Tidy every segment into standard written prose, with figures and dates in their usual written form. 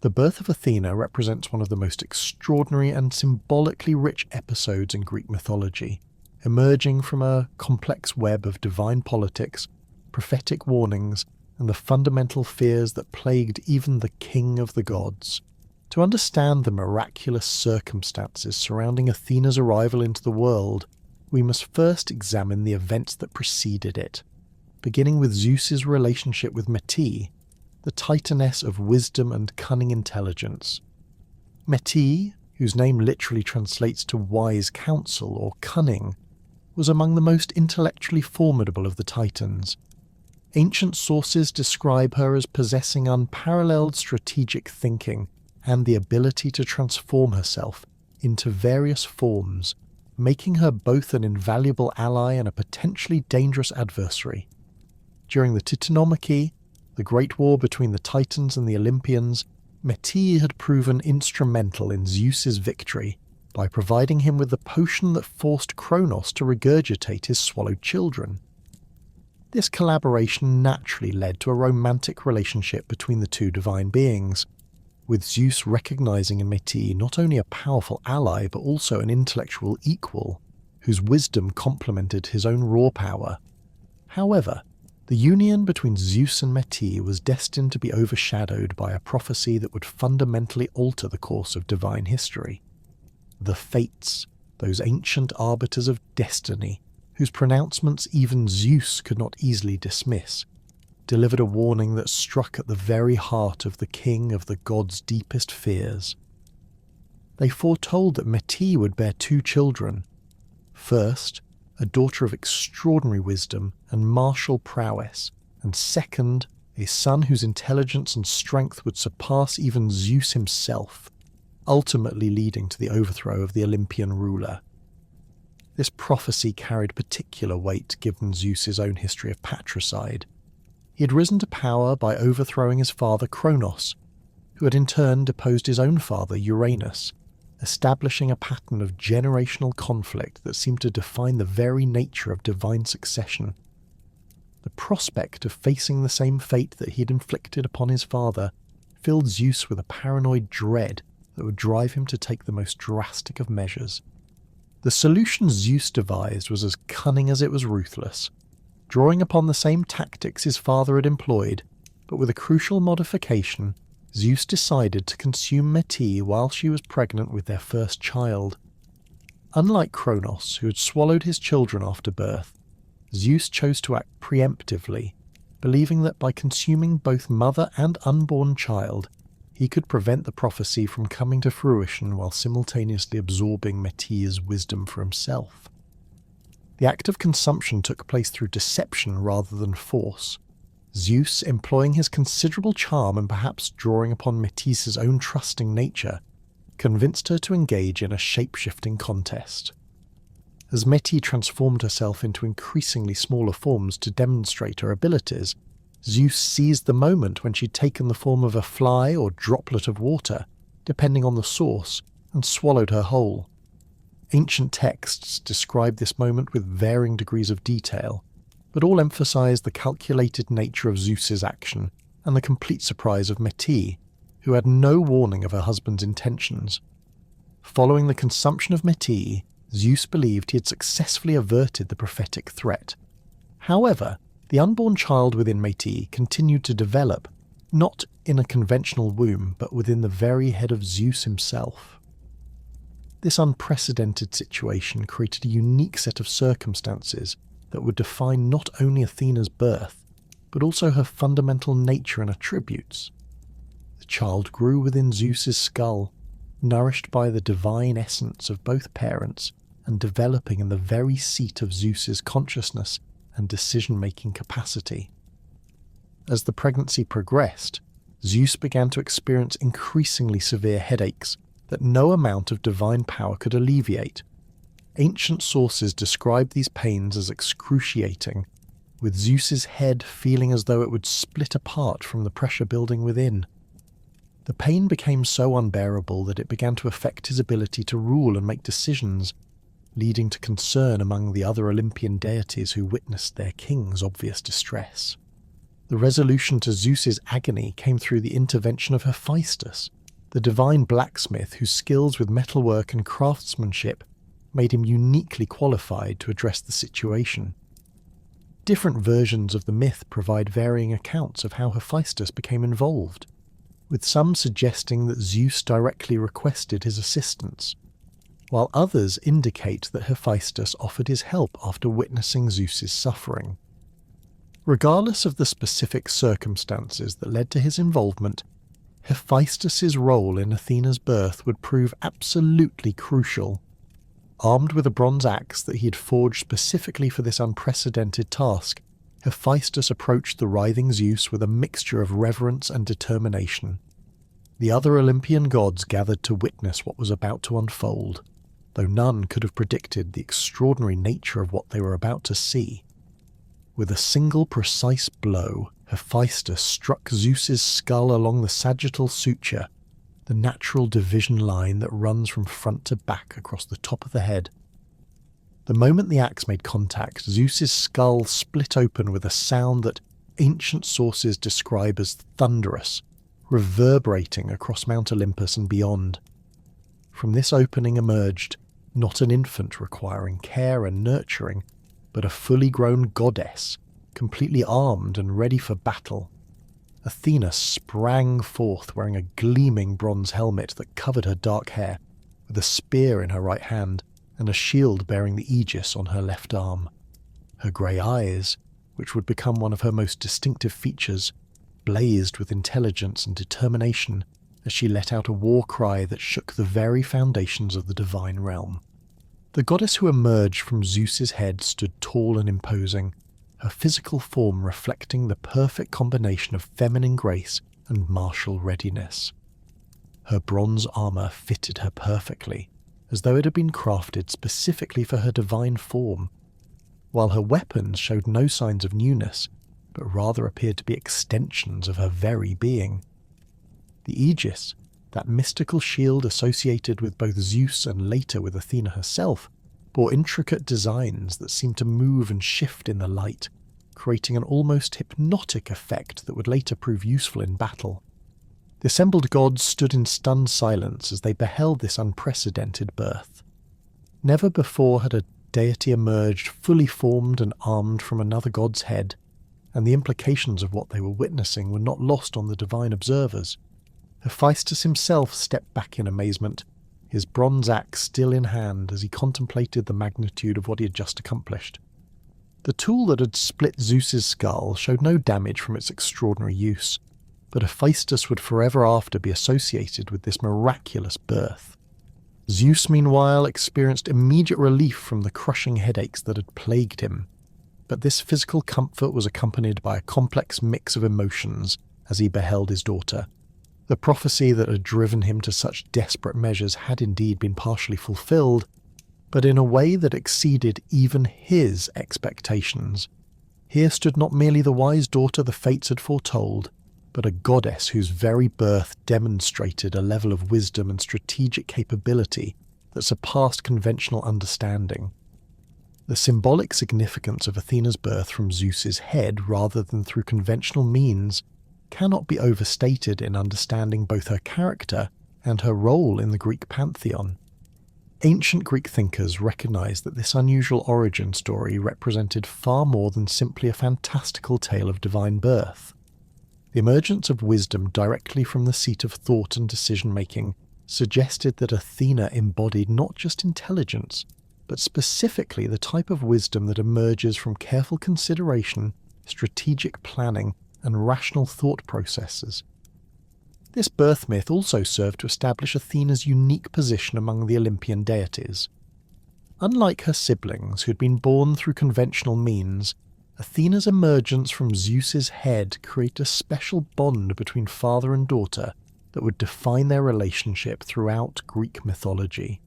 The birth of Athena represents one of the most extraordinary and symbolically rich episodes in Greek mythology, emerging from a complex web of divine politics, prophetic warnings, and the fundamental fears that plagued even the king of the gods. To understand the miraculous circumstances surrounding Athena's arrival into the world, we must first examine the events that preceded it, beginning with Zeus's relationship with Metis, the Titaness of wisdom and cunning intelligence. Metis, whose name literally translates to wise counsel or cunning, was among the most intellectually formidable of the Titans. Ancient sources describe her as possessing unparalleled strategic thinking and the ability to transform herself into various forms, making her both an invaluable ally and a potentially dangerous adversary. During the Titanomachy, the great war between the Titans and the Olympians, Metis had proven instrumental in Zeus's victory by providing him with the potion that forced Kronos to regurgitate his swallowed children. This collaboration naturally led to a romantic relationship between the two divine beings, with Zeus recognizing in Metis not only a powerful ally but also an intellectual equal, whose wisdom complemented his own raw power. However, the union between Zeus and Metis was destined to be overshadowed by a prophecy that would fundamentally alter the course of divine history. The Fates, those ancient arbiters of destiny, whose pronouncements even Zeus could not easily dismiss, delivered a warning that struck at the very heart of the king of the gods' deepest fears. They foretold that Metis would bear two children. First, a daughter of extraordinary wisdom and martial prowess, and second, a son whose intelligence and strength would surpass even Zeus himself, ultimately leading to the overthrow of the Olympian ruler. This prophecy carried particular weight given Zeus's own history of patricide. He had risen to power by overthrowing his father Kronos, who had in turn deposed his own father Uranus, establishing a pattern of generational conflict that seemed to define the very nature of divine succession. The prospect of facing the same fate that he had inflicted upon his father filled Zeus with a paranoid dread that would drive him to take the most drastic of measures. The solution Zeus devised was as cunning as it was ruthless, drawing upon the same tactics his father had employed, but with a crucial modification. Zeus decided to consume Metis while she was pregnant with their first child. Unlike Kronos, who had swallowed his children after birth, Zeus chose to act preemptively, believing that by consuming both mother and unborn child, he could prevent the prophecy from coming to fruition while simultaneously absorbing Metis' wisdom for himself. The act of consumption took place through deception rather than force, Zeus, employing his considerable charm and perhaps drawing upon Metis' own trusting nature, convinced her to engage in a shape-shifting contest. As Metis transformed herself into increasingly smaller forms to demonstrate her abilities, Zeus seized the moment when she'd taken the form of a fly or droplet of water, depending on the source, and swallowed her whole. Ancient texts describe this moment with varying degrees of detail, but all emphasize the calculated nature of Zeus's action and the complete surprise of Metis, who had no warning of her husband's intentions. Following the consumption of Metis, Zeus believed he had successfully averted the prophetic threat. However, the unborn child within Metis continued to develop, not in a conventional womb, but within the very head of Zeus himself. This unprecedented situation created a unique set of circumstances that would define not only Athena's birth, but also her fundamental nature and attributes. The child grew within Zeus's skull, nourished by the divine essence of both parents and developing in the very seat of Zeus's consciousness and decision-making capacity. As the pregnancy progressed, Zeus began to experience increasingly severe headaches that no amount of divine power could alleviate. Ancient sources describe these pains as excruciating, with Zeus's head feeling as though it would split apart from the pressure building within. The pain became so unbearable that it began to affect his ability to rule and make decisions, leading to concern among the other Olympian deities who witnessed their king's obvious distress. The resolution to Zeus's agony came through the intervention of Hephaestus, the divine blacksmith whose skills with metalwork and craftsmanship made him uniquely qualified to address the situation. Different versions of the myth provide varying accounts of how Hephaestus became involved, with some suggesting that Zeus directly requested his assistance, while others indicate that Hephaestus offered his help after witnessing Zeus's suffering. Regardless of the specific circumstances that led to his involvement, Hephaestus's role in Athena's birth would prove absolutely crucial. Armed with a bronze axe that he had forged specifically for this unprecedented task, Hephaestus approached the writhing Zeus with a mixture of reverence and determination. The other Olympian gods gathered to witness what was about to unfold, though none could have predicted the extraordinary nature of what they were about to see. With a single precise blow, Hephaestus struck Zeus's skull along the sagittal suture, the natural division line that runs from front to back across the top of the head. The moment the axe made contact, Zeus's skull split open with a sound that ancient sources describe as thunderous, reverberating across Mount Olympus and beyond. From this opening emerged not an infant requiring care and nurturing, but a fully grown goddess, completely armed and ready for battle. Athena sprang forth wearing a gleaming bronze helmet that covered her dark hair, with a spear in her right hand and a shield bearing the aegis on her left arm. Her grey eyes, which would become one of her most distinctive features, blazed with intelligence and determination as she let out a war cry that shook the very foundations of the divine realm. The goddess who emerged from Zeus's head stood tall and imposing, her physical form reflecting the perfect combination of feminine grace and martial readiness. Her bronze armour fitted her perfectly, as though it had been crafted specifically for her divine form, while her weapons showed no signs of newness, but rather appeared to be extensions of her very being. The aegis, that mystical shield associated with both Zeus and later with Athena herself, bore intricate designs that seemed to move and shift in the light, creating an almost hypnotic effect that would later prove useful in battle. The assembled gods stood in stunned silence as they beheld this unprecedented birth. Never before had a deity emerged fully formed and armed from another god's head, and the implications of what they were witnessing were not lost on the divine observers. Hephaestus himself stepped back in amazement, his bronze axe still in hand as he contemplated the magnitude of what he had just accomplished. The tool that had split Zeus's skull showed no damage from its extraordinary use, but Hephaestus would forever after be associated with this miraculous birth. Zeus, meanwhile, experienced immediate relief from the crushing headaches that had plagued him, but this physical comfort was accompanied by a complex mix of emotions as he beheld his daughter. The prophecy that had driven him to such desperate measures had indeed been partially fulfilled, but in a way that exceeded even his expectations. Here stood not merely the wise daughter the fates had foretold, but a goddess whose very birth demonstrated a level of wisdom and strategic capability that surpassed conventional understanding. The symbolic significance of Athena's birth from Zeus's head rather than through conventional means cannot be overstated in understanding both her character and her role in the Greek pantheon. Ancient Greek thinkers recognized that this unusual origin story represented far more than simply a fantastical tale of divine birth. The emergence of wisdom directly from the seat of thought and decision-making suggested that Athena embodied not just intelligence, but specifically the type of wisdom that emerges from careful consideration, strategic planning, and rational thought processes. This birth myth also served to establish Athena's unique position among the Olympian deities. Unlike her siblings, who had been born through conventional means, Athena's emergence from Zeus's head created a special bond between father and daughter that would define their relationship throughout Greek mythology.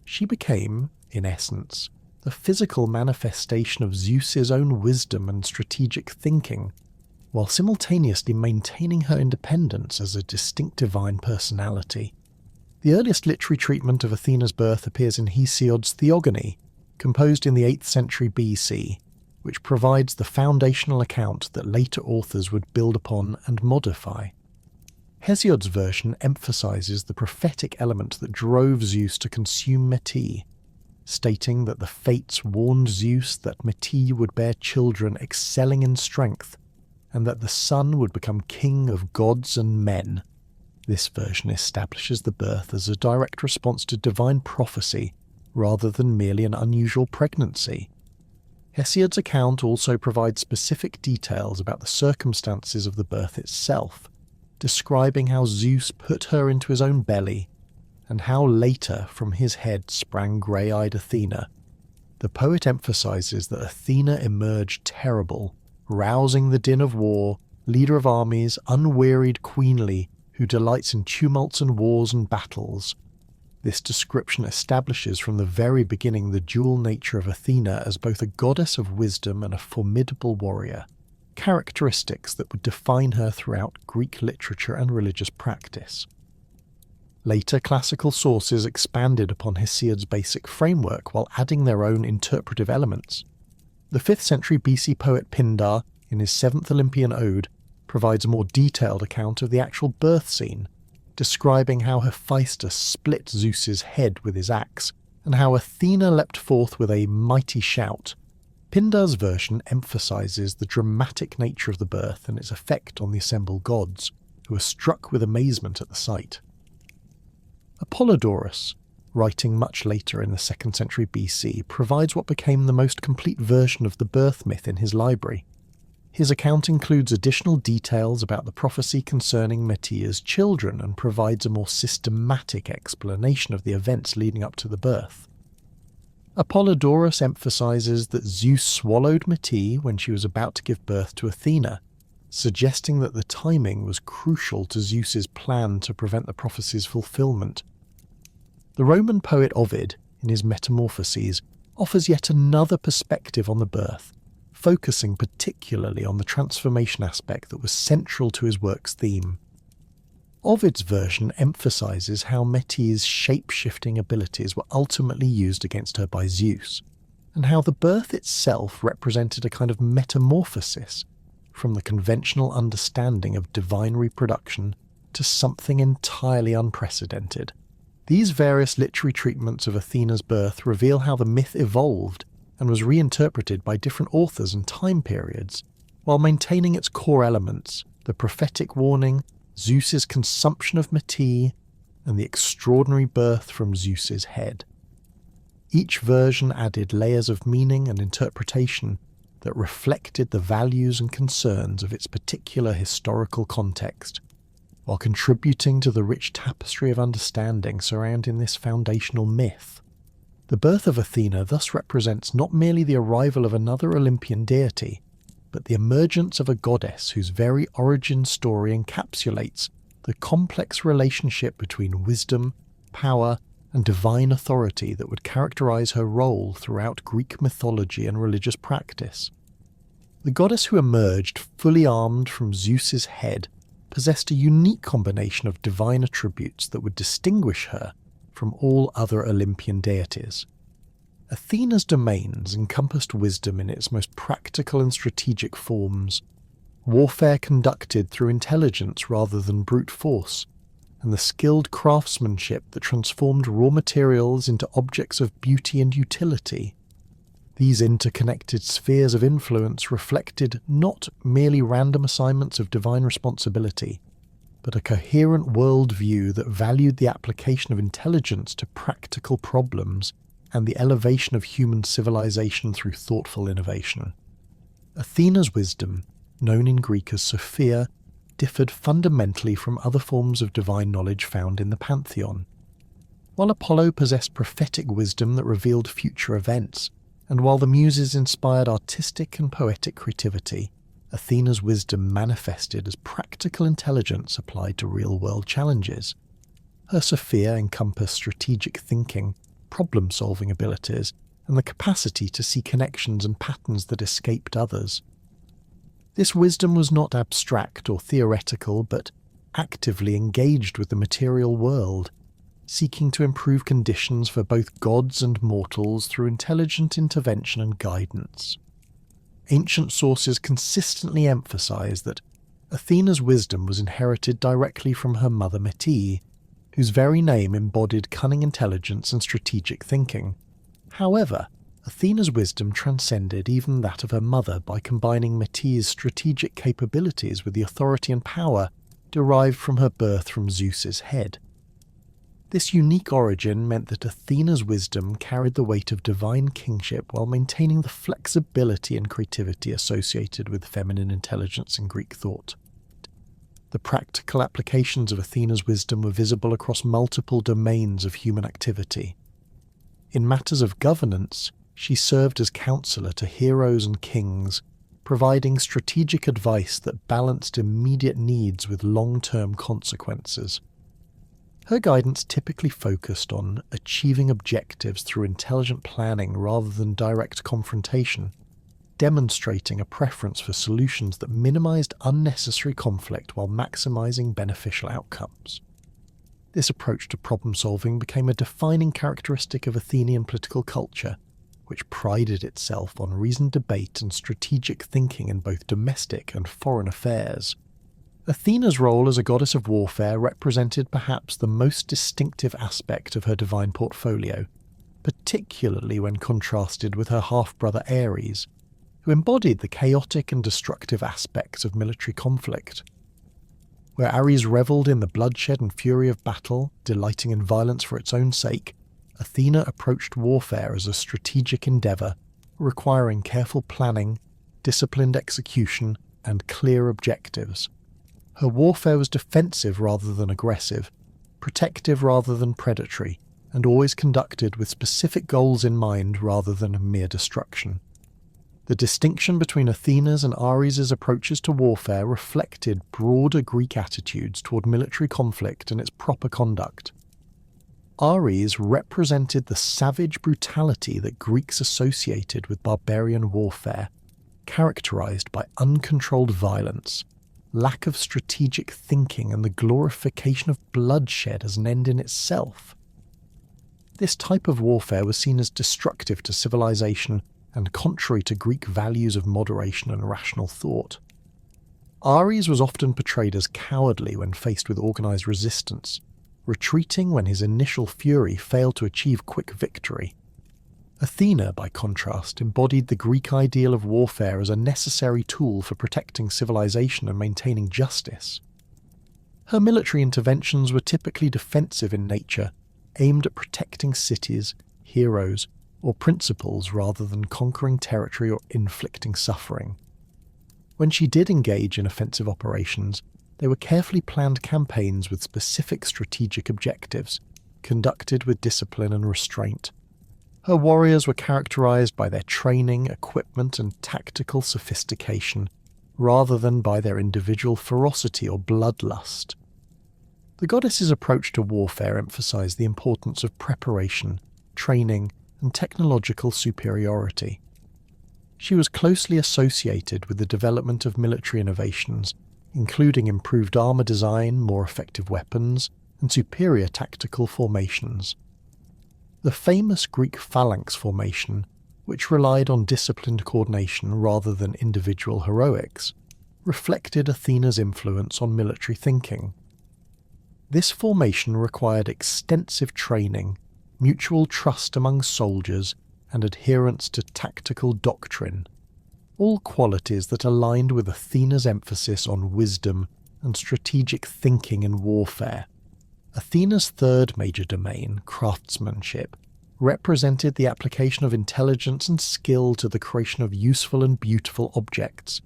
She became, in essence, the physical manifestation of Zeus's own wisdom and strategic thinking, while simultaneously maintaining her independence as a distinct divine personality. The earliest literary treatment of Athena's birth appears in Hesiod's Theogony, composed in the 8th century BC, which provides the foundational account that later authors would build upon and modify. Hesiod's version emphasizes the prophetic element that drove Zeus to consume Metis, stating that the fates warned Zeus that Metis would bear children excelling in strength, and that the son would become king of gods and men. This version establishes the birth as a direct response to divine prophecy, rather than merely an unusual pregnancy. Hesiod's account also provides specific details about the circumstances of the birth itself, describing how Zeus put her into his own belly, and how later from his head sprang grey-eyed Athena. The poet emphasizes that Athena emerged terrible, rousing the din of war, leader of armies, unwearied queenly, who delights in tumults and wars and battles. This description establishes from the very beginning the dual nature of Athena as both a goddess of wisdom and a formidable warrior, characteristics that would define her throughout Greek literature and religious practice. Later classical sources expanded upon Hesiod's basic framework while adding their own interpretive elements. The 5th century BC poet Pindar, in his 7th Olympian ode, provides a more detailed account of the actual birth scene, describing how Hephaestus split Zeus's head with his axe, and how Athena leapt forth with a mighty shout. Pindar's version emphasizes the dramatic nature of the birth and its effect on the assembled gods, who are struck with amazement at the sight. Apollodorus, writing much later in the 2nd century BC, provides what became the most complete version of the birth myth in his library. His account includes additional details about the prophecy concerning Metis' children and provides a more systematic explanation of the events leading up to the birth. Apollodorus emphasizes that Zeus swallowed Metis when she was about to give birth to Athena, suggesting that the timing was crucial to Zeus's plan to prevent the prophecy's fulfillment. The Roman poet Ovid, in his Metamorphoses, offers yet another perspective on the birth, focusing particularly on the transformation aspect that was central to his work's theme. Ovid's version emphasizes how Metis' shape-shifting abilities were ultimately used against her by Zeus, and how the birth itself represented a kind of metamorphosis from the conventional understanding of divine reproduction to something entirely unprecedented. These various literary treatments of Athena's birth reveal how the myth evolved and was reinterpreted by different authors and time periods, while maintaining its core elements, the prophetic warning, Zeus's consumption of Metis, and the extraordinary birth from Zeus's head. Each version added layers of meaning and interpretation that reflected the values and concerns of its particular historical context, while contributing to the rich tapestry of understanding surrounding this foundational myth. The birth of Athena thus represents not merely the arrival of another Olympian deity, but the emergence of a goddess whose very origin story encapsulates the complex relationship between wisdom, power, and divine authority that would characterize her role throughout Greek mythology and religious practice. The goddess who emerged fully armed from Zeus's head possessed a unique combination of divine attributes that would distinguish her from all other Olympian deities. Athena's domains encompassed wisdom in its most practical and strategic forms, warfare conducted through intelligence rather than brute force, and the skilled craftsmanship that transformed raw materials into objects of beauty and utility. These interconnected spheres of influence reflected not merely random assignments of divine responsibility, but a coherent worldview that valued the application of intelligence to practical problems and the elevation of human civilization through thoughtful innovation. Athena's wisdom, known in Greek as Sophia, differed fundamentally from other forms of divine knowledge found in the pantheon. While Apollo possessed prophetic wisdom that revealed future events, and while the Muses inspired artistic and poetic creativity, Athena's wisdom manifested as practical intelligence applied to real-world challenges. Her Sophia encompassed strategic thinking, problem-solving abilities, and the capacity to see connections and patterns that escaped others. This wisdom was not abstract or theoretical, but actively engaged with the material world, seeking to improve conditions for both gods and mortals through intelligent intervention and guidance. ancient sources consistently emphasize that Athena's wisdom was inherited directly from her mother Metis, whose very name embodied cunning intelligence and strategic thinking. However, Athena's wisdom transcended even that of her mother by combining Metis' strategic capabilities with the authority and power derived from her birth from Zeus's head. This unique origin meant that Athena's wisdom carried the weight of divine kingship while maintaining the flexibility and creativity associated with feminine intelligence in Greek thought. The practical applications of Athena's wisdom were visible across multiple domains of human activity. In matters of governance, she served as counselor to heroes and kings, providing strategic advice that balanced immediate needs with long-term consequences. Her guidance typically focused on achieving objectives through intelligent planning rather than direct confrontation, demonstrating a preference for solutions that minimized unnecessary conflict while maximizing beneficial outcomes. This approach to problem-solving became a defining characteristic of Athenian political culture, which prided itself on reasoned debate and strategic thinking in both domestic and foreign affairs. Athena's role as a goddess of warfare represented perhaps the most distinctive aspect of her divine portfolio, particularly when contrasted with her half-brother Ares, who embodied the chaotic and destructive aspects of military conflict. Where Ares revelled in the bloodshed and fury of battle, delighting in violence for its own sake, Athena approached warfare as a strategic endeavour, requiring careful planning, disciplined execution, and clear objectives. Her warfare was defensive rather than aggressive, protective rather than predatory, and always conducted with specific goals in mind rather than mere destruction. The distinction between Athena's and Ares' approaches to warfare reflected broader Greek attitudes toward military conflict and its proper conduct. Ares represented the savage brutality that Greeks associated with barbarian warfare, characterized by uncontrolled violence, lack of strategic thinking, and the glorification of bloodshed as an end in itself. This type of warfare was seen as destructive to civilization and contrary to Greek values of moderation and rational thought. Ares was often portrayed as cowardly when faced with organized resistance, retreating when his initial fury failed to achieve quick victory. Athena, by contrast, embodied the Greek ideal of warfare as a necessary tool for protecting civilization and maintaining justice. Her military interventions were typically defensive in nature, aimed at protecting cities, heroes, or principles rather than conquering territory or inflicting suffering. When she did engage in offensive operations, they were carefully planned campaigns with specific strategic objectives, conducted with discipline and restraint. Her warriors were characterized by their training, equipment, and tactical sophistication, rather than by their individual ferocity or bloodlust. The goddess's approach to warfare emphasized the importance of preparation, training, and technological superiority. She was closely associated with the development of military innovations, including improved armor design, more effective weapons, and superior tactical formations. The famous Greek phalanx formation, which relied on disciplined coordination rather than individual heroics, reflected Athena's influence on military thinking. This formation required extensive training, mutual trust among soldiers, and adherence to tactical doctrine, all qualities that aligned with Athena's emphasis on wisdom and strategic thinking in warfare. Athena's third major domain, craftsmanship, represented the application of intelligence and skill to the creation of useful and beautiful objects.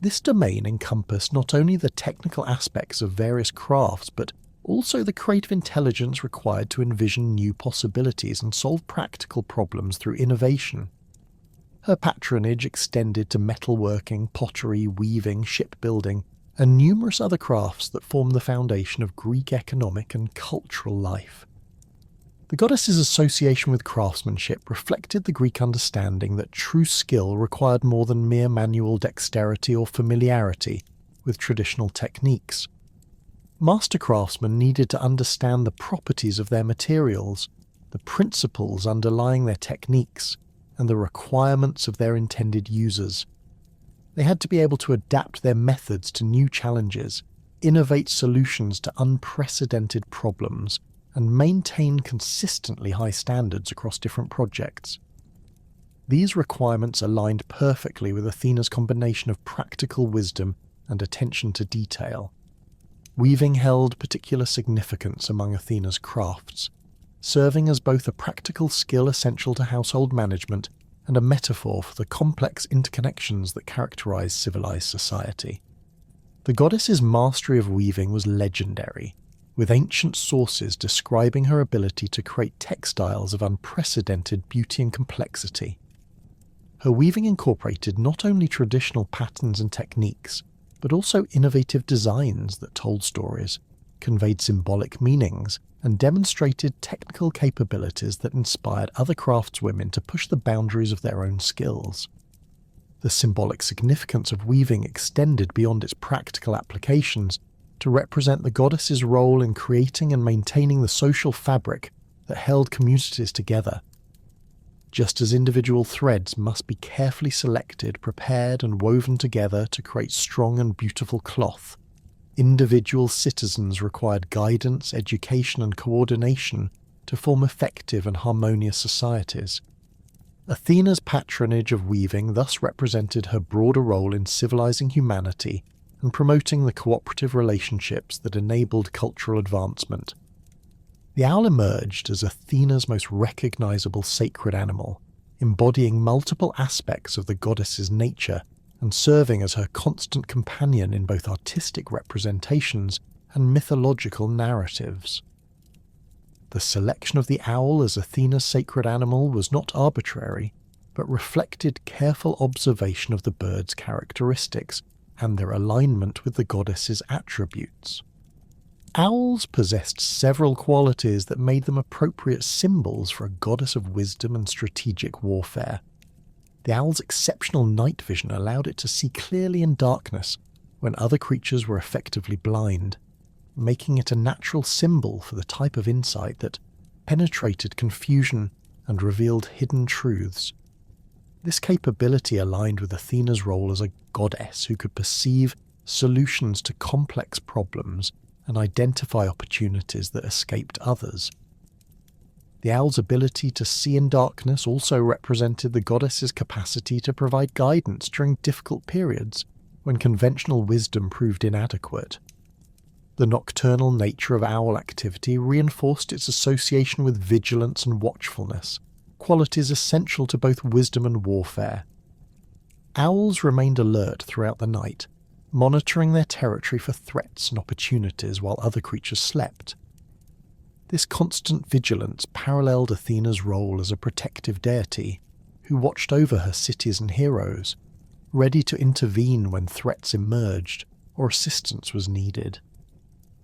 This domain encompassed not only the technical aspects of various crafts, but also the creative intelligence required to envision new possibilities and solve practical problems through innovation. Her patronage extended to metalworking, pottery, weaving, shipbuilding, and numerous other crafts that formed the foundation of Greek economic and cultural life. The goddess's association with craftsmanship reflected the Greek understanding that true skill required more than mere manual dexterity or familiarity with traditional techniques. Master craftsmen needed to understand the properties of their materials, the principles underlying their techniques, and the requirements of their intended users. They had to be able to adapt their methods to new challenges, innovate solutions to unprecedented problems, and maintain consistently high standards across different projects. These requirements aligned perfectly with Athena's combination of practical wisdom and attention to detail. Weaving held particular significance among Athena's crafts, serving as both a practical skill essential to household management and a metaphor for the complex interconnections that characterize civilized society. The goddess's mastery of weaving was legendary, with ancient sources describing her ability to create textiles of unprecedented beauty and complexity. Her weaving incorporated not only traditional patterns and techniques, but also innovative designs that told stories, conveyed symbolic meanings, and demonstrated technical capabilities that inspired other craftswomen to push the boundaries of their own skills. The symbolic significance of weaving extended beyond its practical applications to represent the goddess's role in creating and maintaining the social fabric that held communities together. Just as individual threads must be carefully selected, prepared, and woven together to create strong and beautiful cloth, individual citizens required guidance, education, and coordination to form effective and harmonious societies. Athena's patronage of weaving thus represented her broader role in civilizing humanity and promoting the cooperative relationships that enabled cultural advancement. The owl emerged as Athena's most recognizable sacred animal, embodying multiple aspects of the goddess's nature and serving as her constant companion in both artistic representations and mythological narratives. The selection of the owl as Athena's sacred animal was not arbitrary, but reflected careful observation of the bird's characteristics and their alignment with the goddess's attributes. Owls possessed several qualities that made them appropriate symbols for a goddess of wisdom and strategic warfare. The owl's exceptional night vision allowed it to see clearly in darkness when other creatures were effectively blind, making it a natural symbol for the type of insight that penetrated confusion and revealed hidden truths. This capability aligned with Athena's role as a goddess who could perceive solutions to complex problems and identify opportunities that escaped others. The owl's ability to see in darkness also represented the goddess's capacity to provide guidance during difficult periods when conventional wisdom proved inadequate. The nocturnal nature of owl activity reinforced its association with vigilance and watchfulness, qualities essential to both wisdom and warfare. Owls remained alert throughout the night, monitoring their territory for threats and opportunities while other creatures slept. This constant vigilance paralleled Athena's role as a protective deity, who watched over her cities and heroes, ready to intervene when threats emerged or assistance was needed.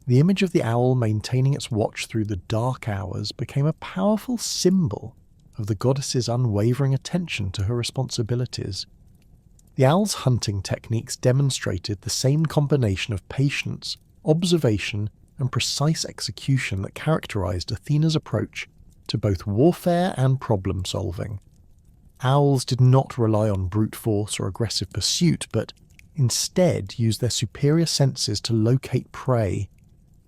The image of the owl maintaining its watch through the dark hours became a powerful symbol of the goddess's unwavering attention to her responsibilities. The owl's hunting techniques demonstrated the same combination of patience, observation, and precise execution that characterized Athena's approach to both warfare and problem-solving. Owls did not rely on brute force or aggressive pursuit, but instead used their superior senses to locate prey,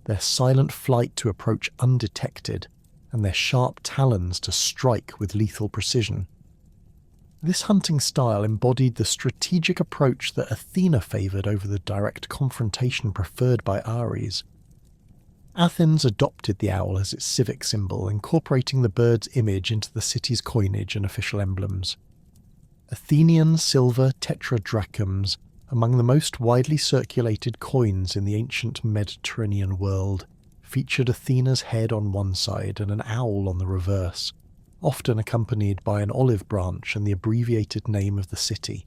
their silent flight to approach undetected, and their sharp talons to strike with lethal precision. This hunting style embodied the strategic approach that Athena favored over the direct confrontation preferred by Ares. Athens adopted the owl as its civic symbol, incorporating the bird's image into the city's coinage and official emblems. Athenian silver tetradrachms, among the most widely circulated coins in the ancient Mediterranean world, featured Athena's head on one side and an owl on the reverse, often accompanied by an olive branch and the abbreviated name of the city.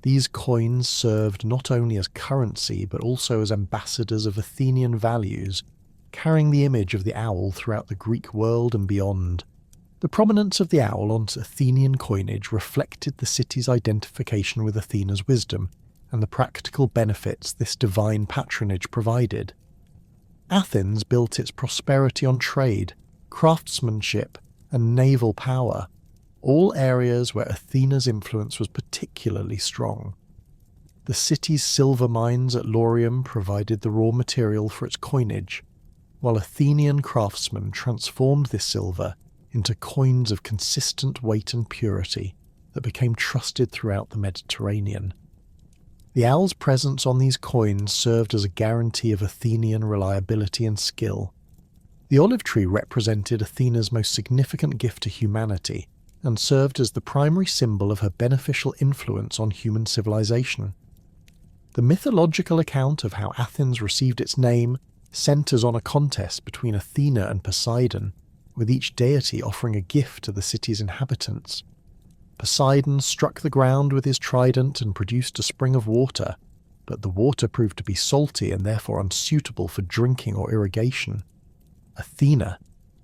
These coins served not only as currency but also as ambassadors of Athenian values, carrying the image of the owl throughout the Greek world and beyond. The prominence of the owl on Athenian coinage reflected the city's identification with Athena's wisdom and the practical benefits this divine patronage provided. Athens built its prosperity on trade, craftsmanship, and naval power, all areas where Athena's influence was particularly strong. The city's silver mines at Laurium provided the raw material for its coinage, while Athenian craftsmen transformed this silver into coins of consistent weight and purity that became trusted throughout the Mediterranean. The owl's presence on these coins served as a guarantee of Athenian reliability and skill. The olive tree represented Athena's most significant gift to humanity and served as the primary symbol of her beneficial influence on human civilization. The mythological account of how Athens received its name centers on a contest between Athena and Poseidon, with each deity offering a gift to the city's inhabitants. Poseidon struck the ground with his trident and produced a spring of water, but the water proved to be salty and therefore unsuitable for drinking or irrigation. Athena,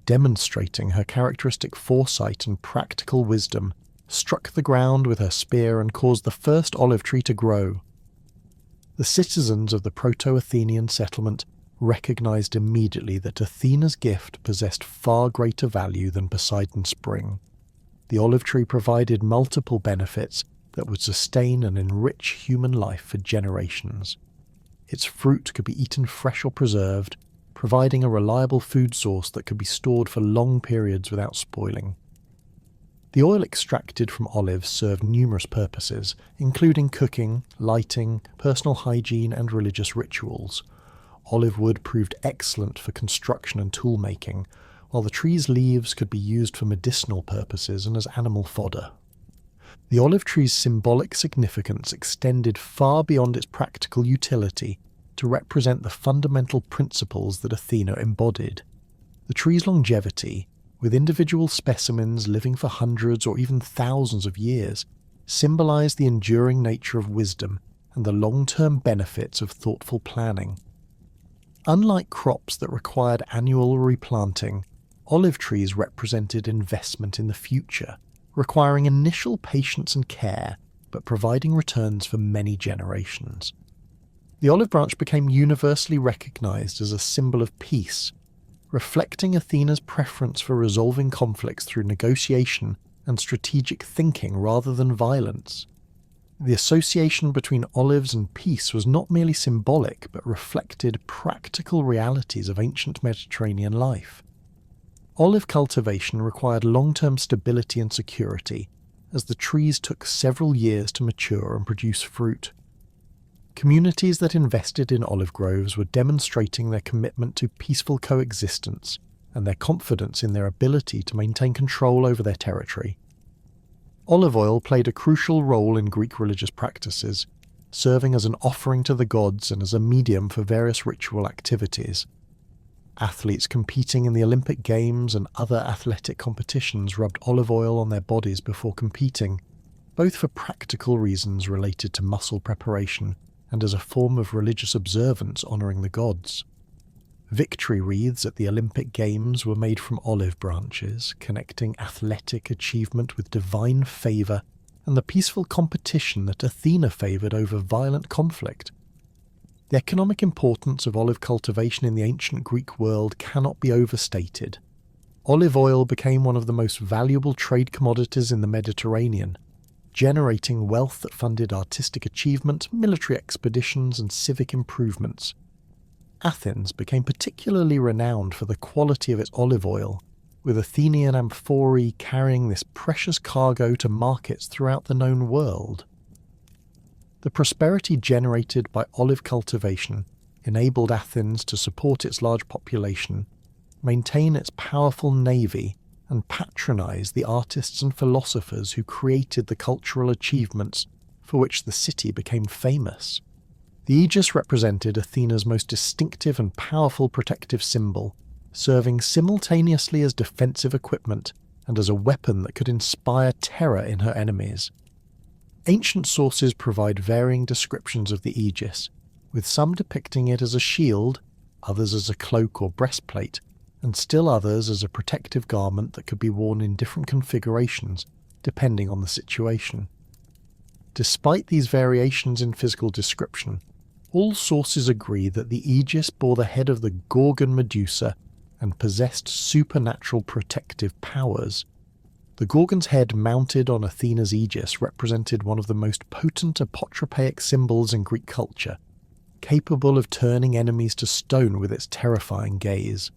demonstrating her characteristic foresight and practical wisdom, struck the ground with her spear and caused the first olive tree to grow. The citizens of the Proto-Athenian settlement recognized immediately that Athena's gift possessed far greater value than Poseidon's spring. The olive tree provided multiple benefits that would sustain and enrich human life for generations. Its fruit could be eaten fresh or preserved, providing a reliable food source that could be stored for long periods without spoiling. The oil extracted from olives served numerous purposes, including cooking, lighting, personal hygiene, and religious rituals. Olive wood proved excellent for construction and tool-making, while the tree's leaves could be used for medicinal purposes and as animal fodder. The olive tree's symbolic significance extended far beyond its practical utility to represent the fundamental principles that Athena embodied. The tree's longevity, with individual specimens living for hundreds or even thousands of years, symbolized the enduring nature of wisdom and the long-term benefits of thoughtful planning. Unlike crops that required annual replanting, olive trees represented investment in the future, requiring initial patience and care, but providing returns for many generations. The olive branch became universally recognized as a symbol of peace, reflecting Athena's preference for resolving conflicts through negotiation and strategic thinking rather than violence. The association between olives and peace was not merely symbolic, but reflected practical realities of ancient Mediterranean life. Olive cultivation required long-term stability and security, as the trees took several years to mature and produce fruit. Communities that invested in olive groves were demonstrating their commitment to peaceful coexistence and their confidence in their ability to maintain control over their territory. Olive oil played a crucial role in Greek religious practices, serving as an offering to the gods and as a medium for various ritual activities. Athletes competing in the Olympic Games and other athletic competitions rubbed olive oil on their bodies before competing, both for practical reasons related to muscle preparation and as a form of religious observance honouring the gods. Victory wreaths at the Olympic Games were made from olive branches, connecting athletic achievement with divine favour and the peaceful competition that Athena favoured over violent conflict. The economic importance of olive cultivation in the ancient Greek world cannot be overstated. Olive oil became one of the most valuable trade commodities in the Mediterranean, generating wealth that funded artistic achievement, military expeditions, and civic improvements. Athens became particularly renowned for the quality of its olive oil, with Athenian amphorae carrying this precious cargo to markets throughout the known world. The prosperity generated by olive cultivation enabled Athens to support its large population, maintain its powerful navy, and patronize the artists and philosophers who created the cultural achievements for which the city became famous. The aegis represented Athena's most distinctive and powerful protective symbol, serving simultaneously as defensive equipment and as a weapon that could inspire terror in her enemies. Ancient sources provide varying descriptions of the aegis, with some depicting it as a shield, others as a cloak or breastplate, and still others as a protective garment that could be worn in different configurations, depending on the situation. Despite these variations in physical description, all sources agree that the aegis bore the head of the Gorgon Medusa and possessed supernatural protective powers. The Gorgon's head mounted on Athena's aegis represented one of the most potent apotropaic symbols in Greek culture, capable of turning enemies to stone with its terrifying gaze.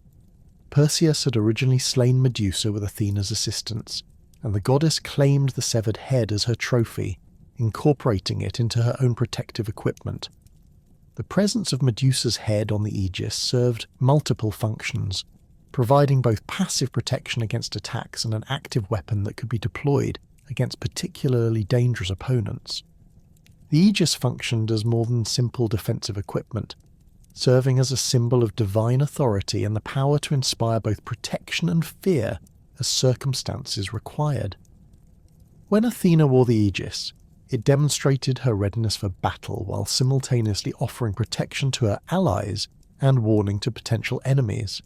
Perseus had originally slain Medusa with Athena's assistance, and the goddess claimed the severed head as her trophy, incorporating it into her own protective equipment. The presence of Medusa's head on the aegis served multiple functions, providing both passive protection against attacks and an active weapon that could be deployed against particularly dangerous opponents. The aegis functioned as more than simple defensive equipment, serving as a symbol of divine authority and the power to inspire both protection and fear as circumstances required. When Athena wore the aegis, it demonstrated her readiness for battle while simultaneously offering protection to her allies and warning to potential enemies.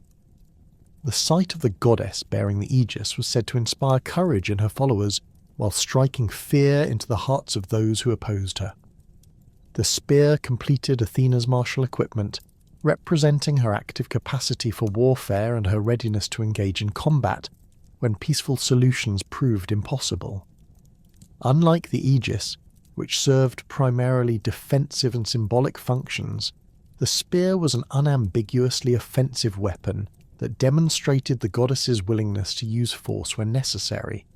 The sight of the goddess bearing the aegis was said to inspire courage in her followers while striking fear into the hearts of those who opposed her. The spear completed Athena's martial equipment, representing her active capacity for warfare and her readiness to engage in combat when peaceful solutions proved impossible. Unlike the aegis, which served primarily defensive and symbolic functions, the spear was an unambiguously offensive weapon that demonstrated the goddess's willingness to use force when necessary.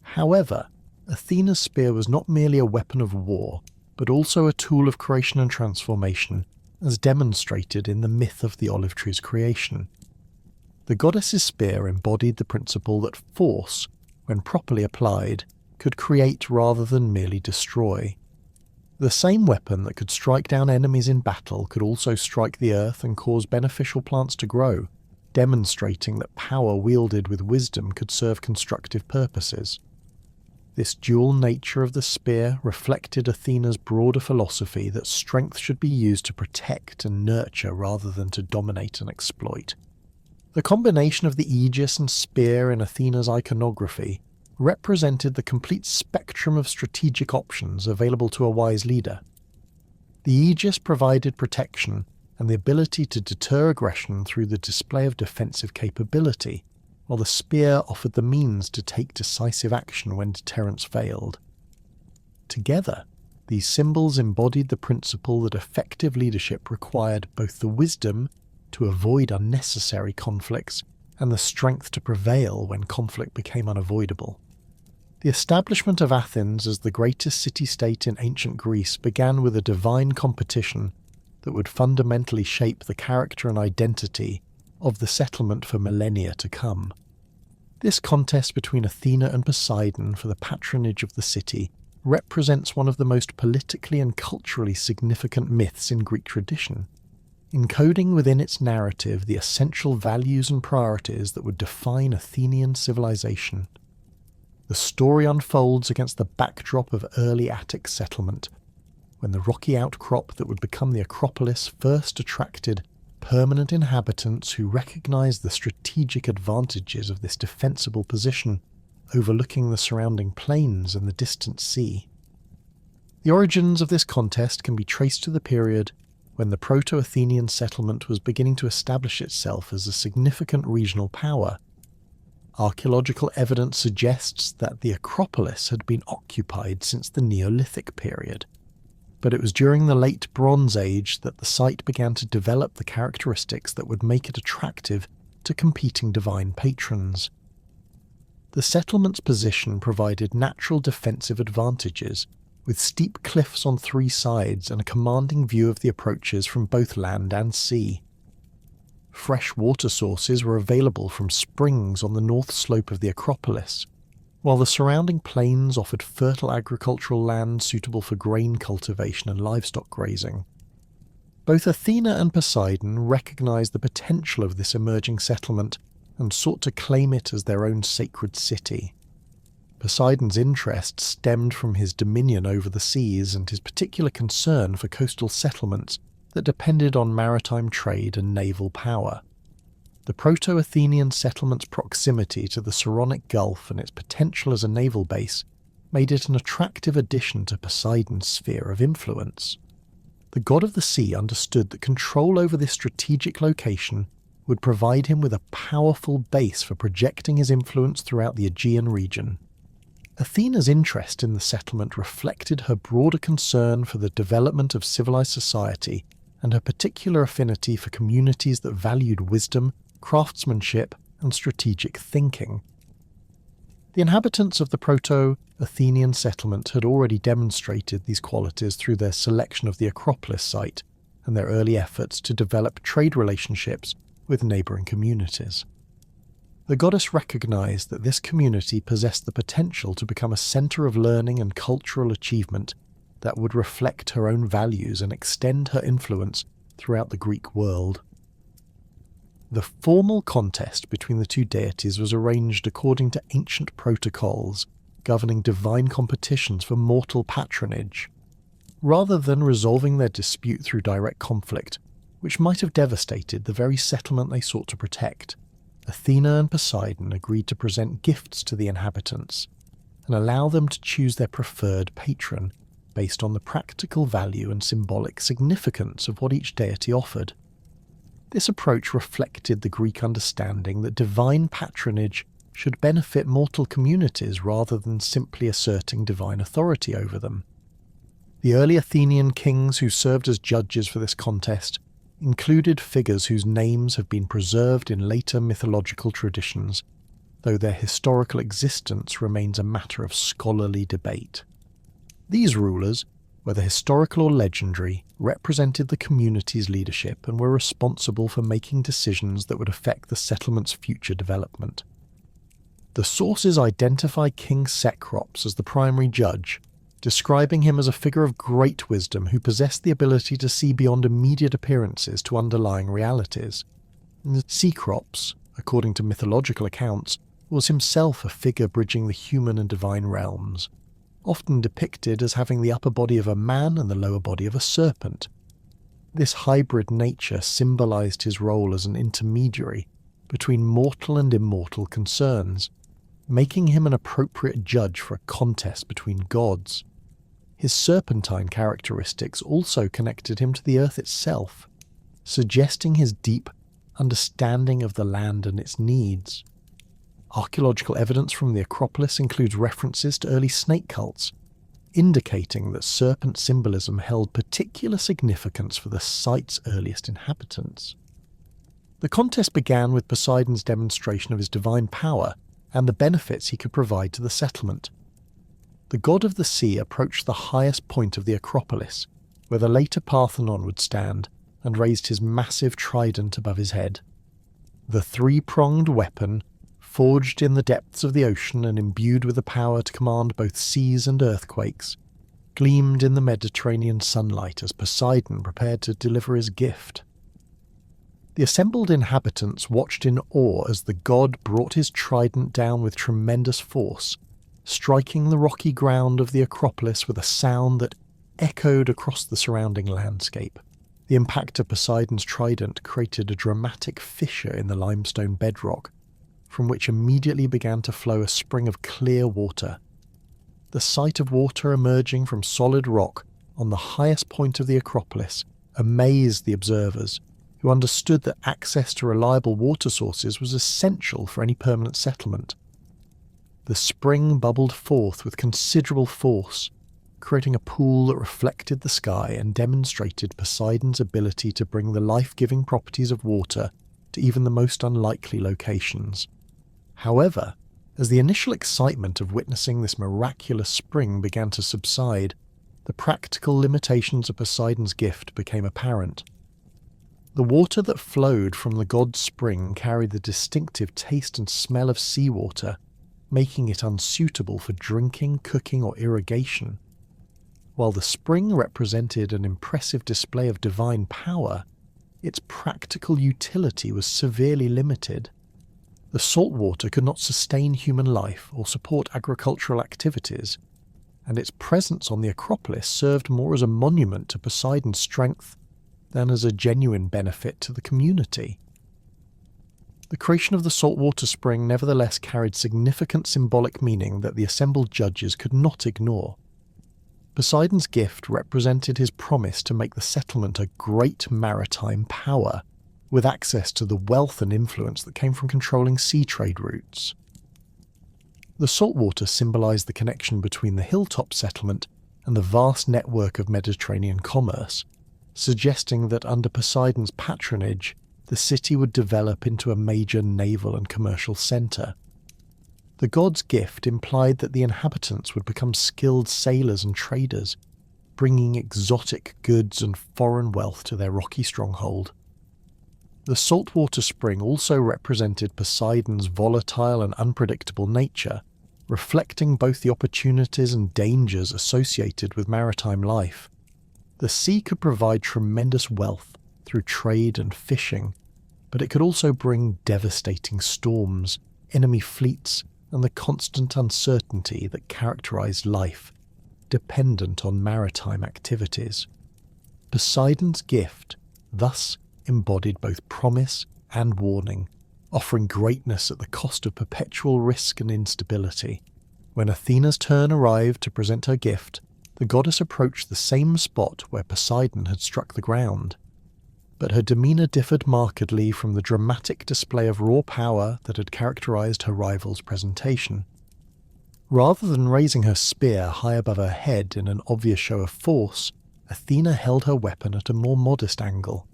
However, Athena's spear was not merely a weapon of war, but also a tool of creation and transformation, as demonstrated in the myth of the olive tree's creation. The goddess's spear embodied the principle that force, when properly applied, could create rather than merely destroy. The same weapon that could strike down enemies in battle could also strike the earth and cause beneficial plants to grow, demonstrating that power wielded with wisdom could serve constructive purposes. This dual nature of the spear reflected Athena's broader philosophy that strength should be used to protect and nurture rather than to dominate and exploit. The combination of the aegis and spear in Athena's iconography represented the complete spectrum of strategic options available to a wise leader. The aegis provided protection and the ability to deter aggression through the display of defensive capability, while the spear offered the means to take decisive action when deterrence failed. Together, these symbols embodied the principle that effective leadership required both the wisdom to avoid unnecessary conflicts and the strength to prevail when conflict became unavoidable. The establishment of Athens as the greatest city-state in ancient Greece began with a divine competition that would fundamentally shape the character and identity of the settlement for millennia to come. This contest between Athena and Poseidon for the patronage of the city represents one of the most politically and culturally significant myths in Greek tradition, encoding within its narrative the essential values and priorities that would define Athenian civilization. The story unfolds against the backdrop of early Attic settlement, when the rocky outcrop that would become the Acropolis first attracted permanent inhabitants who recognized the strategic advantages of this defensible position, overlooking the surrounding plains and the distant sea. The origins of this contest can be traced to the period when the Proto-Athenian settlement was beginning to establish itself as a significant regional power. Archaeological evidence suggests that the Acropolis had been occupied since the Neolithic period, but it was during the late Bronze Age that the site began to develop the characteristics that would make it attractive to competing divine patrons. The settlement's position provided natural defensive advantages, with steep cliffs on three sides and a commanding view of the approaches from both land and sea. Fresh water sources were available from springs on the north slope of the Acropolis, while the surrounding plains offered fertile agricultural land suitable for grain cultivation and livestock grazing. Both Athena and Poseidon recognized the potential of this emerging settlement and sought to claim it as their own sacred city. Poseidon's interest stemmed from his dominion over the seas and his particular concern for coastal settlements that depended on maritime trade and naval power. The Proto-Athenian settlement's proximity to the Saronic Gulf and its potential as a naval base made it an attractive addition to Poseidon's sphere of influence. The god of the sea understood that control over this strategic location would provide him with a powerful base for projecting his influence throughout the Aegean region. Athena's interest in the settlement reflected her broader concern for the development of civilized society and her particular affinity for communities that valued wisdom, craftsmanship, and strategic thinking. The inhabitants of the Proto-Athenian settlement had already demonstrated these qualities through their selection of the Acropolis site and their early efforts to develop trade relationships with neighbouring communities. The goddess recognized that this community possessed the potential to become a centre of learning and cultural achievement that would reflect her own values and extend her influence throughout the Greek world. The formal contest between the two deities was arranged according to ancient protocols governing divine competitions for mortal patronage. Rather than resolving their dispute through direct conflict, which might have devastated the very settlement they sought to protect, Athena and Poseidon agreed to present gifts to the inhabitants and allow them to choose their preferred patron based on the practical value and symbolic significance of what each deity offered. This approach reflected the Greek understanding that divine patronage should benefit mortal communities rather than simply asserting divine authority over them. The early Athenian kings who served as judges for this contest included figures whose names have been preserved in later mythological traditions, though their historical existence remains a matter of scholarly debate. These rulers, whether historical or legendary, represented the community's leadership and were responsible for making decisions that would affect the settlement's future development. The sources identify King Cecrops as the primary judge, describing him as a figure of great wisdom who possessed the ability to see beyond immediate appearances to underlying realities. Cecrops, according to mythological accounts, was himself a figure bridging the human and divine realms, often depicted as having the upper body of a man and the lower body of a serpent. This hybrid nature symbolized his role as an intermediary between mortal and immortal concerns, making him an appropriate judge for a contest between gods. His serpentine characteristics also connected him to the earth itself, suggesting his deep understanding of the land and its needs. Archaeological evidence from the Acropolis includes references to early snake cults, indicating that serpent symbolism held particular significance for the site's earliest inhabitants. The contest began with Poseidon's demonstration of his divine power and the benefits he could provide to the settlement. The god of the sea approached the highest point of the Acropolis, where the later Parthenon would stand, and raised his massive trident above his head. The three-pronged weapon, forged in the depths of the ocean and imbued with the power to command both seas and earthquakes, gleamed in the Mediterranean sunlight as Poseidon prepared to deliver his gift. The assembled inhabitants watched in awe as the god brought his trident down with tremendous force, striking the rocky ground of the Acropolis with a sound that echoed across the surrounding landscape. The impact of Poseidon's trident created a dramatic fissure in the limestone bedrock, from which immediately began to flow a spring of clear water. The sight of water emerging from solid rock on the highest point of the Acropolis amazed the observers, who understood that access to reliable water sources was essential for any permanent settlement. The spring bubbled forth with considerable force, creating a pool that reflected the sky and demonstrated Poseidon's ability to bring the life-giving properties of water to even the most unlikely locations. However, as the initial excitement of witnessing this miraculous spring began to subside, the practical limitations of Poseidon's gift became apparent. The water that flowed from the god's spring carried the distinctive taste and smell of seawater, making it unsuitable for drinking, cooking, or irrigation. While the spring represented an impressive display of divine power, its practical utility was severely limited. The salt water could not sustain human life or support agricultural activities, and its presence on the Acropolis served more as a monument to Poseidon's strength than as a genuine benefit to the community. The creation of the saltwater spring nevertheless carried significant symbolic meaning that the assembled judges could not ignore. Poseidon's gift represented his promise to make the settlement a great maritime power, with access to the wealth and influence that came from controlling sea trade routes. The saltwater symbolized the connection between the hilltop settlement and the vast network of Mediterranean commerce, suggesting that under Poseidon's patronage, the city would develop into a major naval and commercial centre. The god's gift implied that the inhabitants would become skilled sailors and traders, bringing exotic goods and foreign wealth to their rocky stronghold. The saltwater spring also represented Poseidon's volatile and unpredictable nature, reflecting both the opportunities and dangers associated with maritime life. The sea could provide tremendous wealth through trade and fishing, but it could also bring devastating storms, enemy fleets, and the constant uncertainty that characterized life, dependent on maritime activities. Poseidon's gift thus embodied both promise and warning, offering greatness at the cost of perpetual risk and instability. When Athena's turn arrived to present her gift, the goddess approached the same spot where Poseidon had struck the ground. But her demeanour differed markedly from the dramatic display of raw power that had characterised her rival's presentation. Rather than raising her spear high above her head in an obvious show of force, Athena held her weapon at a more modest angle,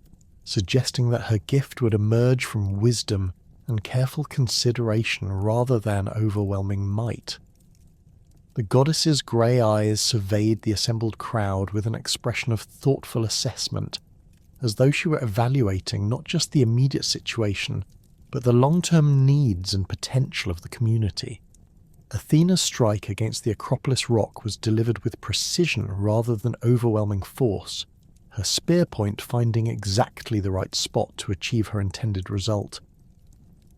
suggesting that her gift would emerge from wisdom and careful consideration rather than overwhelming might. The goddess's grey eyes surveyed the assembled crowd with an expression of thoughtful assessment, as though she were evaluating not just the immediate situation, but the long-term needs and potential of the community. Athena's strike against the Acropolis rock was delivered with precision rather than overwhelming force, her spear point finding exactly the right spot to achieve her intended result.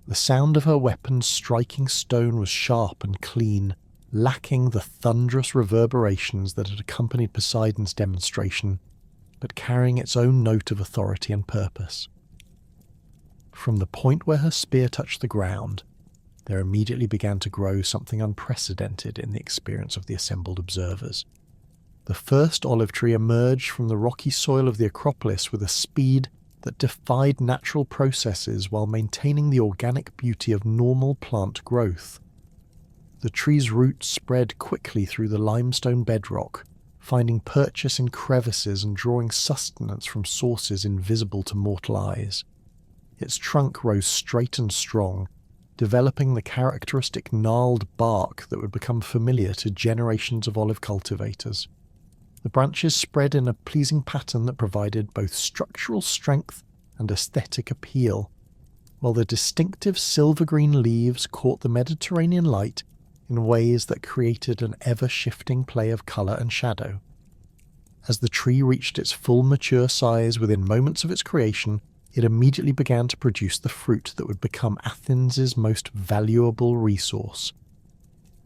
The sound of her weapon striking stone was sharp and clean, lacking the thunderous reverberations that had accompanied Poseidon's demonstration, but carrying its own note of authority and purpose. From the point where her spear touched the ground, there immediately began to grow something unprecedented in the experience of the assembled observers. The first olive tree emerged from the rocky soil of the Acropolis with a speed that defied natural processes while maintaining the organic beauty of normal plant growth. The tree's roots spread quickly through the limestone bedrock, finding purchase in crevices and drawing sustenance from sources invisible to mortal eyes. Its trunk rose straight and strong, developing the characteristic gnarled bark that would become familiar to generations of olive cultivators. The branches spread in a pleasing pattern that provided both structural strength and aesthetic appeal, while the distinctive silver-green leaves caught the Mediterranean light in ways that created an ever-shifting play of colour and shadow. As the tree reached its full mature size within moments of its creation, it immediately began to produce the fruit that would become Athens' most valuable resource.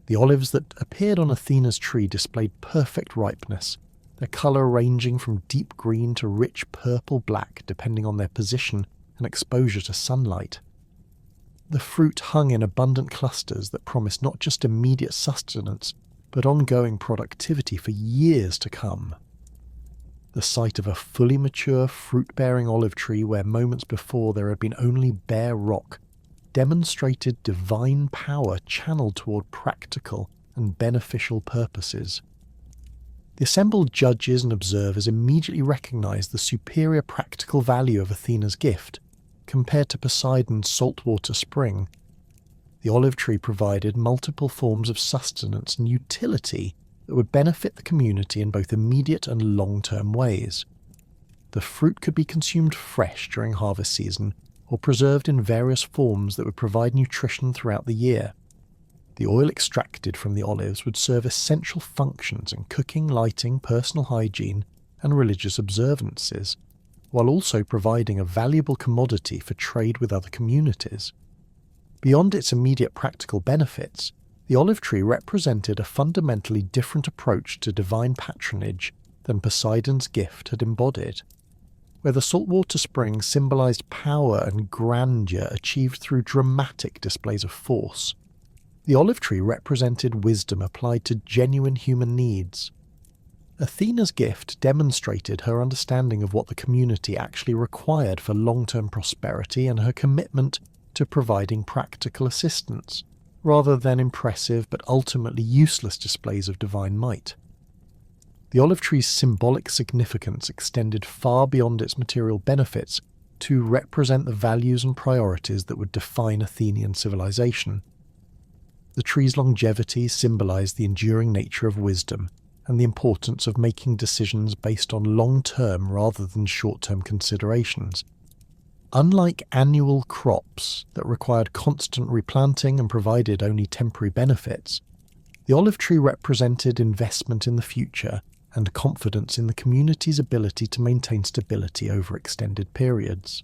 The olives that appeared on Athena's tree displayed perfect ripeness, their colour ranging from deep green to rich purple-black depending on their position and exposure to sunlight. The fruit hung in abundant clusters that promised not just immediate sustenance, but ongoing productivity for years to come. The sight of a fully mature fruit-bearing olive tree where moments before there had been only bare rock demonstrated divine power channeled toward practical and beneficial purposes. The assembled judges and observers immediately recognized the superior practical value of Athena's gift compared to Poseidon's saltwater spring. The olive tree provided multiple forms of sustenance and utility that would benefit the community in both immediate and long-term ways. The fruit could be consumed fresh during harvest season or preserved in various forms that would provide nutrition throughout the year. The oil extracted from the olives would serve essential functions in cooking, lighting, personal hygiene, and religious observances, while also providing a valuable commodity for trade with other communities. Beyond its immediate practical benefits, the olive tree represented a fundamentally different approach to divine patronage than Poseidon's gift had embodied. Where the saltwater spring symbolized power and grandeur achieved through dramatic displays of force, the olive tree represented wisdom applied to genuine human needs. Athena's gift demonstrated her understanding of what the community actually required for long-term prosperity and her commitment to providing practical assistance, rather than impressive but ultimately useless displays of divine might. The olive tree's symbolic significance extended far beyond its material benefits to represent the values and priorities that would define Athenian civilization. The tree's longevity symbolized the enduring nature of wisdom and the importance of making decisions based on long-term rather than short-term considerations. Unlike annual crops that required constant replanting and provided only temporary benefits, the olive tree represented investment in the future and confidence in the community's ability to maintain stability over extended periods.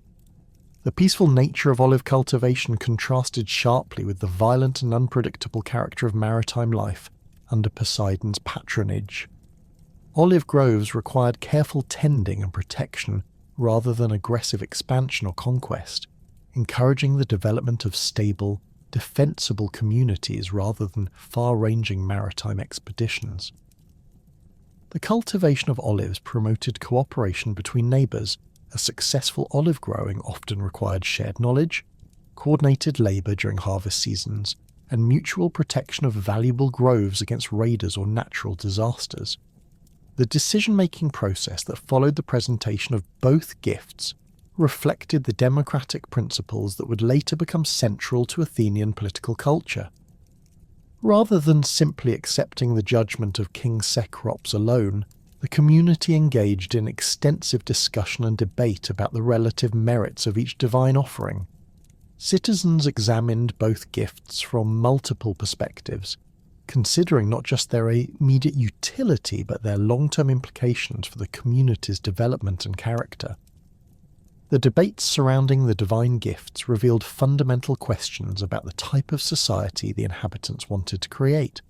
The peaceful nature of olive cultivation contrasted sharply with the violent and unpredictable character of maritime life under Poseidon's patronage. Olive groves required careful tending and protection rather than aggressive expansion or conquest, encouraging the development of stable, defensible communities rather than far-ranging maritime expeditions. The cultivation of olives promoted cooperation between neighbours, as successful olive growing often required shared knowledge, coordinated labour during harvest seasons, and mutual protection of valuable groves against raiders or natural disasters. The decision-making process that followed the presentation of both gifts reflected the democratic principles that would later become central to Athenian political culture. Rather than simply accepting the judgment of King Cecrops alone, the community engaged in extensive discussion and debate about the relative merits of each divine offering. Citizens examined both gifts from multiple perspectives, considering not just their immediate utility but their long-term implications for the community's development and character. The debates surrounding the divine gifts revealed fundamental questions about the type of society the inhabitants wanted to create.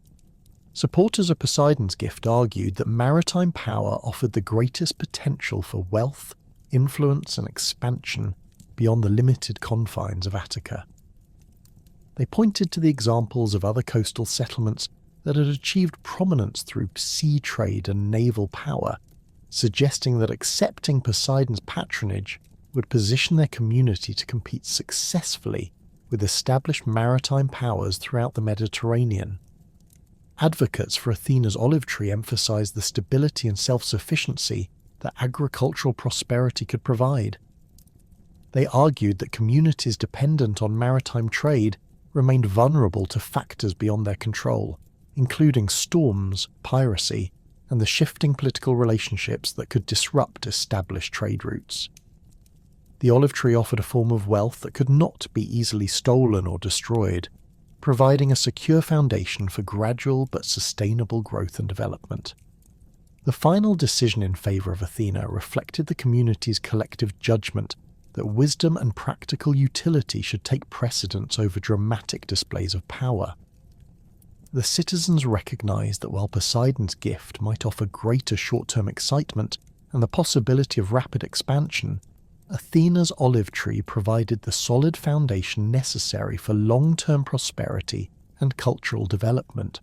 Supporters of Poseidon's gift argued that maritime power offered the greatest potential for wealth, influence, and expansion beyond the limited confines of Attica. They pointed to the examples of other coastal settlements that had achieved prominence through sea trade and naval power, suggesting that accepting Poseidon's patronage would position their community to compete successfully with established maritime powers throughout the Mediterranean. Advocates for Athena's olive tree emphasized the stability and self-sufficiency that agricultural prosperity could provide. They argued that communities dependent on maritime trade remained vulnerable to factors beyond their control, including storms, piracy, and the shifting political relationships that could disrupt established trade routes. The olive tree offered a form of wealth that could not be easily stolen or destroyed, providing a secure foundation for gradual but sustainable growth and development. The final decision in favor of Athena reflected the community's collective judgment that wisdom and practical utility should take precedence over dramatic displays of power. The citizens recognized that while Poseidon's gift might offer greater short-term excitement and the possibility of rapid expansion, Athena's olive tree provided the solid foundation necessary for long-term prosperity and cultural development.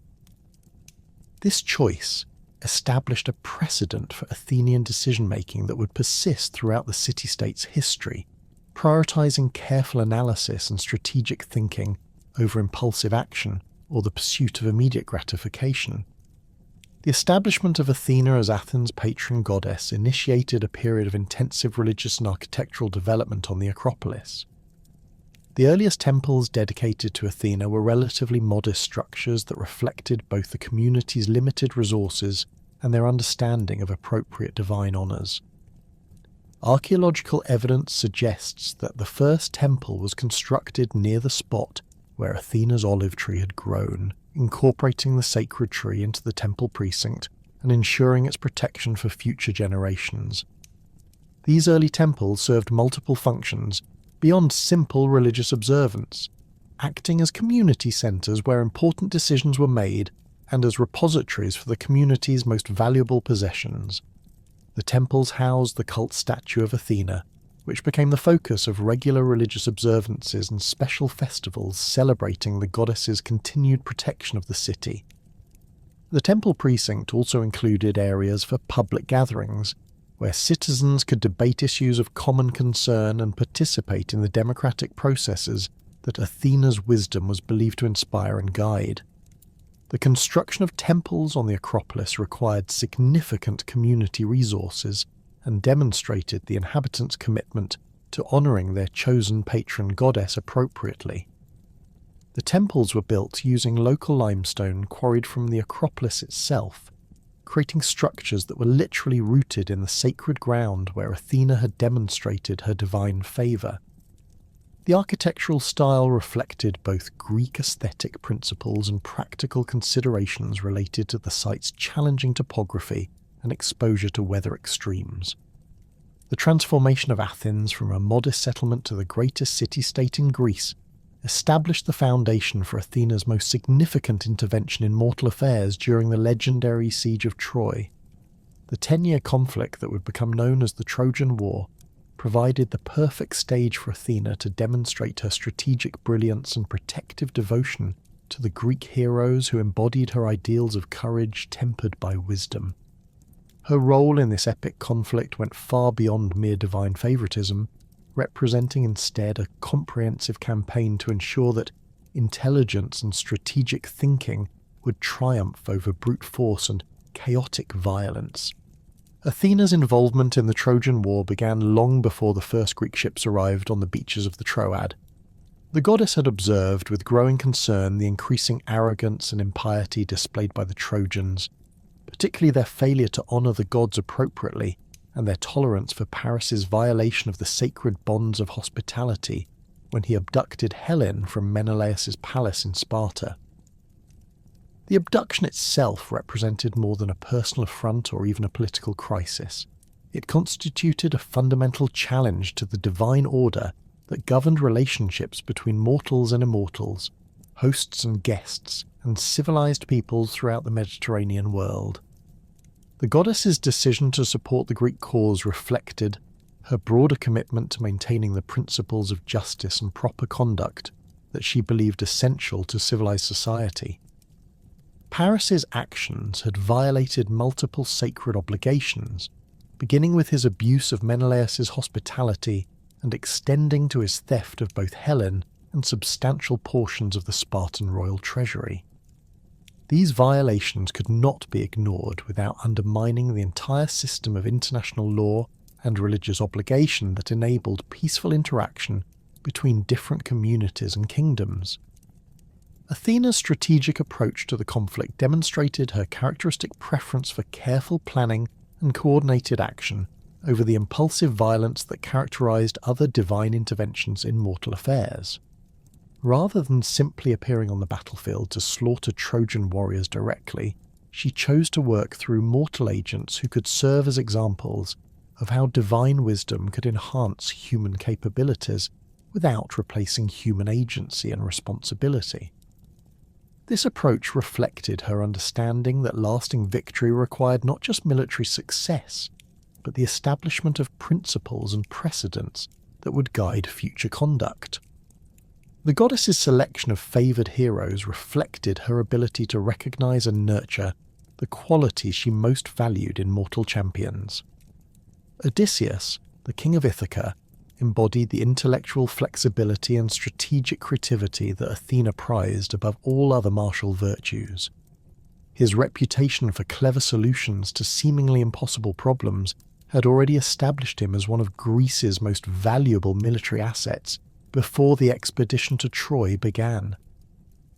This choice established a precedent for Athenian decision-making that would persist throughout the city-state's history, prioritizing careful analysis and strategic thinking over impulsive action or the pursuit of immediate gratification. The establishment of Athena as Athens' patron goddess initiated a period of intensive religious and architectural development on the Acropolis. The earliest temples dedicated to Athena were relatively modest structures that reflected both the community's limited resources and their understanding of appropriate divine honours. Archaeological evidence suggests that the first temple was constructed near the spot where Athena's olive tree had grown, incorporating the sacred tree into the temple precinct and ensuring its protection for future generations. These early temples served multiple functions beyond simple religious observance, acting as community centres where important decisions were made and as repositories for the community's most valuable possessions. The temples housed the cult statue of Athena, which became the focus of regular religious observances and special festivals celebrating the goddess's continued protection of the city. The temple precinct also included areas for public gatherings, where citizens could debate issues of common concern and participate in the democratic processes that Athena's wisdom was believed to inspire and guide. The construction of temples on the Acropolis required significant community resources and demonstrated the inhabitants' commitment to honouring their chosen patron goddess appropriately. The temples were built using local limestone quarried from the Acropolis itself, creating structures that were literally rooted in the sacred ground where Athena had demonstrated her divine favour. The architectural style reflected both Greek aesthetic principles and practical considerations related to the site's challenging topography and exposure to weather extremes. The transformation of Athens from a modest settlement to the greatest city-state in Greece established the foundation for Athena's most significant intervention in mortal affairs during the legendary Siege of Troy. The 10-year conflict that would become known as the Trojan War provided the perfect stage for Athena to demonstrate her strategic brilliance and protective devotion to the Greek heroes who embodied her ideals of courage tempered by wisdom. Her role in this epic conflict went far beyond mere divine favoritism, representing instead a comprehensive campaign to ensure that intelligence and strategic thinking would triumph over brute force and chaotic violence. Athena's involvement in the Trojan War began long before the first Greek ships arrived on the beaches of the Troad. The goddess had observed with growing concern the increasing arrogance and impiety displayed by the Trojans, particularly their failure to honour the gods appropriately and their tolerance for Paris's violation of the sacred bonds of hospitality when he abducted Helen from Menelaus's palace in Sparta. The abduction itself represented more than a personal affront or even a political crisis. It constituted a fundamental challenge to the divine order that governed relationships between mortals and immortals, hosts and guests, and civilized peoples throughout the Mediterranean world. The goddess's decision to support the Greek cause reflected her broader commitment to maintaining the principles of justice and proper conduct that she believed essential to civilized society. Paris's actions had violated multiple sacred obligations, beginning with his abuse of Menelaus's hospitality and extending to his theft of both Helen and substantial portions of the Spartan royal treasury. These violations could not be ignored without undermining the entire system of international law and religious obligation that enabled peaceful interaction between different communities and kingdoms. Athena's strategic approach to the conflict demonstrated her characteristic preference for careful planning and coordinated action over the impulsive violence that characterized other divine interventions in mortal affairs. Rather than simply appearing on the battlefield to slaughter Trojan warriors directly, she chose to work through mortal agents who could serve as examples of how divine wisdom could enhance human capabilities without replacing human agency and responsibility. This approach reflected her understanding that lasting victory required not just military success, but the establishment of principles and precedents that would guide future conduct. The goddess's selection of favoured heroes reflected her ability to recognise and nurture the qualities she most valued in mortal champions. Odysseus, the king of Ithaca, embodied the intellectual flexibility and strategic creativity that Athena prized above all other martial virtues. His reputation for clever solutions to seemingly impossible problems had already established him as one of Greece's most valuable military assets before the expedition to Troy began.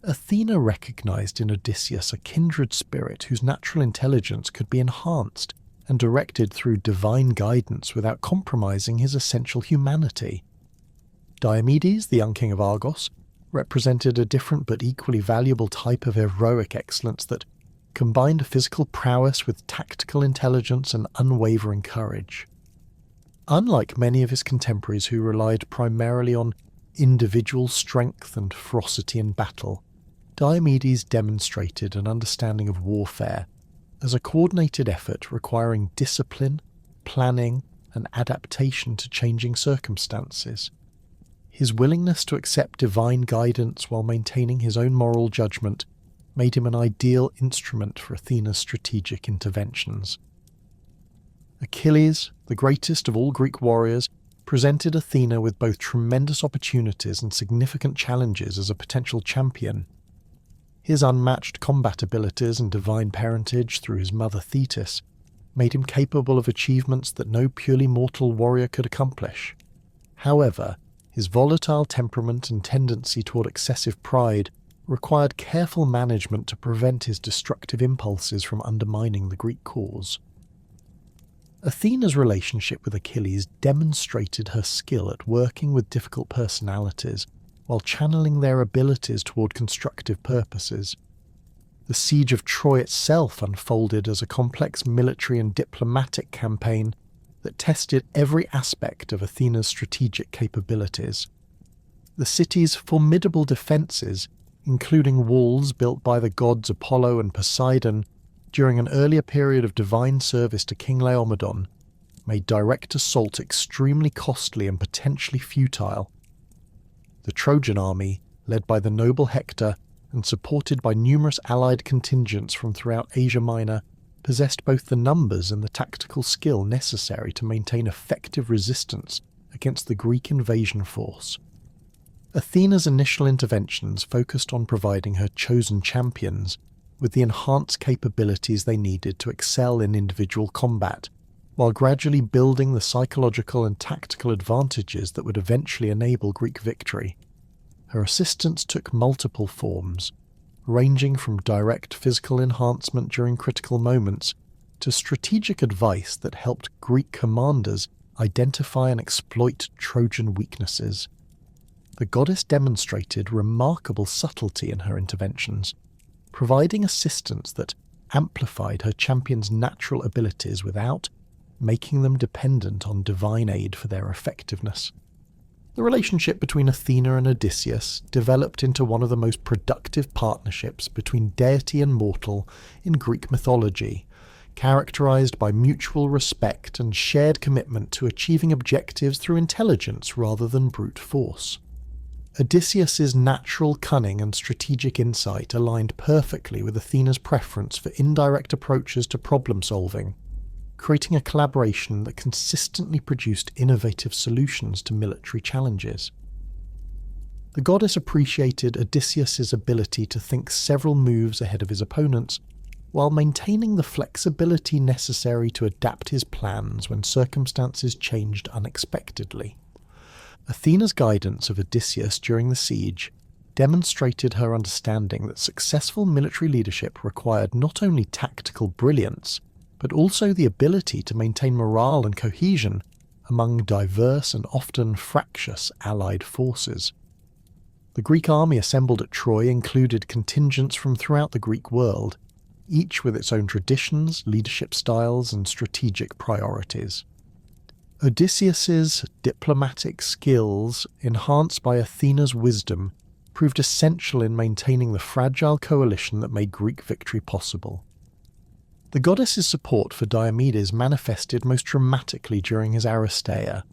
Athena recognized in Odysseus a kindred spirit whose natural intelligence could be enhanced and directed through divine guidance without compromising his essential humanity. Diomedes, the young king of Argos, represented a different but equally valuable type of heroic excellence that combined physical prowess with tactical intelligence and unwavering courage. Unlike many of his contemporaries who relied primarily on individual strength and ferocity in battle, Diomedes demonstrated an understanding of warfare as a coordinated effort requiring discipline, planning, and adaptation to changing circumstances. His willingness to accept divine guidance while maintaining his own moral judgment made him an ideal instrument for Athena's strategic interventions. Achilles, the greatest of all Greek warriors, presented Athena with both tremendous opportunities and significant challenges as a potential champion. His unmatched combat abilities and divine parentage through his mother Thetis made him capable of achievements that no purely mortal warrior could accomplish. However, his volatile temperament and tendency toward excessive pride required careful management to prevent his destructive impulses from undermining the Greek cause. Athena's relationship with Achilles demonstrated her skill at working with difficult personalities while channeling their abilities toward constructive purposes. The siege of Troy itself unfolded as a complex military and diplomatic campaign that tested every aspect of Athena's strategic capabilities. The city's formidable defences, including walls built by the gods Apollo and Poseidon during an earlier period of divine service to King Laomedon, made direct assault extremely costly and potentially futile. The Trojan army, led by the noble Hector and supported by numerous allied contingents from throughout Asia Minor, possessed both the numbers and the tactical skill necessary to maintain effective resistance against the Greek invasion force. Athena's initial interventions focused on providing her chosen champions with the enhanced capabilities they needed to excel in individual combat, while gradually building the psychological and tactical advantages that would eventually enable Greek victory. Her assistance took multiple forms, ranging from direct physical enhancement during critical moments to strategic advice that helped Greek commanders identify and exploit Trojan weaknesses. The goddess demonstrated remarkable subtlety in her interventions, providing assistance that amplified her champion's natural abilities without making them dependent on divine aid for their effectiveness. The relationship between Athena and Odysseus developed into one of the most productive partnerships between deity and mortal in Greek mythology, characterized by mutual respect and shared commitment to achieving objectives through intelligence rather than brute force. Odysseus's natural cunning and strategic insight aligned perfectly with Athena's preference for indirect approaches to problem-solving, creating a collaboration that consistently produced innovative solutions to military challenges. The goddess appreciated Odysseus's ability to think several moves ahead of his opponents, while maintaining the flexibility necessary to adapt his plans when circumstances changed unexpectedly. Athena's guidance of Odysseus during the siege demonstrated her understanding that successful military leadership required not only tactical brilliance, but also the ability to maintain morale and cohesion among diverse and often fractious allied forces. The Greek army assembled at Troy included contingents from throughout the Greek world, each with its own traditions, leadership styles, and strategic priorities. Odysseus's diplomatic skills, enhanced by Athena's wisdom, proved essential in maintaining the fragile coalition that made Greek victory possible. The goddess's support for Diomedes manifested most dramatically during his Aristeia,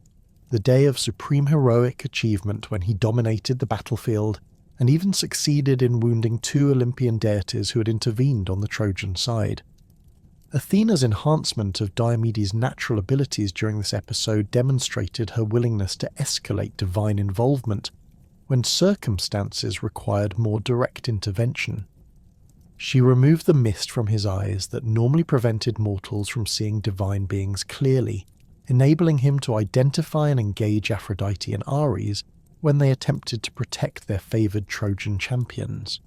the day of supreme heroic achievement when he dominated the battlefield and even succeeded in wounding 2 Olympian deities who had intervened on the Trojan side. Athena's enhancement of Diomedes' natural abilities during this episode demonstrated her willingness to escalate divine involvement when circumstances required more direct intervention. She removed the mist from his eyes that normally prevented mortals from seeing divine beings clearly, enabling him to identify and engage Aphrodite and Ares when they attempted to protect their favoured Trojan champions.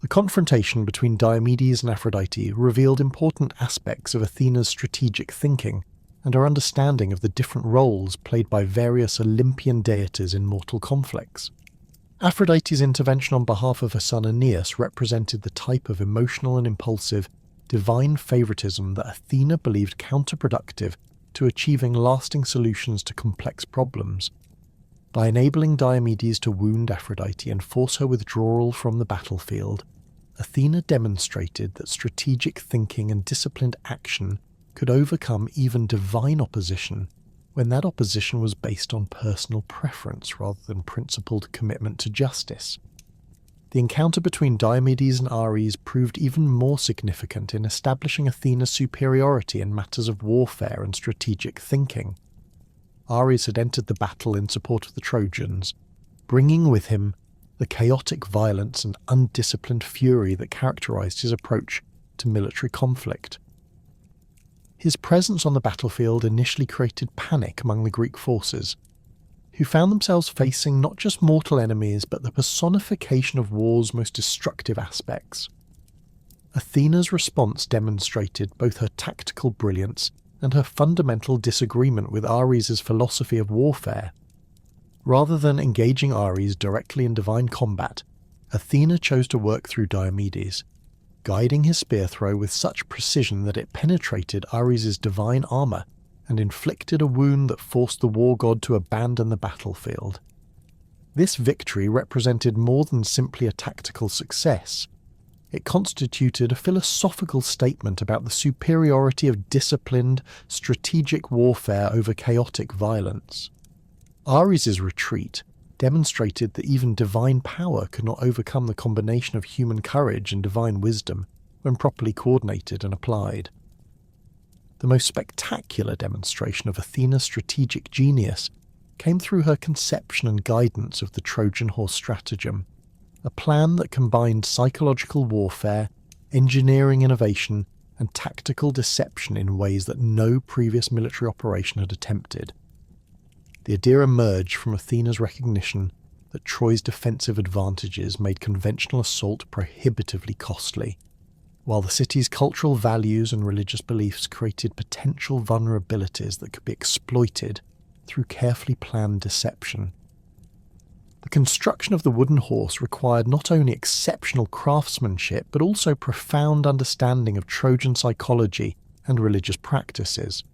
The confrontation between Diomedes and Aphrodite revealed important aspects of Athena's strategic thinking and her understanding of the different roles played by various Olympian deities in mortal conflicts. Aphrodite's intervention on behalf of her son Aeneas represented the type of emotional and impulsive, divine favoritism that Athena believed counterproductive to achieving lasting solutions to complex problems. By enabling Diomedes to wound Aphrodite and force her withdrawal from the battlefield, Athena demonstrated that strategic thinking and disciplined action could overcome even divine opposition when that opposition was based on personal preference rather than principled commitment to justice. The encounter between Diomedes and Ares proved even more significant in establishing Athena's superiority in matters of warfare and strategic thinking. Ares had entered the battle in support of the Trojans, bringing with him the chaotic violence and undisciplined fury that characterized his approach to military conflict. His presence on the battlefield initially created panic among the Greek forces, who found themselves facing not just mortal enemies but the personification of war's most destructive aspects. Athena's response demonstrated both her tactical brilliance and her fundamental disagreement with Ares' philosophy of warfare. Rather than engaging Ares directly in divine combat, Athena chose to work through Diomedes, guiding his spear throw with such precision that it penetrated Ares' divine armour and inflicted a wound that forced the war god to abandon the battlefield. This victory represented more than simply a tactical success. It constituted a philosophical statement about the superiority of disciplined, strategic warfare over chaotic violence. Ares' retreat demonstrated that even divine power could not overcome the combination of human courage and divine wisdom when properly coordinated and applied. The most spectacular demonstration of Athena's strategic genius came through her conception and guidance of the Trojan horse stratagem, a plan that combined psychological warfare, engineering innovation, and tactical deception in ways that no previous military operation had attempted. The idea emerged from Athena's recognition that Troy's defensive advantages made conventional assault prohibitively costly, while the city's cultural values and religious beliefs created potential vulnerabilities that could be exploited through carefully planned deception. The construction of the wooden horse required not only exceptional craftsmanship but also profound understanding of Trojan psychology and religious practices.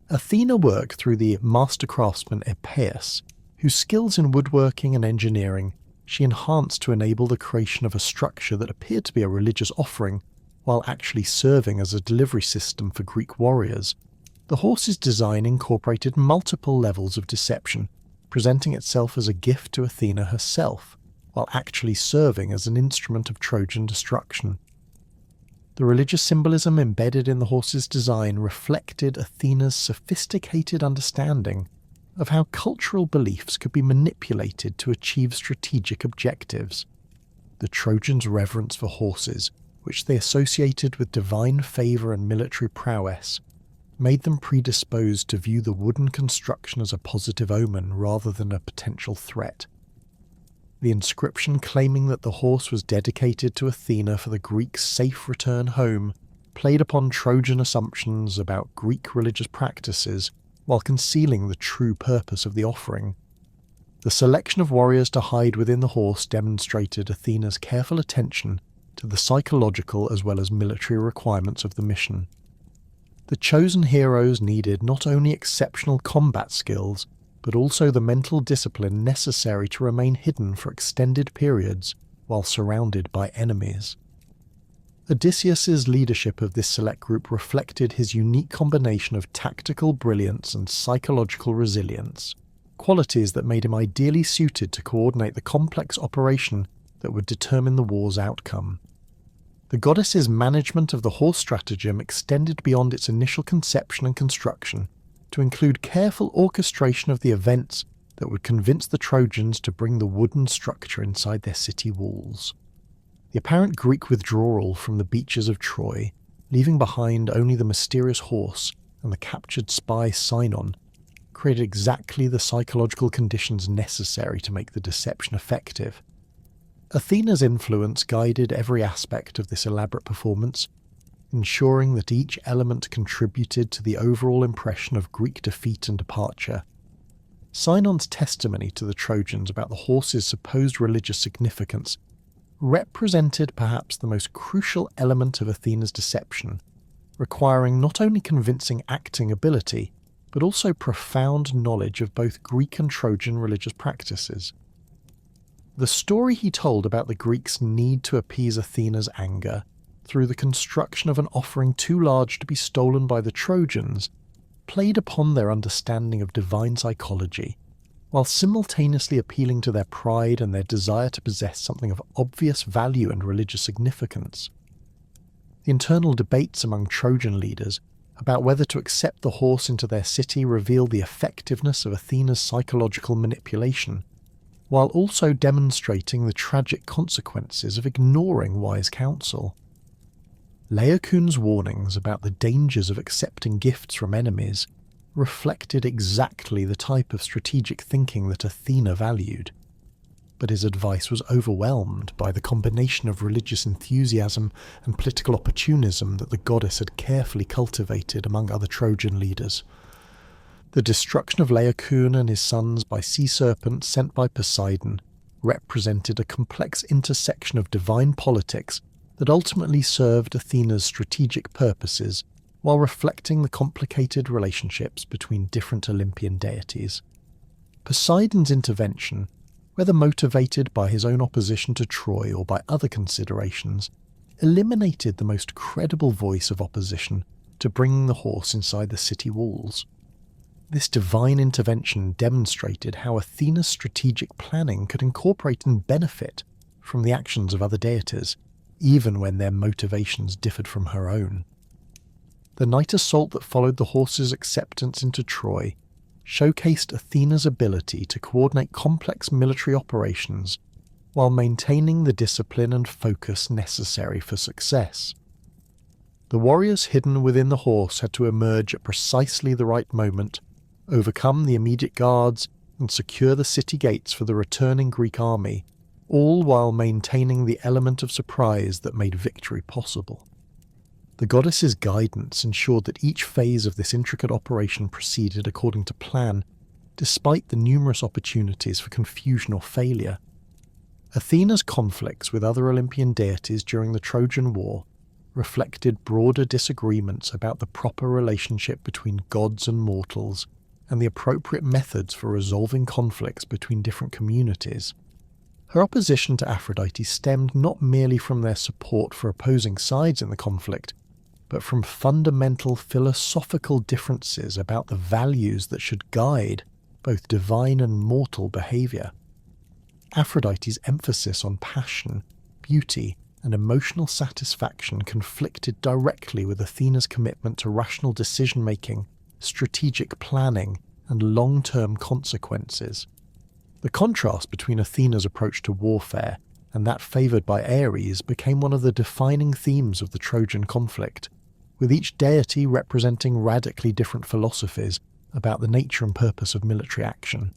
Athena worked through the master craftsman Epeius, whose skills in woodworking and engineering she enhanced to enable the creation of a structure that appeared to be a religious offering, while actually serving as a delivery system for Greek warriors. The horse's design incorporated multiple levels of deception, presenting itself as a gift to Athena herself, while actually serving as an instrument of Trojan destruction. The religious symbolism embedded in the horse's design reflected Athena's sophisticated understanding of how cultural beliefs could be manipulated to achieve strategic objectives. The Trojans' reverence for horses, which they associated with divine favour and military prowess, made them predisposed to view the wooden construction as a positive omen rather than a potential threat. The inscription claiming that the horse was dedicated to Athena for the Greeks' safe return home played upon Trojan assumptions about Greek religious practices while concealing the true purpose of the offering. The selection of warriors to hide within the horse demonstrated Athena's careful attention to the psychological as well as military requirements of the mission. The chosen heroes needed not only exceptional combat skills, but also the mental discipline necessary to remain hidden for extended periods while surrounded by enemies. Odysseus's leadership of this select group reflected his unique combination of tactical brilliance and psychological resilience, qualities that made him ideally suited to coordinate the complex operation that would determine the war's outcome. The goddess's management of the horse stratagem extended beyond its initial conception and construction to include careful orchestration of the events that would convince the Trojans to bring the wooden structure inside their city walls. The apparent Greek withdrawal from the beaches of Troy, leaving behind only the mysterious horse and the captured spy Sinon, created exactly the psychological conditions necessary to make the deception effective. Athena's influence guided every aspect of this elaborate performance, ensuring that each element contributed to the overall impression of Greek defeat and departure. Sinon's testimony to the Trojans about the horse's supposed religious significance represented perhaps the most crucial element of Athena's deception, requiring not only convincing acting ability, but also profound knowledge of both Greek and Trojan religious practices. The story he told about the Greeks' need to appease Athena's anger through the construction of an offering too large to be stolen by the Trojans played upon their understanding of divine psychology, while simultaneously appealing to their pride and their desire to possess something of obvious value and religious significance. The internal debates among Trojan leaders about whether to accept the horse into their city reveal the effectiveness of Athena's psychological manipulation, while also demonstrating the tragic consequences of ignoring wise counsel. Laocoon's warnings about the dangers of accepting gifts from enemies reflected exactly the type of strategic thinking that Athena valued, but his advice was overwhelmed by the combination of religious enthusiasm and political opportunism that the goddess had carefully cultivated among other Trojan leaders. The destruction of Laocoon and his sons by sea serpents sent by Poseidon represented a complex intersection of divine politics that ultimately served Athena's strategic purposes while reflecting the complicated relationships between different Olympian deities. Poseidon's intervention, whether motivated by his own opposition to Troy or by other considerations, eliminated the most credible voice of opposition to bringing the horse inside the city walls. This divine intervention demonstrated how Athena's strategic planning could incorporate and benefit from the actions of other deities, even when their motivations differed from her own. The night assault that followed the horse's acceptance into Troy showcased Athena's ability to coordinate complex military operations while maintaining the discipline and focus necessary for success. The warriors hidden within the horse had to emerge at precisely the right moment, overcome the immediate guards, and secure the city gates for the returning Greek army, all while maintaining the element of surprise that made victory possible. The goddess's guidance ensured that each phase of this intricate operation proceeded according to plan, despite the numerous opportunities for confusion or failure. Athena's conflicts with other Olympian deities during the Trojan War reflected broader disagreements about the proper relationship between gods and mortals and the appropriate methods for resolving conflicts between different communities. Her opposition to Aphrodite stemmed not merely from their support for opposing sides in the conflict, but from fundamental philosophical differences about the values that should guide both divine and mortal behaviour. Aphrodite's emphasis on passion, beauty, and emotional satisfaction conflicted directly with Athena's commitment to rational decision-making, strategic planning, and long-term consequences. The contrast between Athena's approach to warfare and that favoured by Ares became one of the defining themes of the Trojan conflict, with each deity representing radically different philosophies about the nature and purpose of military action.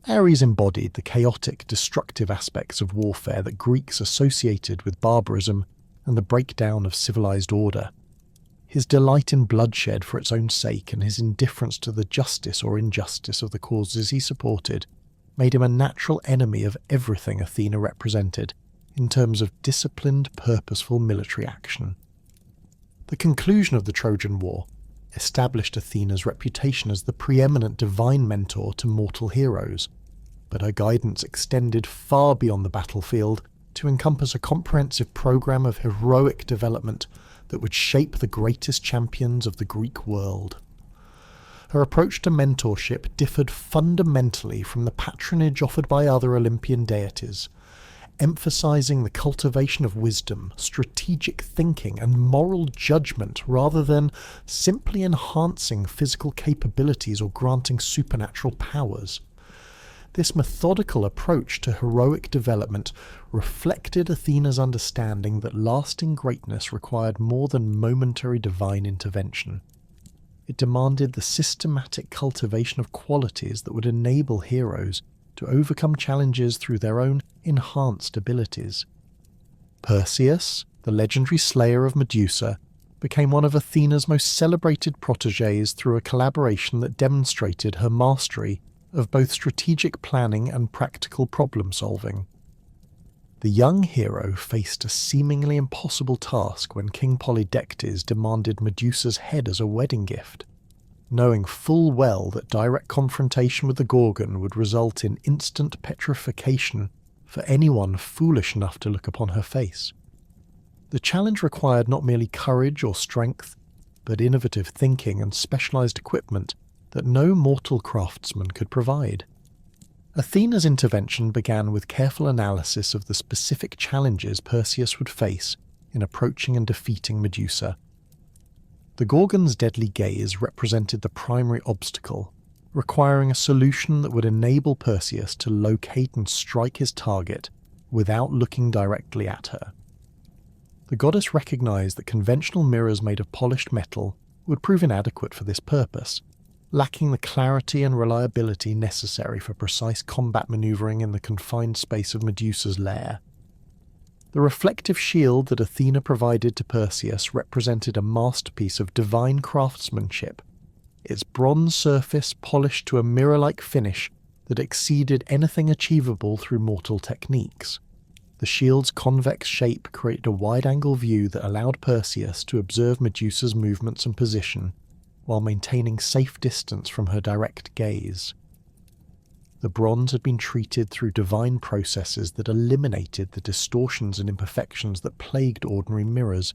Ares embodied the chaotic, destructive aspects of warfare that Greeks associated with barbarism and the breakdown of civilized order. His delight in bloodshed for its own sake and his indifference to the justice or injustice of the causes he supported made him a natural enemy of everything Athena represented in terms of disciplined, purposeful military action. The conclusion of the Trojan War established Athena's reputation as the preeminent divine mentor to mortal heroes, but her guidance extended far beyond the battlefield to encompass a comprehensive program of heroic development that would shape the greatest champions of the Greek world. Her approach to mentorship differed fundamentally from the patronage offered by other Olympian deities, emphasizing the cultivation of wisdom, strategic thinking, and moral judgment rather than simply enhancing physical capabilities or granting supernatural powers. This methodical approach to heroic development reflected Athena's understanding that lasting greatness required more than momentary divine intervention. It demanded the systematic cultivation of qualities that would enable heroes to overcome challenges through their own enhanced abilities. Perseus, the legendary slayer of Medusa, became one of Athena's most celebrated protégés through a collaboration that demonstrated her mastery of both strategic planning and practical problem-solving. The young hero faced a seemingly impossible task when King Polydectes demanded Medusa's head as a wedding gift, knowing full well that direct confrontation with the Gorgon would result in instant petrification for anyone foolish enough to look upon her face. The challenge required not merely courage or strength, but innovative thinking and specialized equipment that no mortal craftsman could provide. Athena's intervention began with careful analysis of the specific challenges Perseus would face in approaching and defeating Medusa. The Gorgon's deadly gaze represented the primary obstacle, requiring a solution that would enable Perseus to locate and strike his target without looking directly at her. The goddess recognized that conventional mirrors made of polished metal would prove inadequate for this purpose, lacking the clarity and reliability necessary for precise combat maneuvering in the confined space of Medusa's lair. The reflective shield that Athena provided to Perseus represented a masterpiece of divine craftsmanship, its bronze surface polished to a mirror-like finish that exceeded anything achievable through mortal techniques. The shield's convex shape created a wide-angle view that allowed Perseus to observe Medusa's movements and position, while maintaining safe distance from her direct gaze. The bronze had been treated through divine processes that eliminated the distortions and imperfections that plagued ordinary mirrors,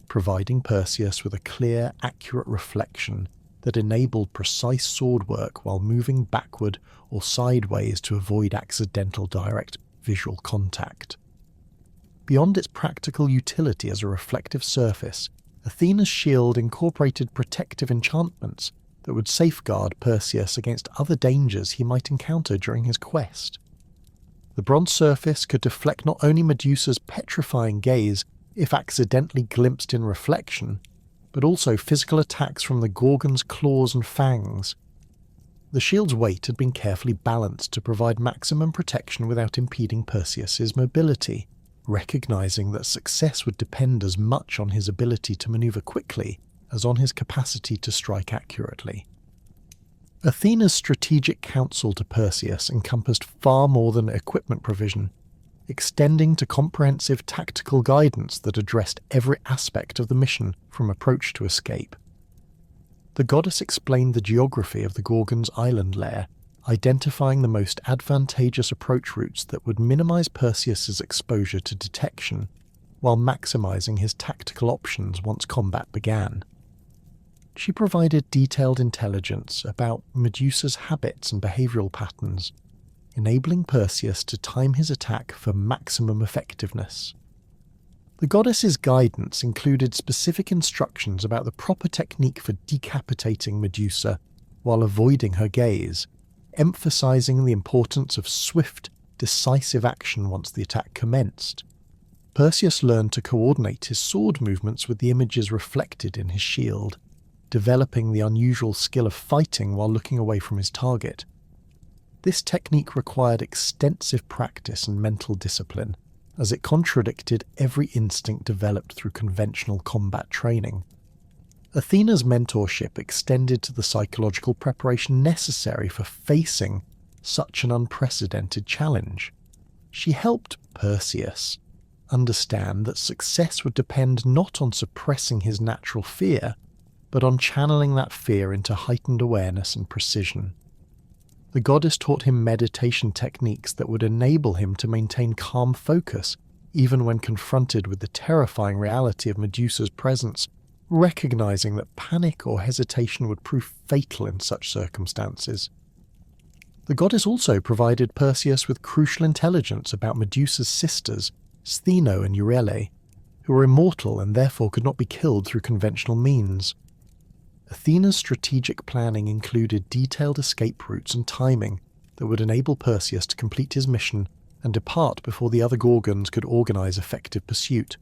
providing Perseus with a clear, accurate reflection that enabled precise sword work while moving backward or sideways to avoid accidental direct visual contact. Beyond its practical utility as a reflective surface, Athena's shield incorporated protective enchantments that would safeguard Perseus against other dangers he might encounter during his quest. The bronze surface could deflect not only Medusa's petrifying gaze if accidentally glimpsed in reflection, but also physical attacks from the Gorgon's claws and fangs. The shield's weight had been carefully balanced to provide maximum protection without impeding Perseus's mobility, recognizing that success would depend as much on his ability to maneuver quickly as on his capacity to strike accurately. Athena's strategic counsel to Perseus encompassed far more than equipment provision, extending to comprehensive tactical guidance that addressed every aspect of the mission from approach to escape. The goddess explained the geography of the Gorgon's island lair, identifying the most advantageous approach routes that would minimize Perseus's exposure to detection, while maximizing his tactical options once combat began. She provided detailed intelligence about Medusa's habits and behavioral patterns, enabling Perseus to time his attack for maximum effectiveness. The goddess's guidance included specific instructions about the proper technique for decapitating Medusa while avoiding her gaze, emphasizing the importance of swift, decisive action once the attack commenced. Perseus learned to coordinate his sword movements with the images reflected in his shield, developing the unusual skill of fighting while looking away from his target. This technique required extensive practice and mental discipline, as it contradicted every instinct developed through conventional combat training. Athena's mentorship extended to the psychological preparation necessary for facing such an unprecedented challenge. She helped Perseus understand that success would depend not on suppressing his natural fear, but on channeling that fear into heightened awareness and precision. The goddess taught him meditation techniques that would enable him to maintain calm focus even when confronted with the terrifying reality of Medusa's presence, recognizing that panic or hesitation would prove fatal in such circumstances. The goddess also provided Perseus with crucial intelligence about Medusa's sisters, Stheno and Euryale, who were immortal and therefore could not be killed through conventional means. Athena's strategic planning included detailed escape routes and timing that would enable Perseus to complete his mission and depart before the other Gorgons could organize effective pursuit.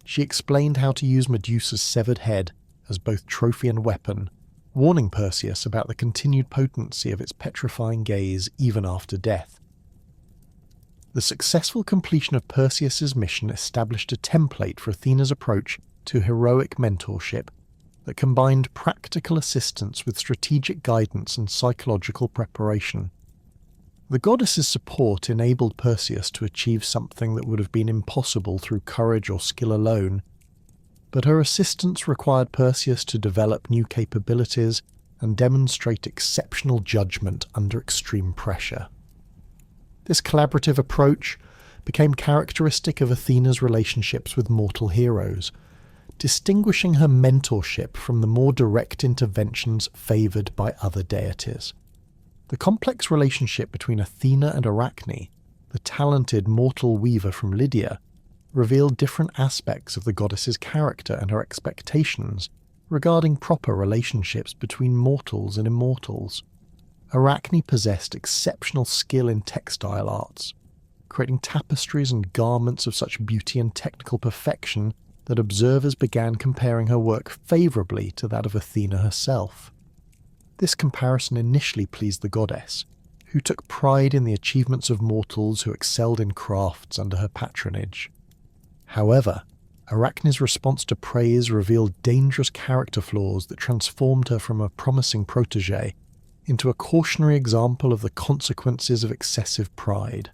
She explained how to use Medusa's severed head as both trophy and weapon, warning Perseus about the continued potency of its petrifying gaze even after death. The successful completion of Perseus's mission established a template for Athena's approach to heroic mentorship that combined practical assistance with strategic guidance and psychological preparation. The goddess's support enabled Perseus to achieve something that would have been impossible through courage or skill alone, but her assistance required Perseus to develop new capabilities and demonstrate exceptional judgment under extreme pressure. This collaborative approach became characteristic of Athena's relationships with mortal heroes, distinguishing her mentorship from the more direct interventions favoured by other deities. The complex relationship between Athena and Arachne, the talented mortal weaver from Lydia, revealed different aspects of the goddess's character and her expectations regarding proper relationships between mortals and immortals. Arachne possessed exceptional skill in textile arts, creating tapestries and garments of such beauty and technical perfection that observers began comparing her work favourably to that of Athena herself. This comparison initially pleased the goddess, who took pride in the achievements of mortals who excelled in crafts under her patronage. However, Arachne's response to praise revealed dangerous character flaws that transformed her from a promising protégée into a cautionary example of the consequences of excessive pride.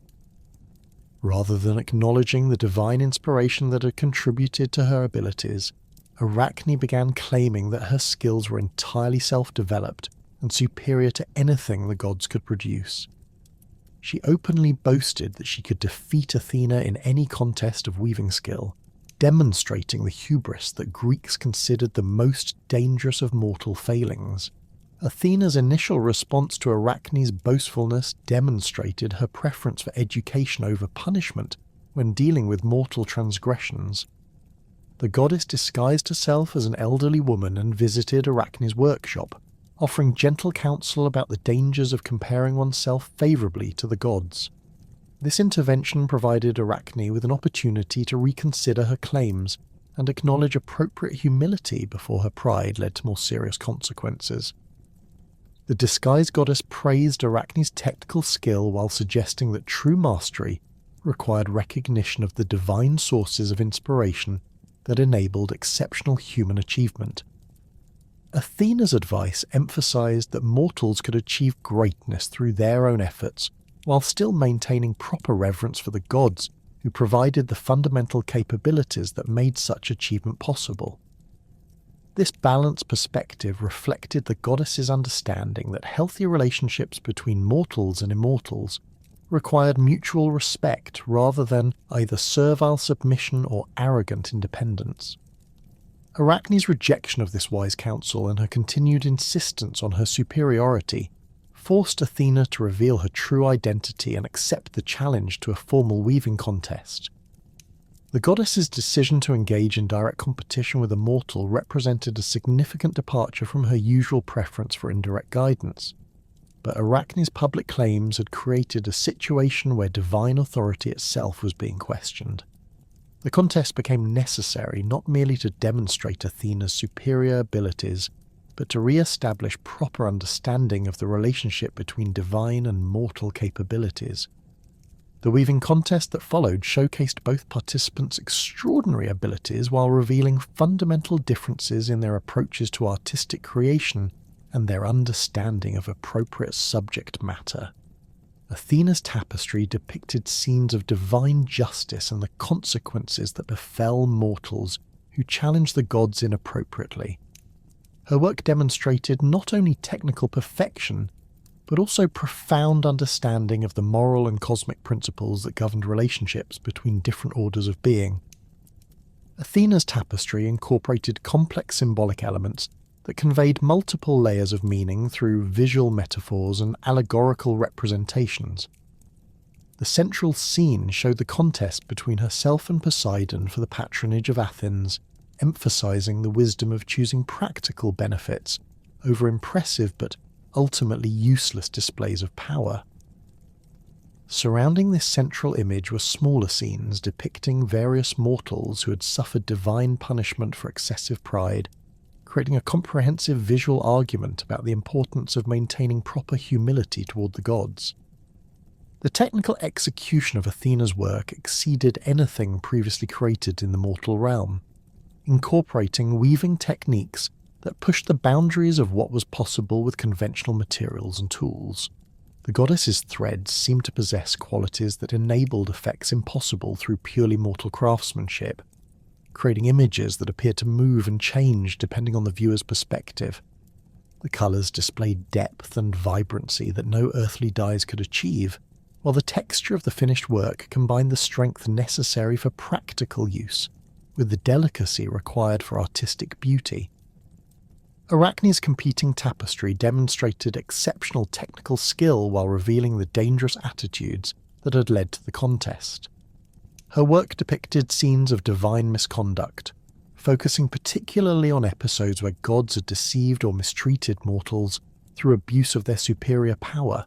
Rather than acknowledging the divine inspiration that had contributed to her abilities, Arachne began claiming that her skills were entirely self-developed and superior to anything the gods could produce. She openly boasted that she could defeat Athena in any contest of weaving skill, demonstrating the hubris that Greeks considered the most dangerous of mortal failings. Athena's initial response to Arachne's boastfulness demonstrated her preference for education over punishment when dealing with mortal transgressions. The goddess disguised herself as an elderly woman and visited Arachne's workshop, offering gentle counsel about the dangers of comparing oneself favourably to the gods. This intervention provided Arachne with an opportunity to reconsider her claims and acknowledge appropriate humility before her pride led to more serious consequences. The disguised goddess praised Arachne's technical skill while suggesting that true mastery required recognition of the divine sources of inspiration that enabled exceptional human achievement. Athena's advice emphasized that mortals could achieve greatness through their own efforts, while still maintaining proper reverence for the gods who provided the fundamental capabilities that made such achievement possible. This balanced perspective reflected the goddess's understanding that healthy relationships between mortals and immortals required mutual respect rather than either servile submission or arrogant independence. Arachne's rejection of this wise counsel and her continued insistence on her superiority forced Athena to reveal her true identity and accept the challenge to a formal weaving contest. The goddess's decision to engage in direct competition with a mortal represented a significant departure from her usual preference for indirect guidance, but Arachne's public claims had created a situation where divine authority itself was being questioned. The contest became necessary not merely to demonstrate Athena's superior abilities, but to re-establish proper understanding of the relationship between divine and mortal capabilities. The weaving contest that followed showcased both participants' extraordinary abilities while revealing fundamental differences in their approaches to artistic creation and their understanding of appropriate subject matter. Athena's tapestry depicted scenes of divine justice and the consequences that befell mortals who challenged the gods inappropriately. Her work demonstrated not only technical perfection, but also profound understanding of the moral and cosmic principles that governed relationships between different orders of being. Athena's tapestry incorporated complex symbolic elements that conveyed multiple layers of meaning through visual metaphors and allegorical representations. The central scene showed the contest between herself and Poseidon for the patronage of Athens, emphasizing the wisdom of choosing practical benefits over impressive but ultimately useless displays of power. Surrounding this central image were smaller scenes depicting various mortals who had suffered divine punishment for excessive pride, creating a comprehensive visual argument about the importance of maintaining proper humility toward the gods. The technical execution of Athena's work exceeded anything previously created in the mortal realm, incorporating weaving techniques that pushed the boundaries of what was possible with conventional materials and tools. The goddess's threads seemed to possess qualities that enabled effects impossible through purely mortal craftsmanship, creating images that appeared to move and change depending on the viewer's perspective. The colours displayed depth and vibrancy that no earthly dyes could achieve, while the texture of the finished work combined the strength necessary for practical use with the delicacy required for artistic beauty. Arachne's competing tapestry demonstrated exceptional technical skill while revealing the dangerous attitudes that had led to the contest. Her work depicted scenes of divine misconduct, focusing particularly on episodes where gods had deceived or mistreated mortals through abuse of their superior power.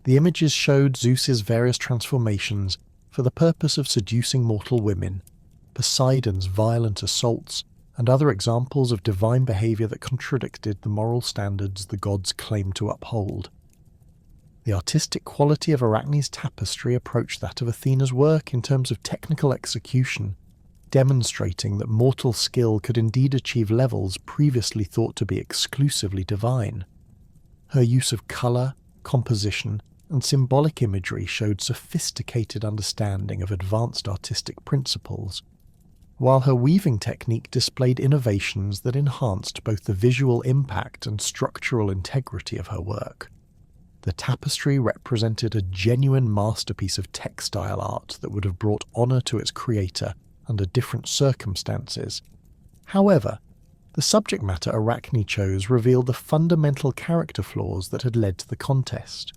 The images showed Zeus's various transformations for the purpose of seducing mortal women, Poseidon's violent assaults, and other examples of divine behaviour that contradicted the moral standards the gods claimed to uphold. The artistic quality of Arachne's tapestry approached that of Athena's work in terms of technical execution, demonstrating that mortal skill could indeed achieve levels previously thought to be exclusively divine. Her use of colour, composition, and symbolic imagery showed sophisticated understanding of advanced artistic principles, while her weaving technique displayed innovations that enhanced both the visual impact and structural integrity of her work. The tapestry represented a genuine masterpiece of textile art that would have brought honour to its creator under different circumstances. However, the subject matter Arachne chose revealed the fundamental character flaws that had led to the contest.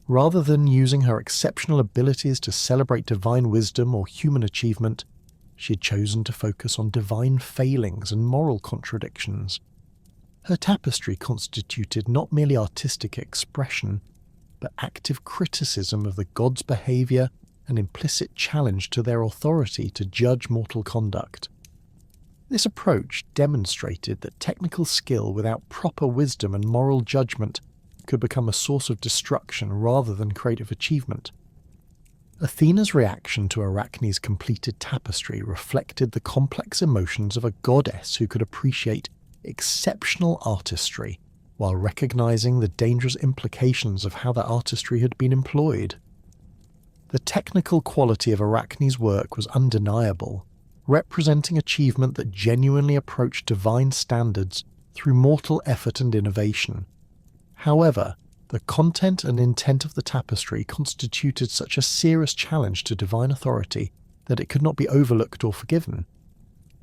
Rather than using her exceptional abilities to celebrate divine wisdom or human achievement, she had chosen to focus on divine failings and moral contradictions. Her tapestry constituted not merely artistic expression, but active criticism of the gods' behaviour and implicit challenge to their authority to judge mortal conduct. This approach demonstrated that technical skill without proper wisdom and moral judgment could become a source of destruction rather than creative achievement. Athena's reaction to Arachne's completed tapestry reflected the complex emotions of a goddess who could appreciate exceptional artistry while recognizing the dangerous implications of how that artistry had been employed. The technical quality of Arachne's work was undeniable, representing achievement that genuinely approached divine standards through mortal effort and innovation. However, the content and intent of the tapestry constituted such a serious challenge to divine authority that it could not be overlooked or forgiven.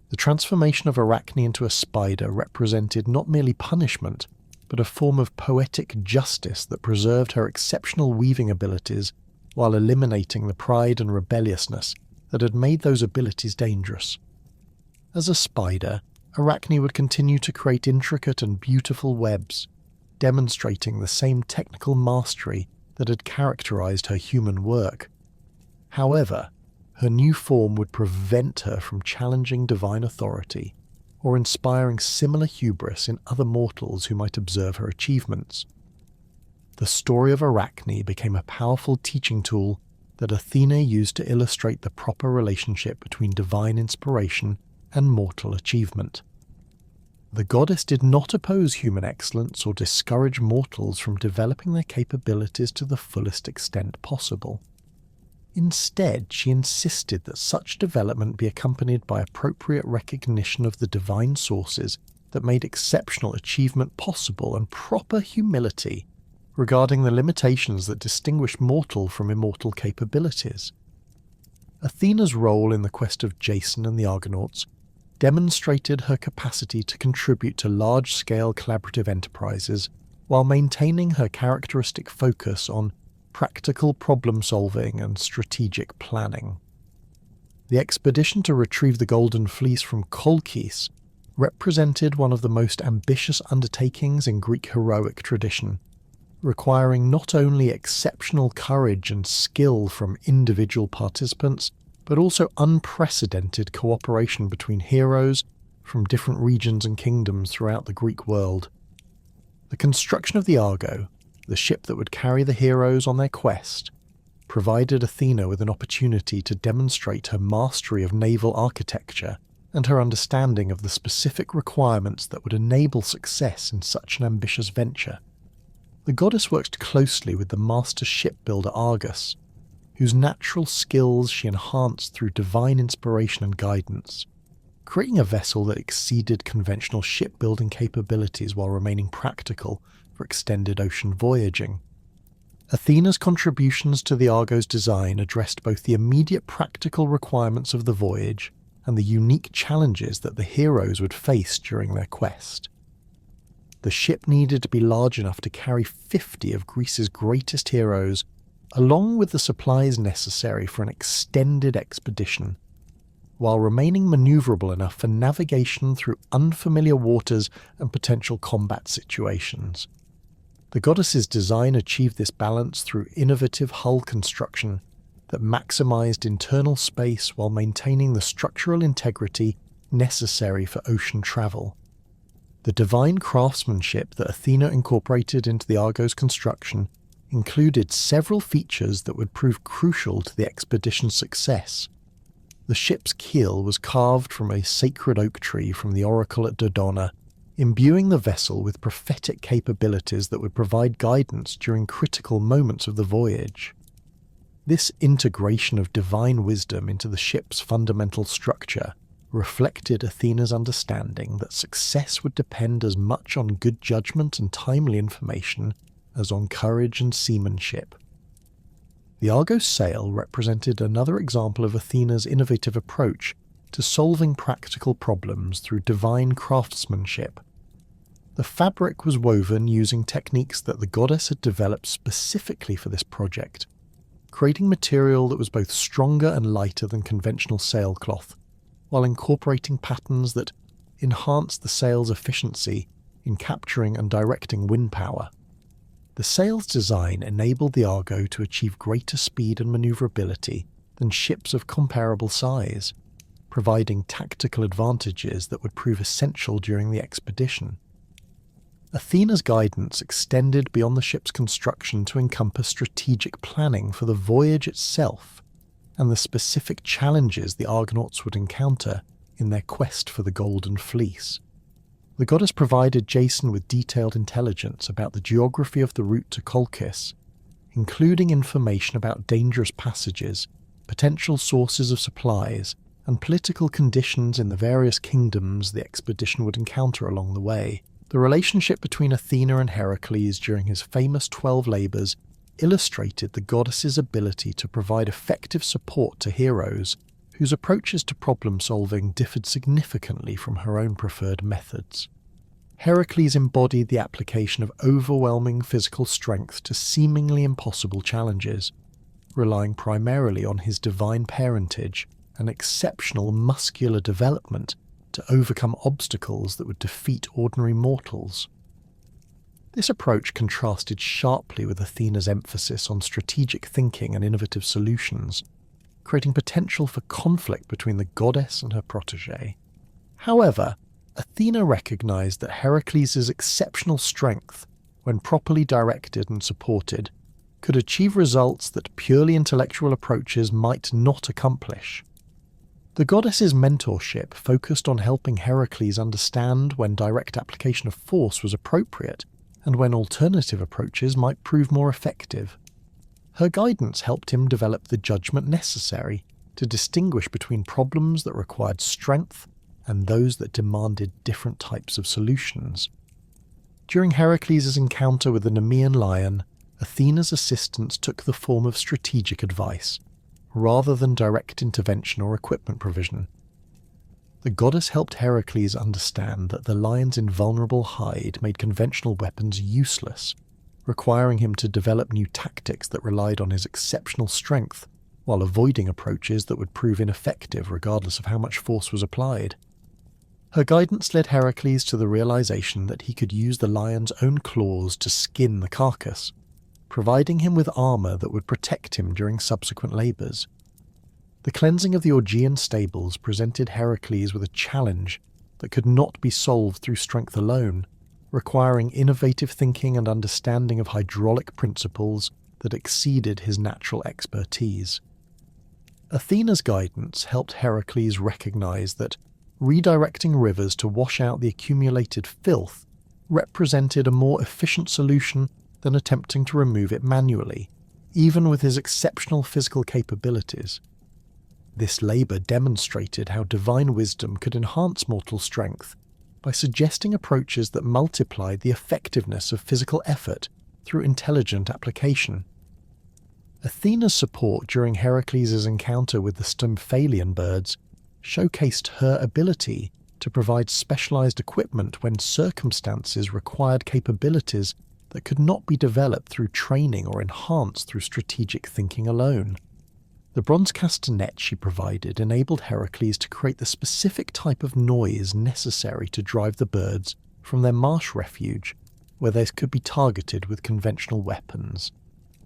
The transformation of Arachne into a spider represented not merely punishment, but a form of poetic justice that preserved her exceptional weaving abilities while eliminating the pride and rebelliousness that had made those abilities dangerous. As a spider, Arachne would continue to create intricate and beautiful webs, demonstrating the same technical mastery that had characterized her human work. However, her new form would prevent her from challenging divine authority or inspiring similar hubris in other mortals who might observe her achievements. The story of Arachne became a powerful teaching tool that Athena used to illustrate the proper relationship between divine inspiration and mortal achievement. The goddess did not oppose human excellence or discourage mortals from developing their capabilities to the fullest extent possible. Instead, she insisted that such development be accompanied by appropriate recognition of the divine sources that made exceptional achievement possible and proper humility regarding the limitations that distinguish mortal from immortal capabilities. Athena's role in the quest of Jason and the Argonauts demonstrated her capacity to contribute to large-scale collaborative enterprises while maintaining her characteristic focus on practical problem-solving and strategic planning. The expedition to retrieve the Golden Fleece from Kolchis represented one of the most ambitious undertakings in Greek heroic tradition, requiring not only exceptional courage and skill from individual participants, but also unprecedented cooperation between heroes from different regions and kingdoms throughout the Greek world. The construction of the Argo, the ship that would carry the heroes on their quest, provided Athena with an opportunity to demonstrate her mastery of naval architecture and her understanding of the specific requirements that would enable success in such an ambitious venture. The goddess worked closely with the master shipbuilder Argus, whose natural skills she enhanced through divine inspiration and guidance, creating a vessel that exceeded conventional shipbuilding capabilities while remaining practical for extended ocean voyaging. Athena's contributions to the Argo's design addressed both the immediate practical requirements of the voyage and the unique challenges that the heroes would face during their quest. The ship needed to be large enough to carry 50 of Greece's greatest heroes, along with the supplies necessary for an extended expedition, while remaining manoeuvrable enough for navigation through unfamiliar waters and potential combat situations. The goddess's design achieved this balance through innovative hull construction that maximized internal space while maintaining the structural integrity necessary for ocean travel. The divine craftsmanship that Athena incorporated into the Argo's construction included several features that would prove crucial to the expedition's success. The ship's keel was carved from a sacred oak tree from the oracle at Dodona, imbuing the vessel with prophetic capabilities that would provide guidance during critical moments of the voyage. This integration of divine wisdom into the ship's fundamental structure reflected Athena's understanding that success would depend as much on good judgment and timely information as on courage and seamanship. The Argo's sail represented another example of Athena's innovative approach to solving practical problems through divine craftsmanship. The fabric was woven using techniques that the goddess had developed specifically for this project, creating material that was both stronger and lighter than conventional sailcloth, while incorporating patterns that enhanced the sail's efficiency in capturing and directing wind power. The sail's design enabled the Argo to achieve greater speed and maneuverability than ships of comparable size, providing tactical advantages that would prove essential during the expedition. Athena's guidance extended beyond the ship's construction to encompass strategic planning for the voyage itself and the specific challenges the Argonauts would encounter in their quest for the Golden Fleece. The goddess provided Jason with detailed intelligence about the geography of the route to Colchis, including information about dangerous passages, potential sources of supplies, and political conditions in the various kingdoms the expedition would encounter along the way. The relationship between Athena and Heracles during his famous 12 labours illustrated the goddess's ability to provide effective support to heroes whose approaches to problem-solving differed significantly from her own preferred methods. Heracles embodied the application of overwhelming physical strength to seemingly impossible challenges, relying primarily on his divine parentage and exceptional muscular development to overcome obstacles that would defeat ordinary mortals. This approach contrasted sharply with Athena's emphasis on strategic thinking and innovative solutions, creating potential for conflict between the goddess and her protégé. However, Athena recognized that Heracles' exceptional strength, when properly directed and supported, could achieve results that purely intellectual approaches might not accomplish. The goddess's mentorship focused on helping Heracles understand when direct application of force was appropriate and when alternative approaches might prove more effective. Her guidance helped him develop the judgment necessary to distinguish between problems that required strength and those that demanded different types of solutions. During Heracles' encounter with the Nemean lion, Athena's assistance took the form of strategic advice, rather than direct intervention or equipment provision. The goddess helped Heracles understand that the lion's invulnerable hide made conventional weapons useless, requiring him to develop new tactics that relied on his exceptional strength, while avoiding approaches that would prove ineffective regardless of how much force was applied. Her guidance led Heracles to the realization that he could use the lion's own claws to skin the carcass, providing him with armor that would protect him during subsequent labors. The cleansing of the Augean stables presented Heracles with a challenge that could not be solved through strength alone, requiring innovative thinking and understanding of hydraulic principles that exceeded his natural expertise. Athena's guidance helped Heracles recognize that redirecting rivers to wash out the accumulated filth represented a more efficient solution than attempting to remove it manually, even with his exceptional physical capabilities. This labour demonstrated how divine wisdom could enhance mortal strength by suggesting approaches that multiplied the effectiveness of physical effort through intelligent application. Athena's support during Heracles' encounter with the Stymphalian birds showcased her ability to provide specialized equipment when circumstances required capabilities that could not be developed through training or enhanced through strategic thinking alone. The bronze castanet she provided enabled Heracles to create the specific type of noise necessary to drive the birds from their marsh refuge, where they could be targeted with conventional weapons.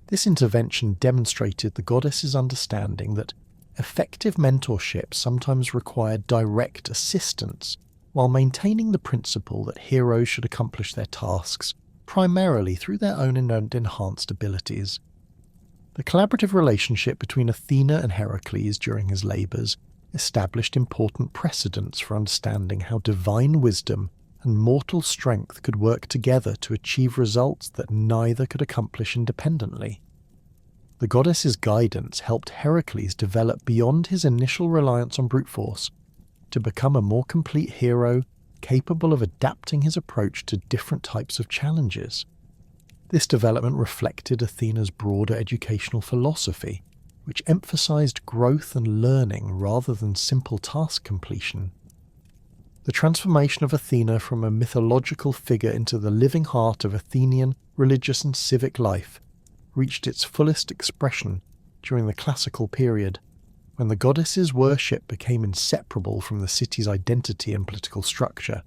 This intervention demonstrated the goddess's understanding that effective mentorship sometimes required direct assistance, while maintaining the principle that heroes should accomplish their tasks primarily through their own innate enhanced abilities. The collaborative relationship between Athena and Heracles during his labours established important precedents for understanding how divine wisdom and mortal strength could work together to achieve results that neither could accomplish independently. The goddess's guidance helped Heracles develop beyond his initial reliance on brute force to become a more complete hero capable of adapting his approach to different types of challenges. This development reflected Athena's broader educational philosophy, which emphasized growth and learning rather than simple task completion. The transformation of Athena from a mythological figure into the living heart of Athenian religious and civic life reached its fullest expression during the classical period, when the goddess's worship became inseparable from the city's identity and political structure.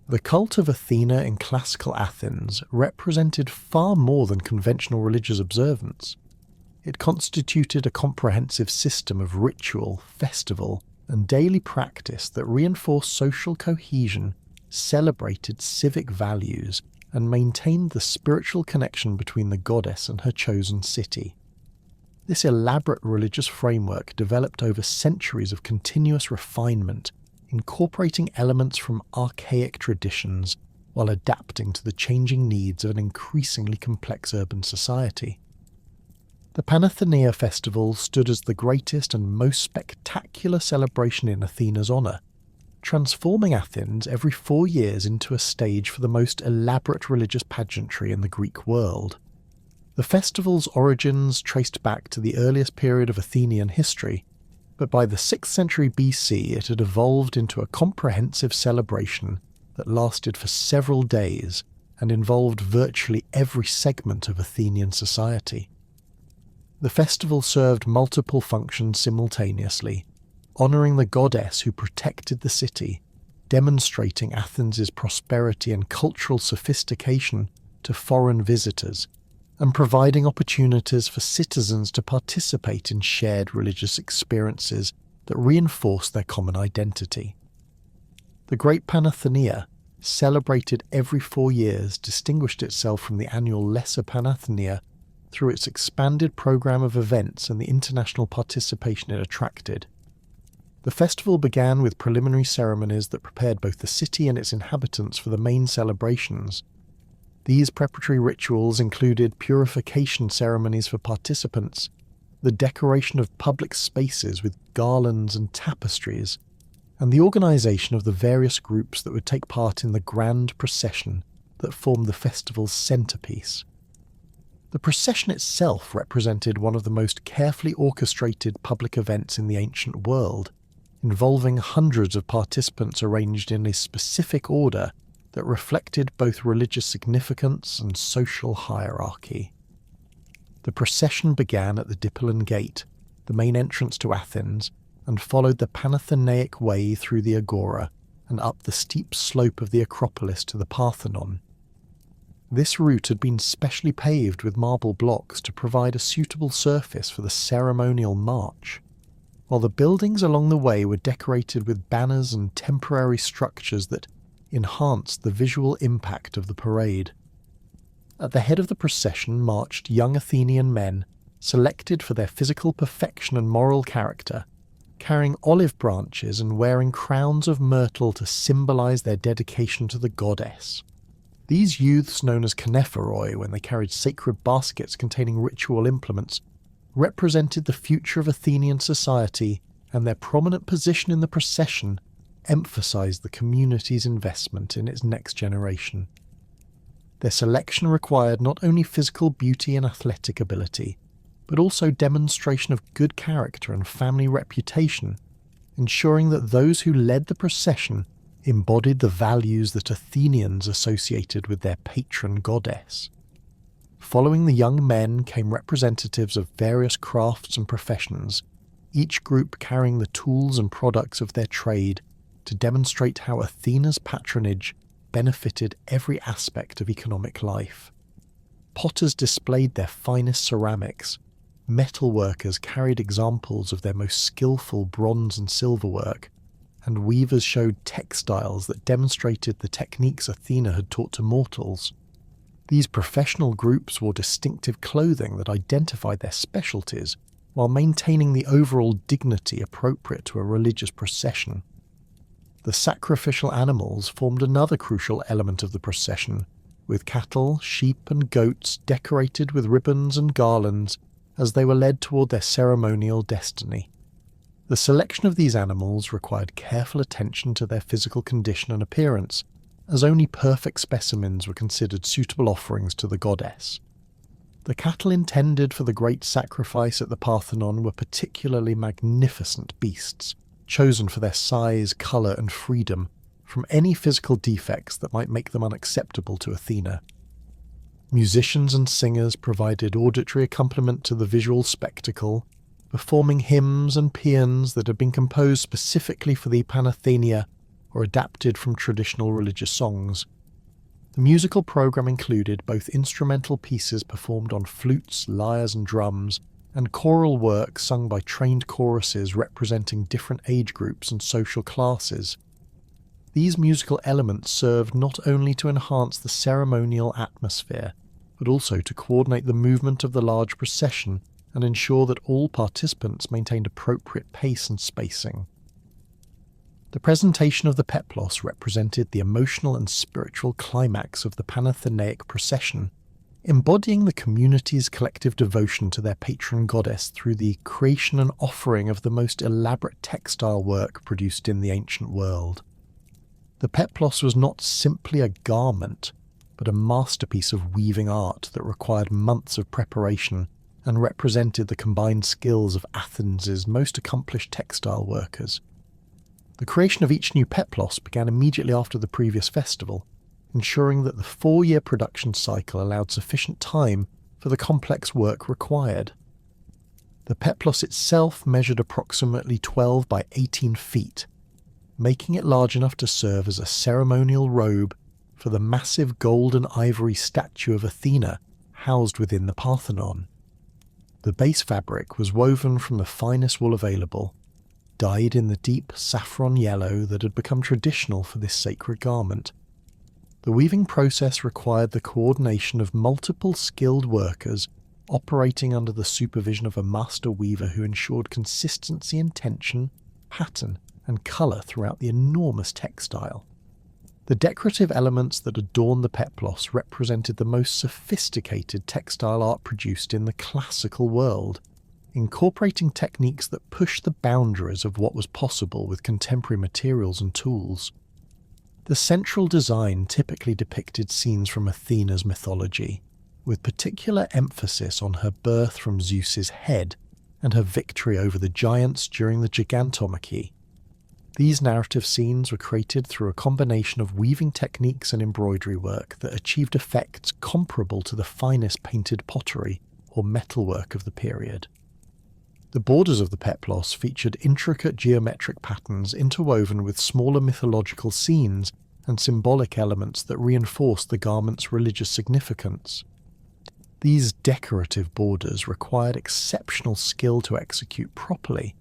The cult of Athena in classical Athens represented far more than conventional religious observance. It constituted a comprehensive system of ritual, festival, and daily practice that reinforced social cohesion, celebrated civic values, and maintained the spiritual connection between the goddess and her chosen city. This elaborate religious framework developed over centuries of continuous refinement, incorporating elements from archaic traditions while adapting to the changing needs of an increasingly complex urban society. The Panathenaea festival stood as the greatest and most spectacular celebration in Athena's honour, transforming Athens every 4 years into a stage for the most elaborate religious pageantry in the Greek world. The festival's origins traced back to the earliest period of Athenian history, but by the 6th century BC it had evolved into a comprehensive celebration that lasted for several days and involved virtually every segment of Athenian society. The festival served multiple functions simultaneously, honouring the goddess who protected the city, demonstrating Athens' prosperity and cultural sophistication to foreign visitors, and providing opportunities for citizens to participate in shared religious experiences that reinforce their common identity. The Great Panathenaea, celebrated every 4 years, distinguished itself from the annual Lesser Panathenaea through its expanded program of events and the international participation it attracted. The festival began with preliminary ceremonies that prepared both the city and its inhabitants for the main celebrations. These preparatory rituals included purification ceremonies for participants, the decoration of public spaces with garlands and tapestries, and the organisation of the various groups that would take part in the grand procession that formed the festival's centrepiece. The procession itself represented one of the most carefully orchestrated public events in the ancient world, involving hundreds of participants arranged in a specific order that reflected both religious significance and social hierarchy. The procession began at the Dipylon Gate, the main entrance to Athens, and followed the Panathenaic Way through the Agora and up the steep slope of the Acropolis to the Parthenon. This route had been specially paved with marble blocks to provide a suitable surface for the ceremonial march, while the buildings along the way were decorated with banners and temporary structures that enhanced the visual impact of the parade. At the head of the procession marched young Athenian men, selected for their physical perfection and moral character, carrying olive branches and wearing crowns of myrtle to symbolize their dedication to the goddess. These youths, known as Knephoroi when they carried sacred baskets containing ritual implements, represented the future of Athenian society, and their prominent position in the procession emphasized the community's investment in its next generation. Their selection required not only physical beauty and athletic ability, but also demonstration of good character and family reputation, ensuring that those who led the procession embodied the values that Athenians associated with their patron goddess. Following the young men came representatives of various crafts and professions, each group carrying the tools and products of their trade to demonstrate how Athena's patronage benefited every aspect of economic life. Potters displayed their finest ceramics, metal workers carried examples of their most skillful bronze and silver work, and weavers showed textiles that demonstrated the techniques Athena had taught to mortals. These professional groups wore distinctive clothing that identified their specialties, while maintaining the overall dignity appropriate to a religious procession. The sacrificial animals formed another crucial element of the procession, with cattle, sheep and goats decorated with ribbons and garlands as they were led toward their ceremonial destiny. The selection of these animals required careful attention to their physical condition and appearance, as only perfect specimens were considered suitable offerings to the goddess. The cattle intended for the great sacrifice at the Parthenon were particularly magnificent beasts, chosen for their size, colour and freedom from any physical defects that might make them unacceptable to Athena. Musicians and singers provided auditory accompaniment to the visual spectacle, performing hymns and paeans that had been composed specifically for the Panathenaea or adapted from traditional religious songs. The musical programme included both instrumental pieces performed on flutes, lyres and drums, and choral work sung by trained choruses representing different age groups and social classes. These musical elements served not only to enhance the ceremonial atmosphere, but also to coordinate the movement of the large procession and ensure that all participants maintained appropriate pace and spacing. The presentation of the peplos represented the emotional and spiritual climax of the Panathenaic procession, embodying the community's collective devotion to their patron goddess through the creation and offering of the most elaborate textile work produced in the ancient world. The peplos was not simply a garment, but a masterpiece of weaving art that required months of preparation and represented the combined skills of Athens' most accomplished textile workers. The creation of each new peplos began immediately after the previous festival, ensuring that the 4-year production cycle allowed sufficient time for the complex work required. The peplos itself measured approximately 12 by 18 feet, making it large enough to serve as a ceremonial robe for the massive gold and ivory statue of Athena housed within the Parthenon. The base fabric was woven from the finest wool available, dyed in the deep saffron yellow that had become traditional for this sacred garment. The weaving process required the coordination of multiple skilled workers operating under the supervision of a master weaver who ensured consistency in tension, pattern, and colour throughout the enormous textile. The decorative elements that adorned the peplos represented the most sophisticated textile art produced in the classical world, incorporating techniques that pushed the boundaries of what was possible with contemporary materials and tools. The central design typically depicted scenes from Athena's mythology, with particular emphasis on her birth from Zeus's head and her victory over the giants during the Gigantomachy. These narrative scenes were created through a combination of weaving techniques and embroidery work that achieved effects comparable to the finest painted pottery or metalwork of the period. The borders of the peplos featured intricate geometric patterns interwoven with smaller mythological scenes and symbolic elements that reinforced the garment's religious significance. These decorative borders required exceptional skill to execute properly,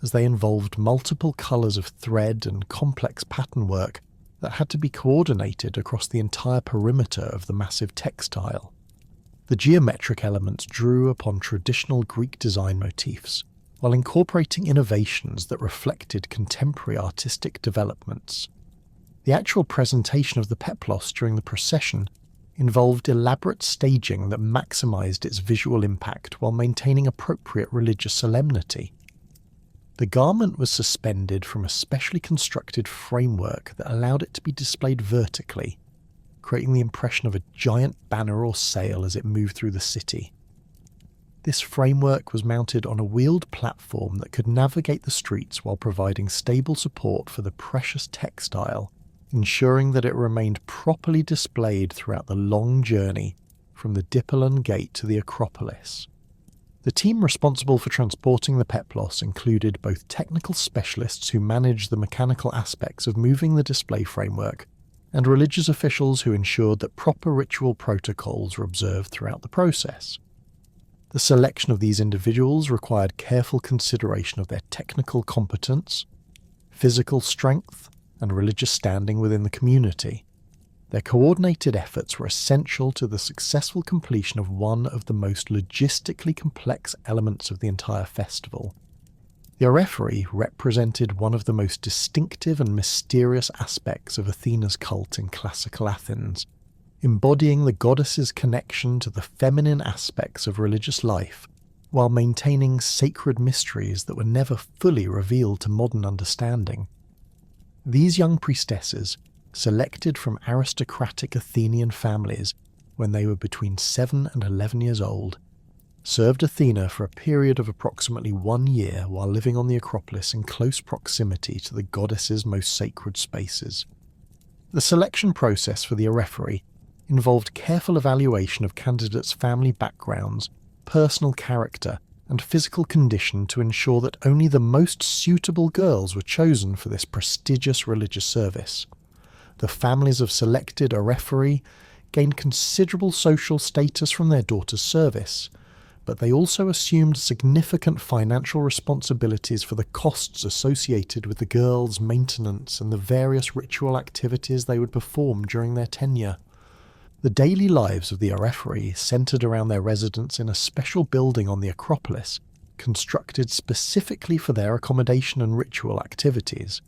as they involved multiple colours of thread and complex pattern work that had to be coordinated across the entire perimeter of the massive textile. The geometric elements drew upon traditional Greek design motifs, while incorporating innovations that reflected contemporary artistic developments. The actual presentation of the peplos during the procession involved elaborate staging that maximised its visual impact while maintaining appropriate religious solemnity. The garment was suspended from a specially constructed framework that allowed it to be displayed vertically, creating the impression of a giant banner or sail as it moved through the city. This framework was mounted on a wheeled platform that could navigate the streets while providing stable support for the precious textile, ensuring that it remained properly displayed throughout the long journey from the Dipolon Gate to the Acropolis. The team responsible for transporting the peplos included both technical specialists who managed the mechanical aspects of moving the display framework and religious officials who ensured that proper ritual protocols were observed throughout the process. The selection of these individuals required careful consideration of their technical competence, physical strength, and religious standing within the community. Their coordinated efforts were essential to the successful completion of one of the most logistically complex elements of the entire festival. The Orephory represented one of the most distinctive and mysterious aspects of Athena's cult in classical Athens, embodying the goddess's connection to the feminine aspects of religious life, while maintaining sacred mysteries that were never fully revealed to modern understanding. These young priestesses, selected from aristocratic Athenian families when they were between 7 and 11 years old, served Athena for a period of approximately 1 year while living on the Acropolis in close proximity to the goddess's most sacred spaces. The selection process for the Orephory involved careful evaluation of candidates' family backgrounds, personal character, and physical condition to ensure that only the most suitable girls were chosen for this prestigious religious service. The families of selected Orephory gained considerable social status from their daughters' service, but they also assumed significant financial responsibilities for the costs associated with the girls' maintenance and the various ritual activities they would perform during their tenure. The daily lives of the Orephory centered around their residence in a special building on the Acropolis, constructed specifically for their accommodation and ritual activities.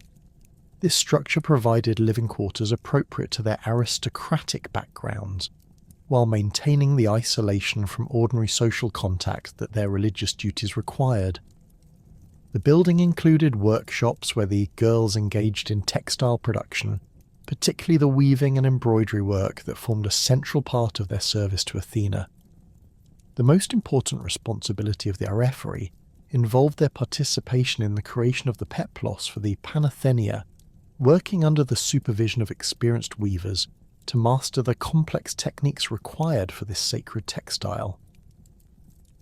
This structure provided living quarters appropriate to their aristocratic backgrounds, while maintaining the isolation from ordinary social contact that their religious duties required. The building included workshops where the girls engaged in textile production, particularly the weaving and embroidery work that formed a central part of their service to Athena. The most important responsibility of the Orephory involved their participation in the creation of the peplos for the Panathenaea, working under the supervision of experienced weavers to master the complex techniques required for this sacred textile.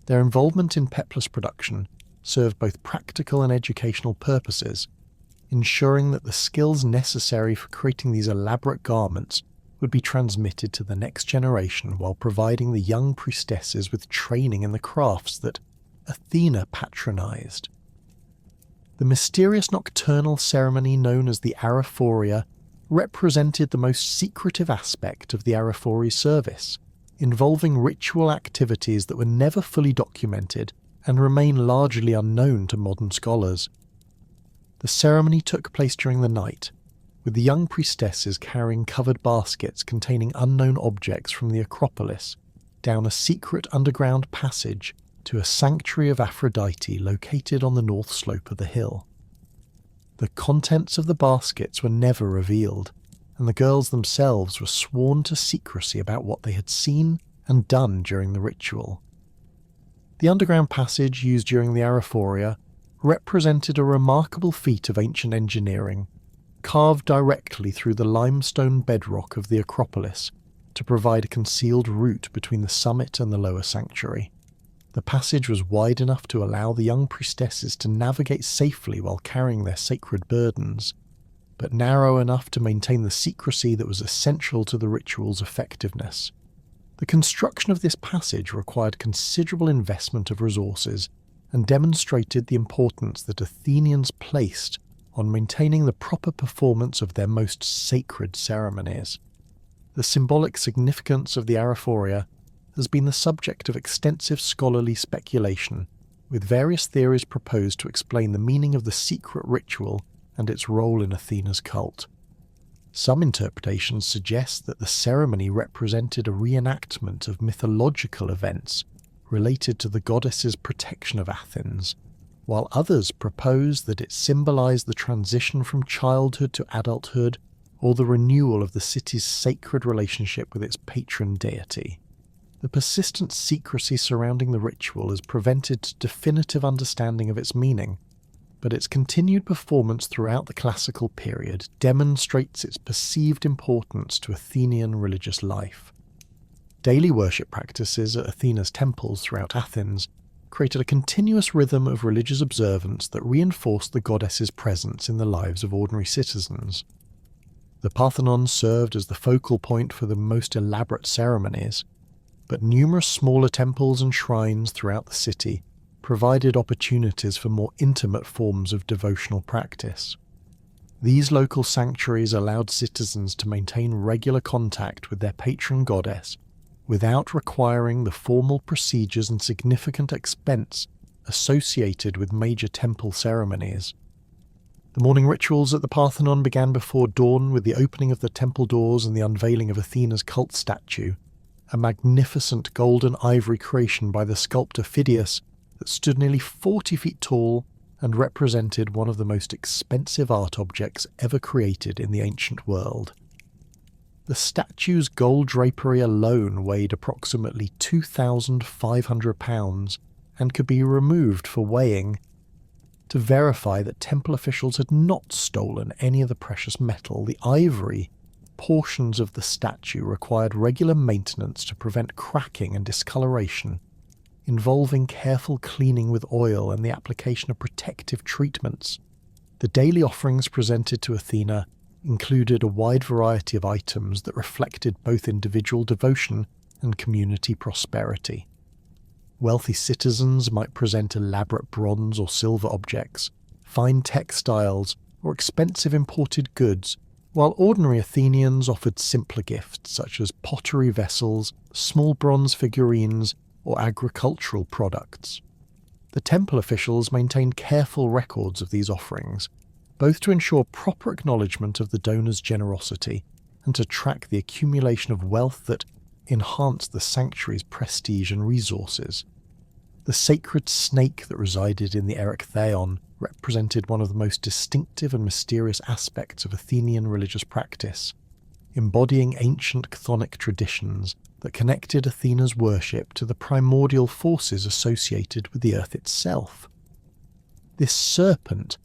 Their involvement in peplos production served both practical and educational purposes, ensuring that the skills necessary for creating these elaborate garments would be transmitted to the next generation while providing the young priestesses with training in the crafts that Athena patronized. The mysterious nocturnal ceremony known as the Arrephoria represented the most secretive aspect of the Orephory service, involving ritual activities that were never fully documented and remain largely unknown to modern scholars. The ceremony took place during the night, with the young priestesses carrying covered baskets containing unknown objects from the Acropolis down a secret underground passage to a sanctuary of Aphrodite located on the north slope of the hill. The contents of the baskets were never revealed, and the girls themselves were sworn to secrecy about what they had seen and done during the ritual. The underground passage used during the Arrephoria represented a remarkable feat of ancient engineering, carved directly through the limestone bedrock of the Acropolis to provide a concealed route between the summit and the lower sanctuary. The passage was wide enough to allow the young priestesses to navigate safely while carrying their sacred burdens, but narrow enough to maintain the secrecy that was essential to the ritual's effectiveness. The construction of this passage required considerable investment of resources and demonstrated the importance that Athenians placed on maintaining the proper performance of their most sacred ceremonies. The symbolic significance of the Arrephoria has been the subject of extensive scholarly speculation, with various theories proposed to explain the meaning of the secret ritual and its role in Athena's cult. Some interpretations suggest that the ceremony represented a reenactment of mythological events related to the goddess's protection of Athens, while others propose that it symbolized the transition from childhood to adulthood or the renewal of the city's sacred relationship with its patron deity. The persistent secrecy surrounding the ritual has prevented definitive understanding of its meaning, but its continued performance throughout the classical period demonstrates its perceived importance to Athenian religious life. Daily worship practices at Athena's temples throughout Athens created a continuous rhythm of religious observance that reinforced the goddess's presence in the lives of ordinary citizens. The Parthenon served as the focal point for the most elaborate ceremonies, but numerous smaller temples and shrines throughout the city provided opportunities for more intimate forms of devotional practice. These local sanctuaries allowed citizens to maintain regular contact with their patron goddess without requiring the formal procedures and significant expense associated with major temple ceremonies. The morning rituals at the Parthenon began before dawn with the opening of the temple doors and the unveiling of Athena's cult statue, a magnificent golden ivory creation by the sculptor Phidias that stood nearly 40 feet tall and represented one of the most expensive art objects ever created in the ancient world. The statue's gold drapery alone weighed approximately 2,500 pounds and could be removed for weighing. To verify that temple officials had not stolen any of the precious metal, the ivory portions of the statue required regular maintenance to prevent cracking and discoloration, involving careful cleaning with oil and the application of protective treatments. The daily offerings presented to Athena included a wide variety of items that reflected both individual devotion and community prosperity. Wealthy citizens might present elaborate bronze or silver objects, fine textiles, or expensive imported goods, while ordinary Athenians offered simpler gifts such as pottery vessels, small bronze figurines, or agricultural products. The temple officials maintained careful records of these offerings, both to ensure proper acknowledgement of the donor's generosity and to track the accumulation of wealth that enhanced the sanctuary's prestige and resources. The sacred snake that resided in the Erechtheion represented one of the most distinctive and mysterious aspects of Athenian religious practice, embodying ancient chthonic traditions that connected Athena's worship to the primordial forces associated with the earth itself. This serpent,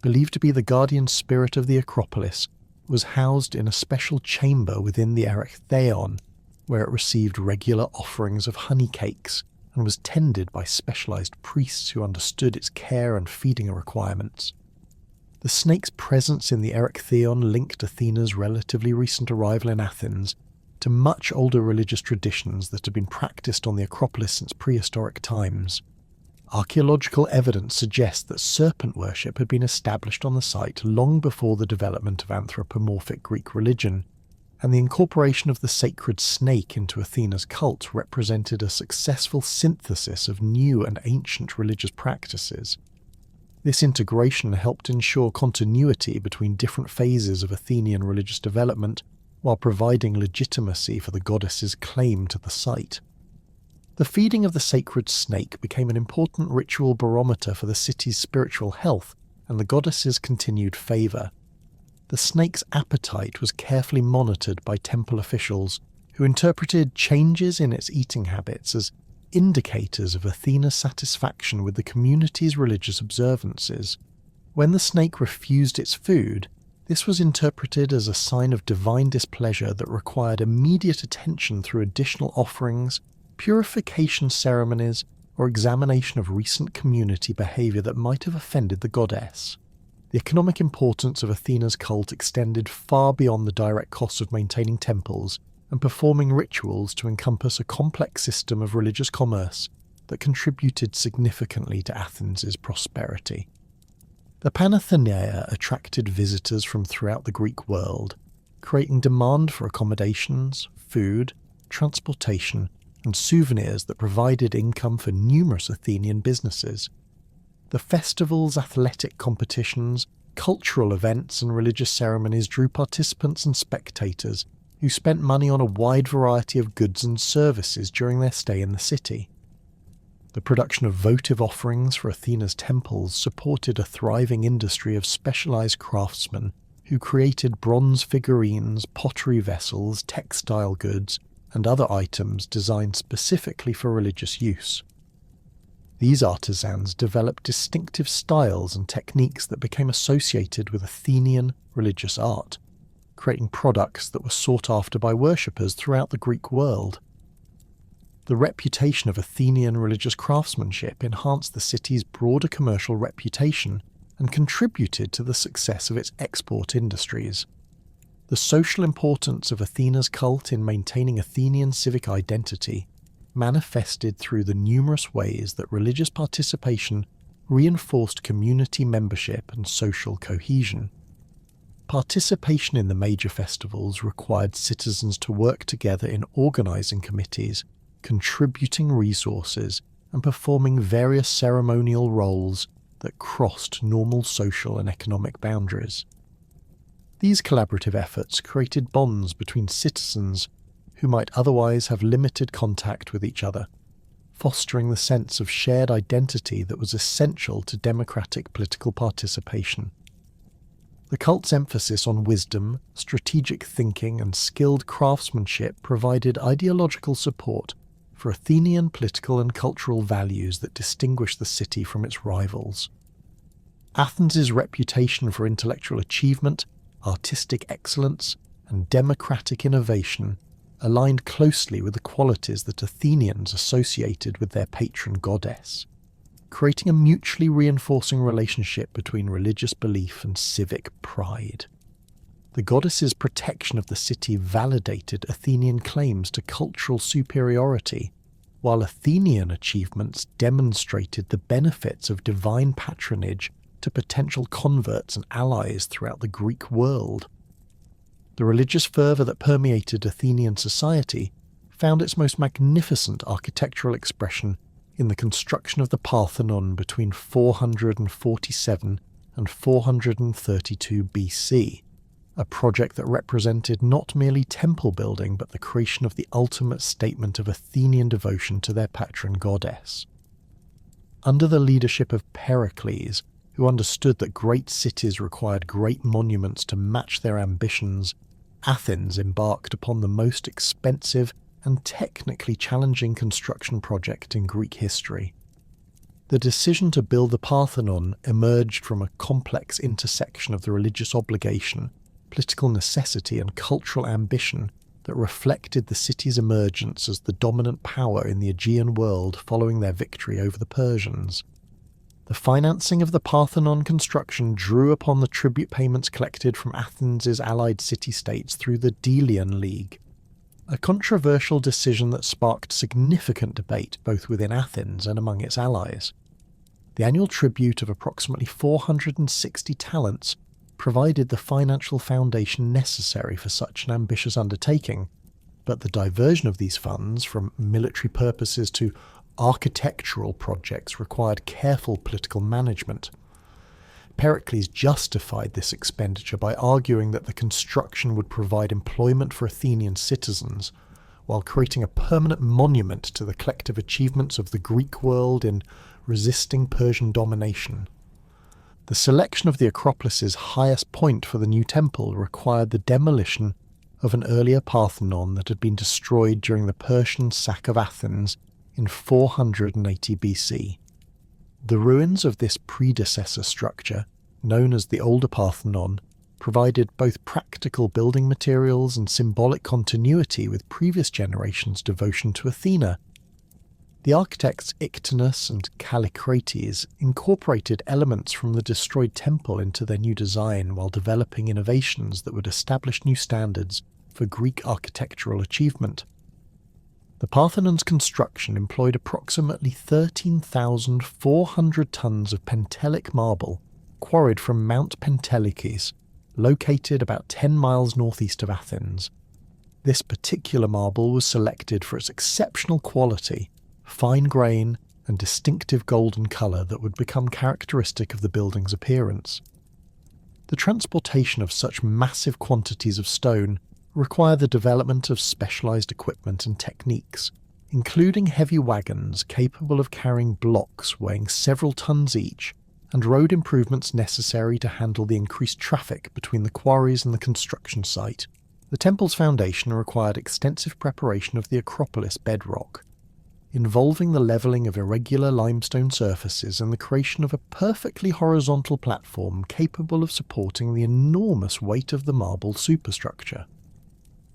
believed to be the guardian spirit of the Acropolis, was housed in a special chamber within the Erechtheion, where it received regular offerings of honey cakes and was tended by specialized priests who understood its care and feeding requirements. The snake's presence in the Erechtheion linked Athena's relatively recent arrival in Athens to much older religious traditions that had been practiced on the Acropolis since prehistoric times. Archaeological evidence suggests that serpent worship had been established on the site long before the development of anthropomorphic Greek religion, and the incorporation of the sacred snake into Athena's cult represented a successful synthesis of new and ancient religious practices. This integration helped ensure continuity between different phases of Athenian religious development while providing legitimacy for the goddess's claim to the site. The feeding of the sacred snake became an important ritual barometer for the city's spiritual health and the goddess's continued favour. The snake's appetite was carefully monitored by temple officials, who interpreted changes in its eating habits as indicators of Athena's satisfaction with the community's religious observances. When the snake refused its food, this was interpreted as a sign of divine displeasure that required immediate attention through additional offerings, purification ceremonies, or examination of recent community behaviour that might have offended the goddess. The economic importance of Athena's cult extended far beyond the direct costs of maintaining temples and performing rituals to encompass a complex system of religious commerce that contributed significantly to Athens' prosperity. The Panathenaea attracted visitors from throughout the Greek world, creating demand for accommodations, food, transportation, and souvenirs that provided income for numerous Athenian businesses. The festivals, athletic competitions, cultural events, and religious ceremonies drew participants and spectators who spent money on a wide variety of goods and services during their stay in the city. The production of votive offerings for Athena's temples supported a thriving industry of specialized craftsmen who created bronze figurines, pottery vessels, textile goods, and other items designed specifically for religious use. These artisans developed distinctive styles and techniques that became associated with Athenian religious art, creating products that were sought after by worshippers throughout the Greek world. The reputation of Athenian religious craftsmanship enhanced the city's broader commercial reputation and contributed to the success of its export industries. The social importance of Athena's cult in maintaining Athenian civic identity manifested through the numerous ways that religious participation reinforced community membership and social cohesion. Participation in the major festivals required citizens to work together in organising committees, contributing resources, and performing various ceremonial roles that crossed normal social and economic boundaries. These collaborative efforts created bonds between citizens who might otherwise have limited contact with each other, fostering the sense of shared identity that was essential to democratic political participation. The cult's emphasis on wisdom, strategic thinking, and skilled craftsmanship provided ideological support for Athenian political and cultural values that distinguished the city from its rivals. Athens' reputation for intellectual achievement, artistic excellence, and democratic innovation aligned closely with the qualities that Athenians associated with their patron goddess, creating a mutually reinforcing relationship between religious belief and civic pride. The goddess's protection of the city validated Athenian claims to cultural superiority, while Athenian achievements demonstrated the benefits of divine patronage to potential converts and allies throughout the Greek world. The religious fervour that permeated Athenian society found its most magnificent architectural expression in the construction of the Parthenon between 447 and 432 BC, a project that represented not merely temple building but the creation of the ultimate statement of Athenian devotion to their patron goddess. Under the leadership of Pericles, who understood that great cities required great monuments to match their ambitions, Athens embarked upon the most expensive and technically challenging construction project in Greek history. The decision to build the Parthenon emerged from a complex intersection of the religious obligation, political necessity, and cultural ambition that reflected the city's emergence as the dominant power in the Aegean world following their victory over the Persians. The financing of the Parthenon construction drew upon the tribute payments collected from Athens' allied city-states through the Delian League, a controversial decision that sparked significant debate both within Athens and among its allies. The annual tribute of approximately 460 talents provided the financial foundation necessary for such an ambitious undertaking, but the diversion of these funds from military purposes to architectural projects required careful political management. Pericles justified this expenditure by arguing that the construction would provide employment for Athenian citizens, while creating a permanent monument to the collective achievements of the Greek world in resisting Persian domination. The selection of the Acropolis's highest point for the new temple required the demolition of an earlier Parthenon that had been destroyed during the Persian sack of Athens in 480 BC. The ruins of this predecessor structure, known as the Older Parthenon, provided both practical building materials and symbolic continuity with previous generations' devotion to Athena. The architects Titaness and Callicrates incorporated elements from the destroyed temple into their new design while developing innovations that would establish new standards for Greek architectural achievement. The Parthenon's construction employed approximately 13,400 tons of Pentelic marble quarried from Mount Pentelikis, located about 10 miles northeast of Athens. This particular marble was selected for its exceptional quality, fine grain, and distinctive golden colour that would become characteristic of the building's appearance. The transportation of such massive quantities of stone require the development of specialised equipment and techniques, including heavy wagons capable of carrying blocks weighing several tons each, and road improvements necessary to handle the increased traffic between the quarries and the construction site. The temple's foundation required extensive preparation of the Acropolis bedrock, involving the levelling of irregular limestone surfaces and the creation of a perfectly horizontal platform capable of supporting the enormous weight of the marble superstructure.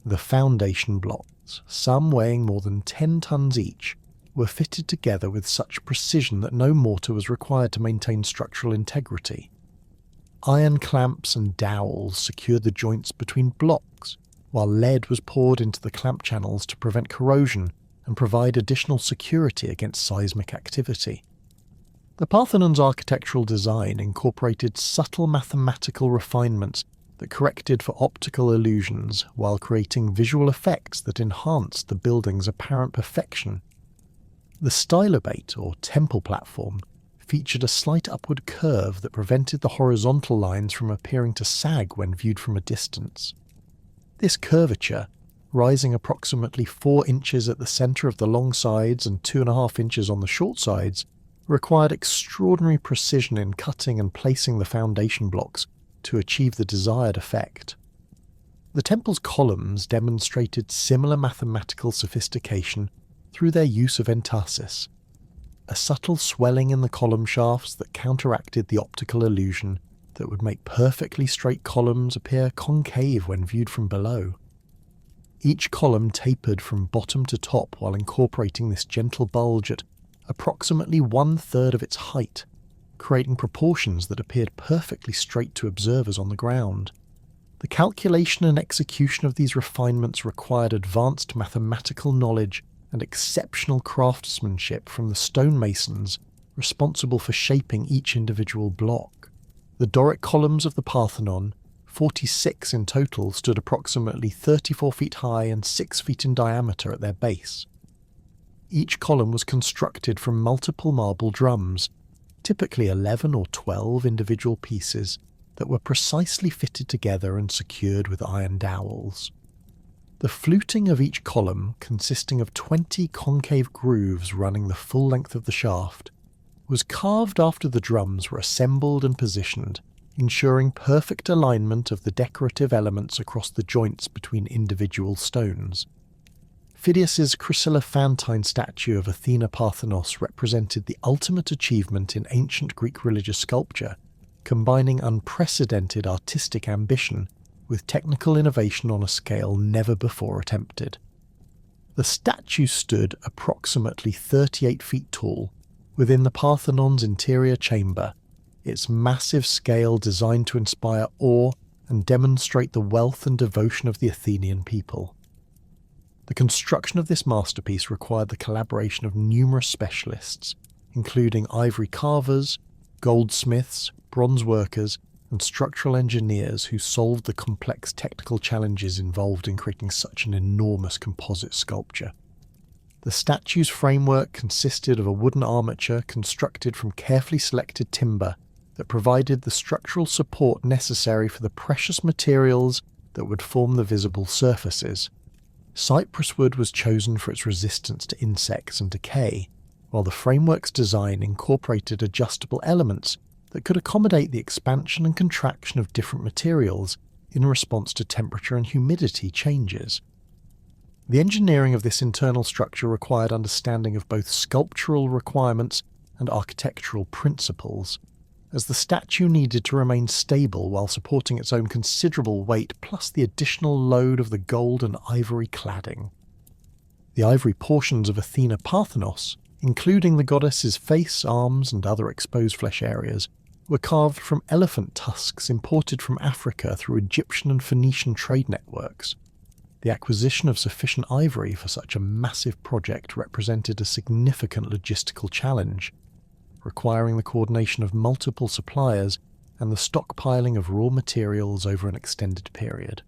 The foundation blocks, some weighing more than 10 tons each, were fitted together with such precision that no mortar was required to maintain structural integrity. Iron clamps and dowels secured the joints between blocks, while lead was poured into the clamp channels to prevent corrosion and provide additional security against seismic activity. The Parthenon's architectural design incorporated subtle mathematical refinements that corrected for optical illusions while creating visual effects that enhanced the building's apparent perfection. The stylobate, or temple platform, featured a slight upward curve that prevented the horizontal lines from appearing to sag when viewed from a distance. This curvature, rising approximately 4 inches at the centre of the long sides and 2.5 inches on the short sides, required extraordinary precision in cutting and placing the foundation blocks to achieve the desired effect. The temple's columns demonstrated similar mathematical sophistication through their use of entasis, a subtle swelling in the column shafts that counteracted the optical illusion that would make perfectly straight columns appear concave when viewed from below. Each column tapered from bottom to top while incorporating this gentle bulge at approximately 1/3 of its height, creating proportions that appeared perfectly straight to observers on the ground. The calculation and execution of these refinements required advanced mathematical knowledge and exceptional craftsmanship from the stonemasons responsible for shaping each individual block. The Doric columns of the Parthenon, 46 in total, stood approximately 34 feet high and 6 feet in diameter at their base. Each column was constructed from multiple marble drums, typically 11 or 12 individual pieces that were precisely fitted together and secured with iron dowels. The fluting of each column, consisting of 20 concave grooves running the full length of the shaft, was carved after the drums were assembled and positioned, ensuring perfect alignment of the decorative elements across the joints between individual stones. Phidias's chryselephantine statue of Athena Parthenos represented the ultimate achievement in ancient Greek religious sculpture, combining unprecedented artistic ambition with technical innovation on a scale never before attempted. The statue stood approximately 38 feet tall within the Parthenon's interior chamber, its massive scale designed to inspire awe and demonstrate the wealth and devotion of the Athenian people. The construction of this masterpiece required the collaboration of numerous specialists, including ivory carvers, goldsmiths, bronze workers, and structural engineers who solved the complex technical challenges involved in creating such an enormous composite sculpture. The statue's framework consisted of a wooden armature constructed from carefully selected timber that provided the structural support necessary for the precious materials that would form the visible surfaces. Cypress wood was chosen for its resistance to insects and decay, while the framework's design incorporated adjustable elements that could accommodate the expansion and contraction of different materials in response to temperature and humidity changes. The engineering of this internal structure required understanding of both sculptural requirements and architectural principles, as the statue needed to remain stable while supporting its own considerable weight plus the additional load of the gold and ivory cladding. The ivory portions of Athena Parthenos, including the goddess's face, arms, and other exposed flesh areas, were carved from elephant tusks imported from Africa through Egyptian and Phoenician trade networks. The acquisition of sufficient ivory for such a massive project represented a significant logistical challenge, requiring the coordination of multiple suppliers and the stockpiling of raw materials over an extended period.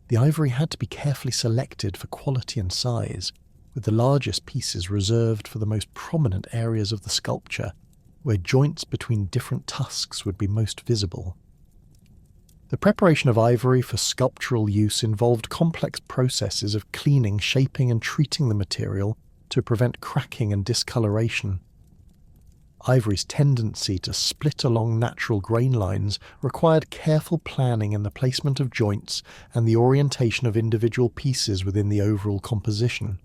The ivory had to be carefully selected for quality and size, with the largest pieces reserved for the most prominent areas of the sculpture, where joints between different tusks would be most visible. The preparation of ivory for sculptural use involved complex processes of cleaning, shaping, and treating the material to prevent cracking and discoloration. Ivory's tendency to split along natural grain lines required careful planning in the placement of joints and the orientation of individual pieces within the overall composition.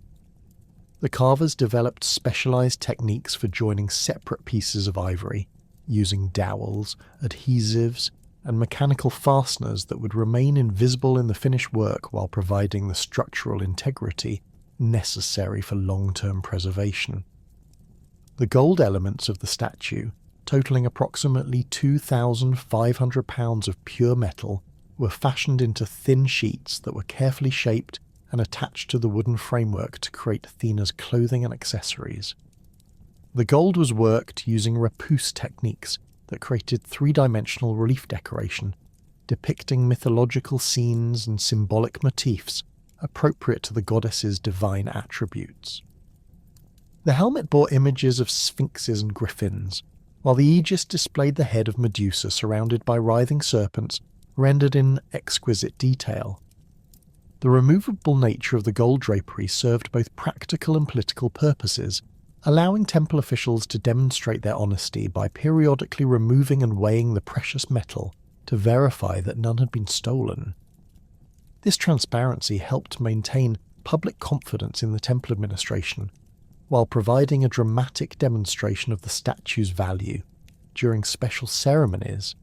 The carvers developed specialized techniques for joining separate pieces of ivory, using dowels, adhesives, and mechanical fasteners that would remain invisible in the finished work while providing the structural integrity necessary for long-term preservation. The gold elements of the statue, totaling approximately 2,500 pounds of pure metal, were fashioned into thin sheets that were carefully shaped and attached to the wooden framework to create Athena's clothing and accessories. The gold was worked using repousse techniques that created three-dimensional relief decoration, depicting mythological scenes and symbolic motifs appropriate to the goddess's divine attributes. The helmet bore images of sphinxes and griffins, while the aegis displayed the head of Medusa surrounded by writhing serpents rendered in exquisite detail. The removable nature of the gold drapery served both practical and political purposes, allowing temple officials to demonstrate their honesty by periodically removing and weighing the precious metal to verify that none had been stolen. This transparency helped maintain public confidence in the temple administration, while providing a dramatic demonstration of the statue's value during special ceremonies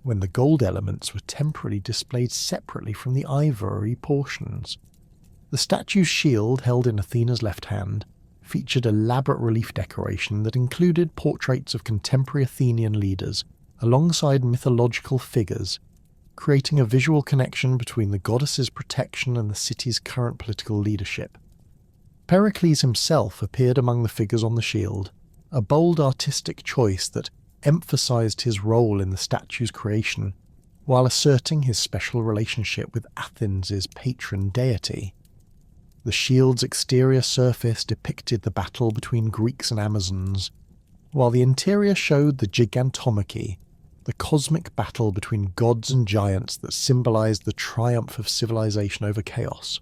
when the gold elements were temporarily displayed separately from the ivory portions. The statue's shield, held in Athena's left hand, featured elaborate relief decoration that included portraits of contemporary Athenian leaders alongside mythological figures, creating a visual connection between the goddess's protection and the city's current political leadership. Pericles himself appeared among the figures on the shield, a bold artistic choice that emphasized his role in the statue's creation, while asserting his special relationship with Athens' patron deity. The shield's exterior surface depicted the battle between Greeks and Amazons, while the interior showed the gigantomachy, the cosmic battle between gods and giants that symbolized the triumph of civilization over chaos.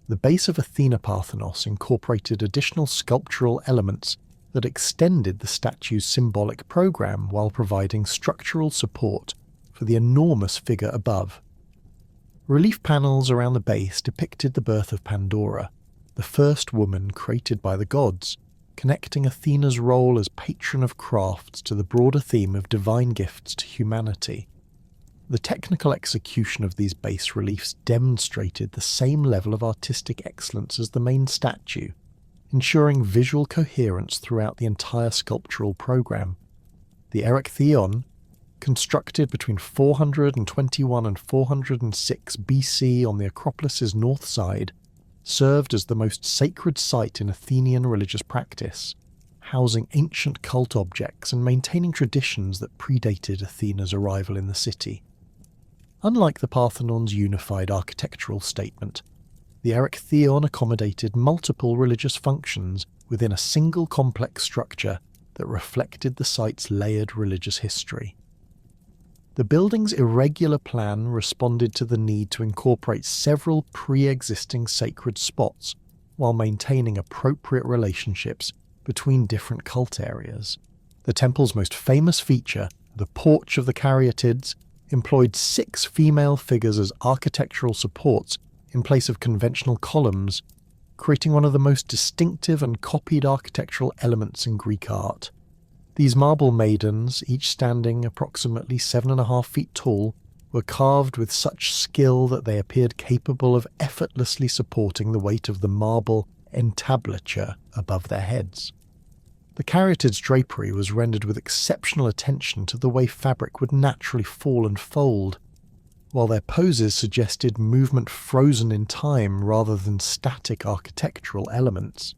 The base of Athena Parthenos incorporated additional sculptural elements that extended the statue's symbolic program while providing structural support for the enormous figure above. Relief panels around the base depicted the birth of Pandora, the first woman created by the gods, connecting Athena's role as patron of crafts to the broader theme of divine gifts to humanity. The technical execution of these bas reliefs demonstrated the same level of artistic excellence as the main statue, ensuring visual coherence throughout the entire sculptural program. The Erechtheion, constructed between 421 and 406 BC on the Acropolis's north side, served as the most sacred site in Athenian religious practice, housing ancient cult objects and maintaining traditions that predated Athena's arrival in the city. Unlike the Parthenon's unified architectural statement, the Erechtheion accommodated multiple religious functions within a single complex structure that reflected the site's layered religious history. The building's irregular plan responded to the need to incorporate several pre-existing sacred spots while maintaining appropriate relationships between different cult areas. The temple's most famous feature, the Porch of the Caryatids, employed 6 female figures as architectural supports in place of conventional columns, creating one of the most distinctive and copied architectural elements in Greek art. These marble maidens, each standing approximately 7.5 feet tall, were carved with such skill that they appeared capable of effortlessly supporting the weight of the marble entablature above their heads. The Caryatids' drapery was rendered with exceptional attention to the way fabric would naturally fall and fold, while their poses suggested movement frozen in time rather than static architectural elements.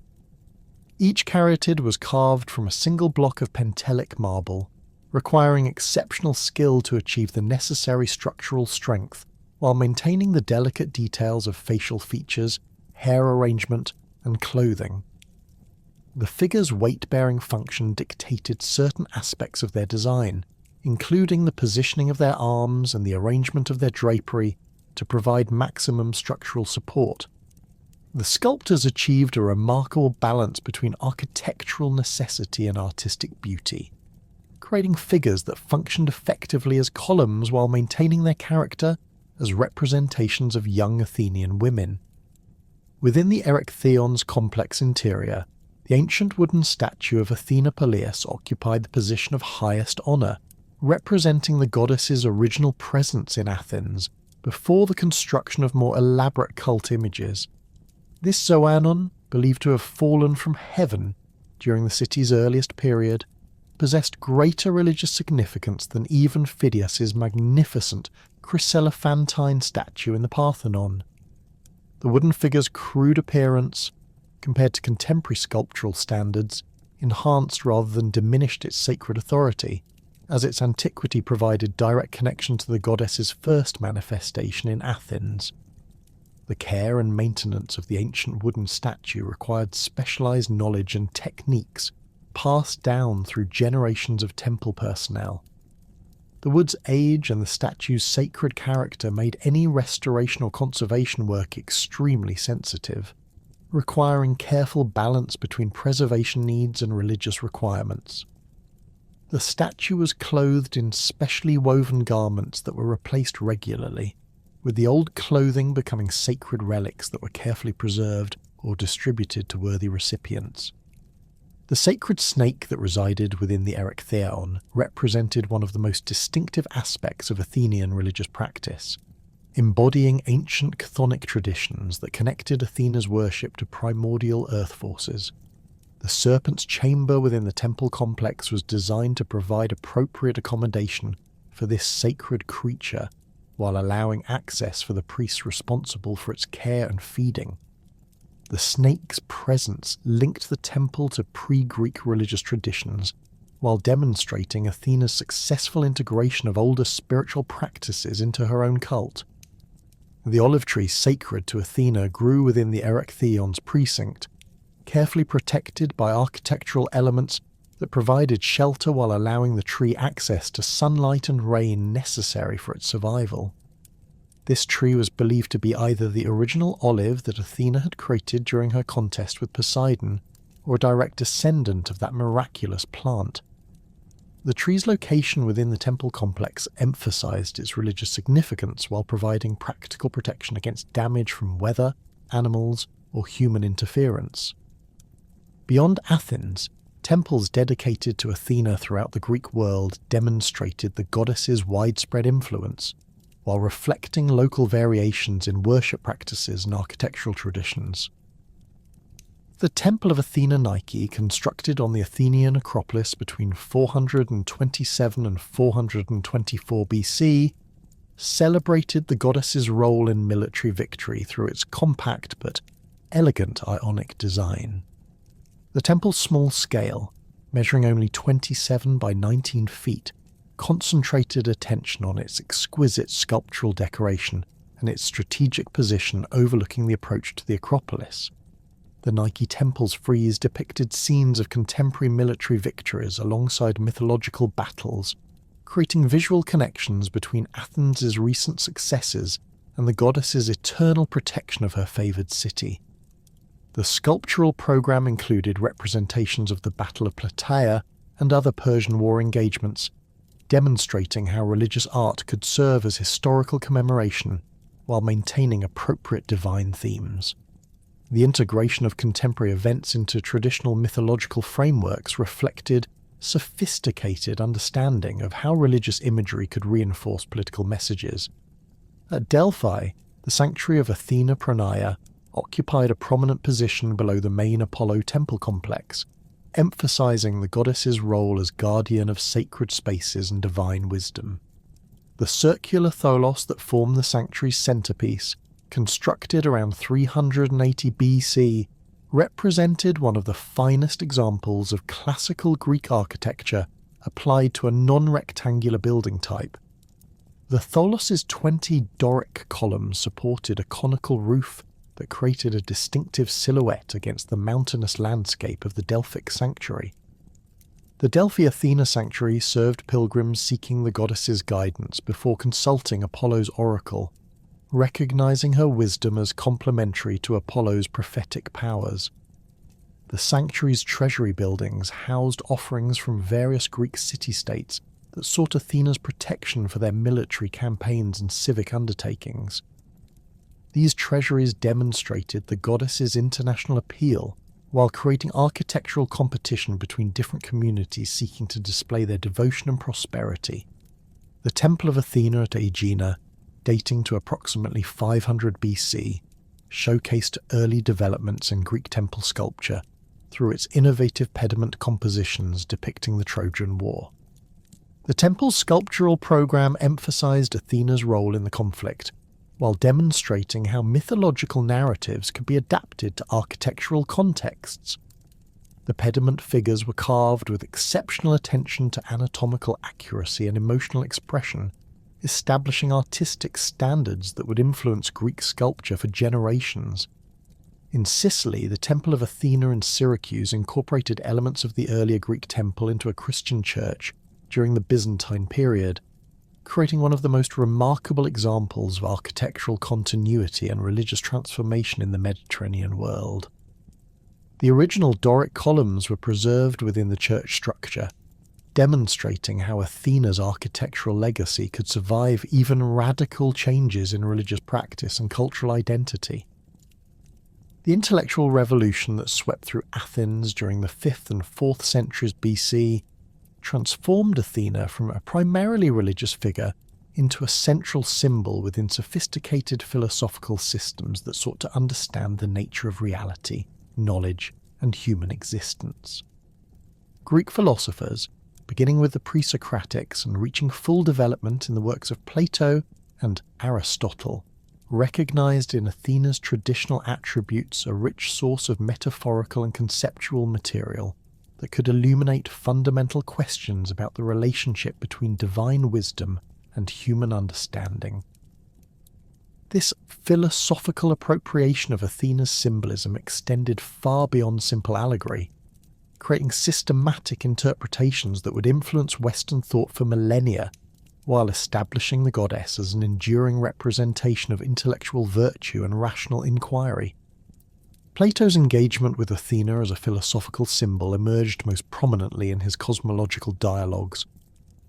Each caryatid was carved from a single block of pentelic marble, requiring exceptional skill to achieve the necessary structural strength while maintaining the delicate details of facial features, hair arrangement, and clothing. The figure's weight-bearing function dictated certain aspects of their design, including the positioning of their arms and the arrangement of their drapery to provide maximum structural support. The sculptors achieved a remarkable balance between architectural necessity and artistic beauty, creating figures that functioned effectively as columns while maintaining their character as representations of young Athenian women. Within the Erechtheions complex interior, the ancient wooden statue of Athena Polias occupied the position of highest honour, representing the goddess's original presence in Athens before the construction of more elaborate cult images. This Zoanon, believed to have fallen from heaven during the city's earliest period, possessed greater religious significance than even Phidias's magnificent chryselephantine statue in the Parthenon. The wooden figure's crude appearance, compared to contemporary sculptural standards, enhanced rather than diminished its sacred authority, as its antiquity provided direct connection to the goddess's first manifestation in Athens. The care and maintenance of the ancient wooden statue required specialized knowledge and techniques passed down through generations of temple personnel. The wood's age and the statue's sacred character made any restoration or conservation work extremely sensitive, requiring careful balance between preservation needs and religious requirements. The statue was clothed in specially woven garments that were replaced regularly, with the old clothing becoming sacred relics that were carefully preserved or distributed to worthy recipients. The sacred snake that resided within the Erechtheion represented one of the most distinctive aspects of Athenian religious practice, embodying ancient chthonic traditions that connected Athena's worship to primordial earth forces. The serpent's chamber within the temple complex was designed to provide appropriate accommodation for this sacred creature, while allowing access for the priests responsible for its care and feeding. The snake's presence linked the temple to pre-Greek religious traditions, while demonstrating Athena's successful integration of older spiritual practices into her own cult. The olive tree sacred to Athena grew within the Erechtheion's precinct, carefully protected by architectural elements that provided shelter while allowing the tree access to sunlight and rain necessary for its survival. This tree was believed to be either the original olive that Athena had created during her contest with Poseidon, or a direct descendant of that miraculous plant. The tree's location within the temple complex emphasized its religious significance while providing practical protection against damage from weather, animals, or human interference. Beyond Athens, temples dedicated to Athena throughout the Greek world demonstrated the goddess's widespread influence, while reflecting local variations in worship practices and architectural traditions. The Temple of Athena Nike, constructed on the Athenian Acropolis between 427 and 424 BC, celebrated the goddess's role in military victory through its compact but elegant Ionic design. The temple's small scale, measuring only 27 by 19 feet, concentrated attention on its exquisite sculptural decoration and its strategic position overlooking the approach to the Acropolis. The Nike temple's frieze depicted scenes of contemporary military victories alongside mythological battles, creating visual connections between Athens' recent successes and the goddess's eternal protection of her favoured city. The sculptural program included representations of the Battle of Plataea and other Persian War engagements, demonstrating how religious art could serve as historical commemoration while maintaining appropriate divine themes. The integration of contemporary events into traditional mythological frameworks reflected sophisticated understanding of how religious imagery could reinforce political messages. At Delphi, the sanctuary of Athena Pronaia occupied a prominent position below the main Apollo temple complex, emphasizing the goddess's role as guardian of sacred spaces and divine wisdom. The circular tholos that formed the sanctuary's centerpiece, constructed around 380 BC, represented one of the finest examples of classical Greek architecture applied to a non-rectangular building type. The tholos' 20 Doric columns supported a conical roof that created a distinctive silhouette against the mountainous landscape of the Delphic sanctuary. The Delphi Athena sanctuary served pilgrims seeking the goddess's guidance before consulting Apollo's oracle, recognizing her wisdom as complementary to Apollo's prophetic powers. The sanctuary's treasury buildings housed offerings from various Greek city-states that sought Athena's protection for their military campaigns and civic undertakings. These treasuries demonstrated the goddess's international appeal while creating architectural competition between different communities seeking to display their devotion and prosperity. The Temple of Athena at Aegina, dating to approximately 500 BC, showcased early developments in Greek temple sculpture through its innovative pediment compositions depicting the Trojan War. The temple's sculptural program emphasized Athena's role in the conflict, while demonstrating how mythological narratives could be adapted to architectural contexts. The pediment figures were carved with exceptional attention to anatomical accuracy and emotional expression, establishing artistic standards that would influence Greek sculpture for generations. In Sicily, the Temple of Athena in Syracuse incorporated elements of the earlier Greek temple into a Christian church during the Byzantine period, creating one of the most remarkable examples of architectural continuity and religious transformation in the Mediterranean world. The original Doric columns were preserved within the church structure, demonstrating how Athena's architectural legacy could survive even radical changes in religious practice and cultural identity. The intellectual revolution that swept through Athens during the 5th and 4th centuries BC transformed Athena from a primarily religious figure into a central symbol within sophisticated philosophical systems that sought to understand the nature of reality, knowledge, and human existence. Greek philosophers, beginning with the pre-Socratics and reaching full development in the works of Plato and Aristotle, recognized in Athena's traditional attributes a rich source of metaphorical and conceptual material that could illuminate fundamental questions about the relationship between divine wisdom and human understanding. This philosophical appropriation of Athena's symbolism extended far beyond simple allegory, creating systematic interpretations that would influence Western thought for millennia, while establishing the goddess as an enduring representation of intellectual virtue and rational inquiry. Plato's engagement with Athena as a philosophical symbol emerged most prominently in his cosmological dialogues,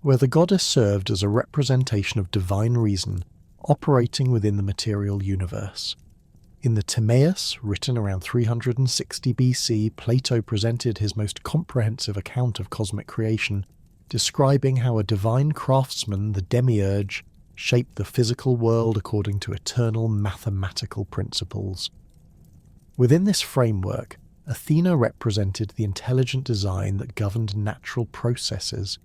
where the goddess served as a representation of divine reason operating within the material universe. In the Timaeus, written around 360 BC, Plato presented his most comprehensive account of cosmic creation, describing how a divine craftsman, the demiurge, shaped the physical world according to eternal mathematical principles. Within this framework, Athena represented the intelligent design that governed natural processes,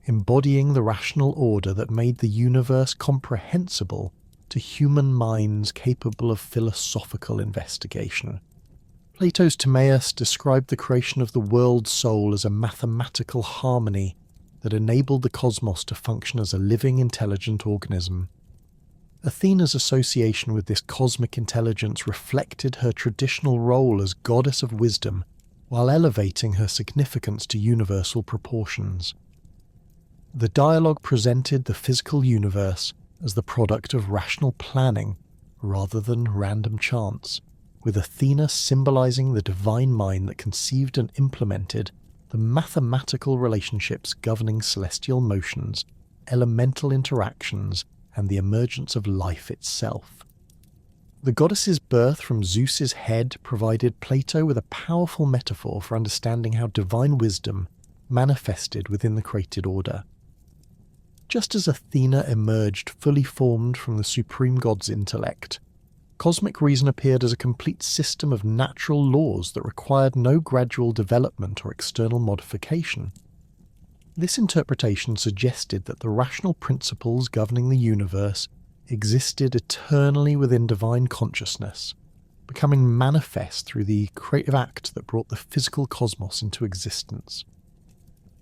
embodying the rational order that made the universe comprehensible to human minds capable of philosophical investigation. Plato's Timaeus described the creation of the world soul as a mathematical harmony that enabled the cosmos to function as a living, intelligent organism. Athena's association with this cosmic intelligence reflected her traditional role as goddess of wisdom, while elevating her significance to universal proportions. The dialogue presented the physical universe as the product of rational planning rather than random chance, with Athena symbolizing the divine mind that conceived and implemented the mathematical relationships governing celestial motions, elemental interactions, and the emergence of life itself. The goddess's birth from Zeus's head provided Plato with a powerful metaphor for understanding how divine wisdom manifested within the created order. Just as Athena emerged fully formed from the supreme god's intellect, cosmic reason appeared as a complete system of natural laws that required no gradual development or external modification. This interpretation suggested that the rational principles governing the universe existed eternally within divine consciousness, becoming manifest through the creative act that brought the physical cosmos into existence.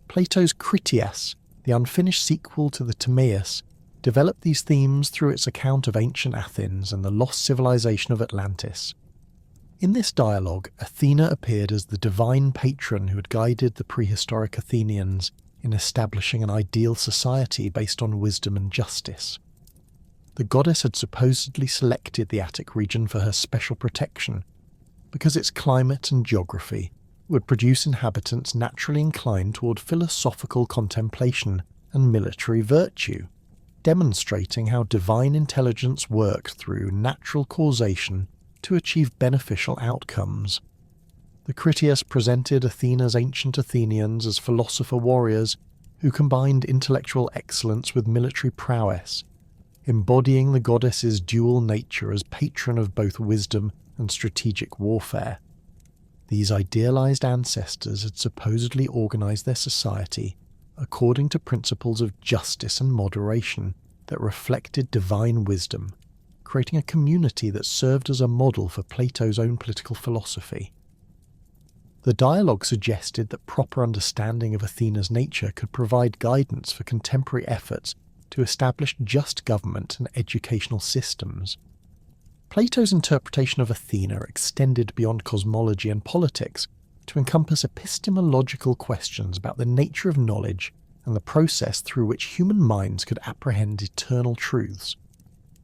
Plato's Critias, the unfinished sequel to the Timaeus, developed these themes through its account of ancient Athens and the lost civilization of Atlantis. In this dialogue, Athena appeared as the divine patron who had guided the prehistoric Athenians in establishing an ideal society based on wisdom and justice. The goddess had supposedly selected the Attic region for her special protection, because its climate and geography would produce inhabitants naturally inclined toward philosophical contemplation and military virtue, demonstrating how divine intelligence worked through natural causation to achieve beneficial outcomes. The Critias presented Athena's ancient Athenians as philosopher warriors who combined intellectual excellence with military prowess, embodying the goddess's dual nature as patron of both wisdom and strategic warfare. These idealized ancestors had supposedly organized their society according to principles of justice and moderation that reflected divine wisdom, creating a community that served as a model for Plato's own political philosophy. The dialogue suggested that proper understanding of Athena's nature could provide guidance for contemporary efforts to establish just government and educational systems. Plato's interpretation of Athena extended beyond cosmology and politics to encompass epistemological questions about the nature of knowledge and the process through which human minds could apprehend eternal truths.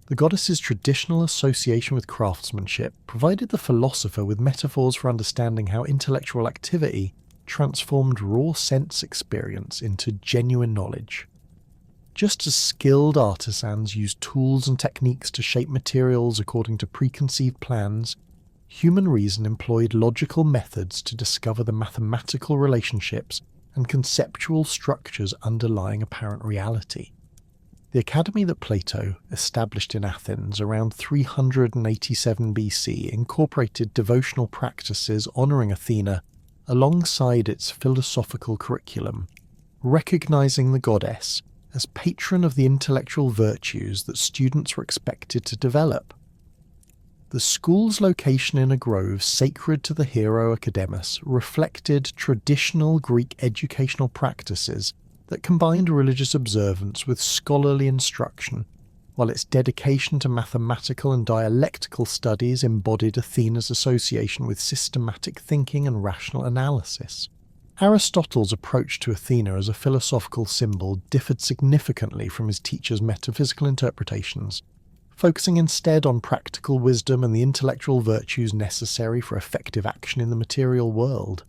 The goddess's traditional association with craftsmanship provided the philosopher with metaphors for understanding how intellectual activity transformed raw sense experience into genuine knowledge. Just as skilled artisans used tools and techniques to shape materials according to preconceived plans, human reason employed logical methods to discover the mathematical relationships and conceptual structures underlying apparent reality. The academy that Plato established in Athens around 387 BC incorporated devotional practices honouring Athena alongside its philosophical curriculum, recognising the goddess as patron of the intellectual virtues that students were expected to develop. The school's location in a grove sacred to the hero Academus reflected traditional Greek educational practices that combined religious observance with scholarly instruction, while its dedication to mathematical and dialectical studies embodied Athena's association with systematic thinking and rational analysis. Aristotle's approach to Athena as a philosophical symbol differed significantly from his teacher's metaphysical interpretations, focusing instead on practical wisdom and the intellectual virtues necessary for effective action in the material world.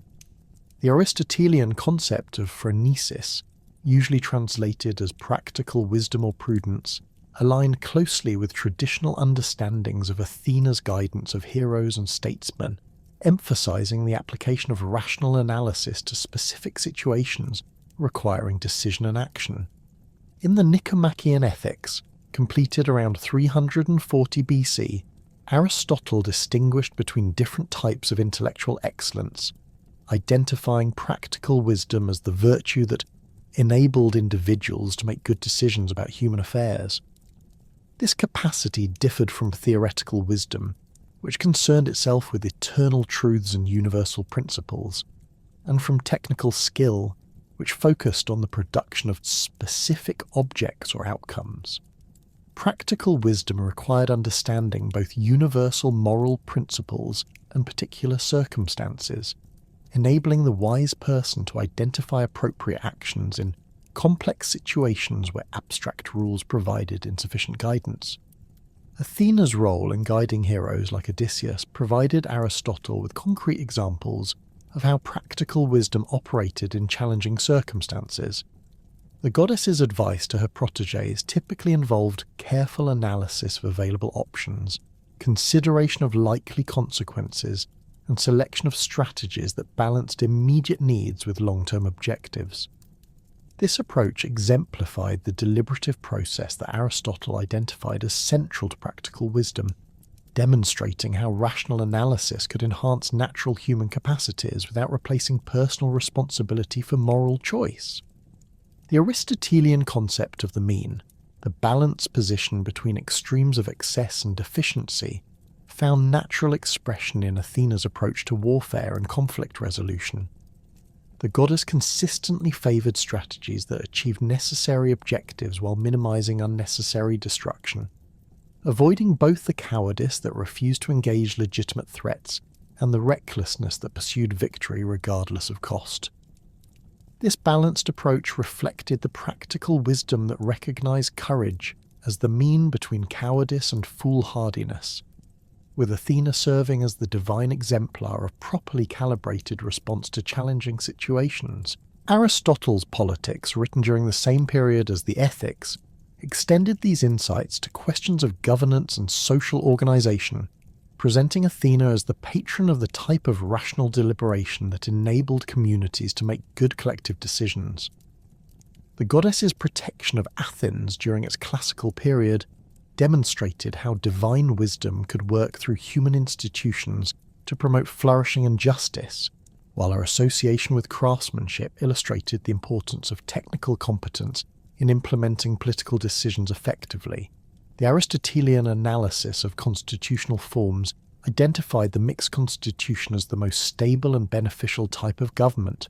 The Aristotelian concept of phronesis, usually translated as practical wisdom or prudence, aligned closely with traditional understandings of Athena's guidance of heroes and statesmen, emphasizing the application of rational analysis to specific situations requiring decision and action. In the Nicomachean Ethics, completed around 340 BC, Aristotle distinguished between different types of intellectual excellence, identifying practical wisdom as the virtue that enabled individuals to make good decisions about human affairs. This capacity differed from theoretical wisdom, which concerned itself with eternal truths and universal principles, and from technical skill, which focused on the production of specific objects or outcomes. Practical wisdom required understanding both universal moral principles and particular circumstances, enabling the wise person to identify appropriate actions in complex situations where abstract rules provided insufficient guidance. Athena's role in guiding heroes like Odysseus provided Aristotle with concrete examples of how practical wisdom operated in challenging circumstances. The goddess's advice to her protégés typically involved careful analysis of available options, consideration of likely consequences, and selection of strategies that balanced immediate needs with long-term objectives. This approach exemplified the deliberative process that Aristotle identified as central to practical wisdom, demonstrating how rational analysis could enhance natural human capacities without replacing personal responsibility for moral choice. The Aristotelian concept of the mean, the balanced position between extremes of excess and deficiency, found natural expression in Athena's approach to warfare and conflict resolution. The goddess consistently favoured strategies that achieved necessary objectives while minimising unnecessary destruction, avoiding both the cowardice that refused to engage legitimate threats and the recklessness that pursued victory regardless of cost. This balanced approach reflected the practical wisdom that recognised courage as the mean between cowardice and foolhardiness, with Athena serving as the divine exemplar of properly calibrated response to challenging situations. Aristotle's Politics, written during the same period as the Ethics, extended these insights to questions of governance and social organisation, presenting Athena as the patron of the type of rational deliberation that enabled communities to make good collective decisions. The goddess's protection of Athens during its classical period demonstrated how divine wisdom could work through human institutions to promote flourishing and justice, while her association with craftsmanship illustrated the importance of technical competence in implementing political decisions effectively. The Aristotelian analysis of constitutional forms identified the mixed constitution as the most stable and beneficial type of government,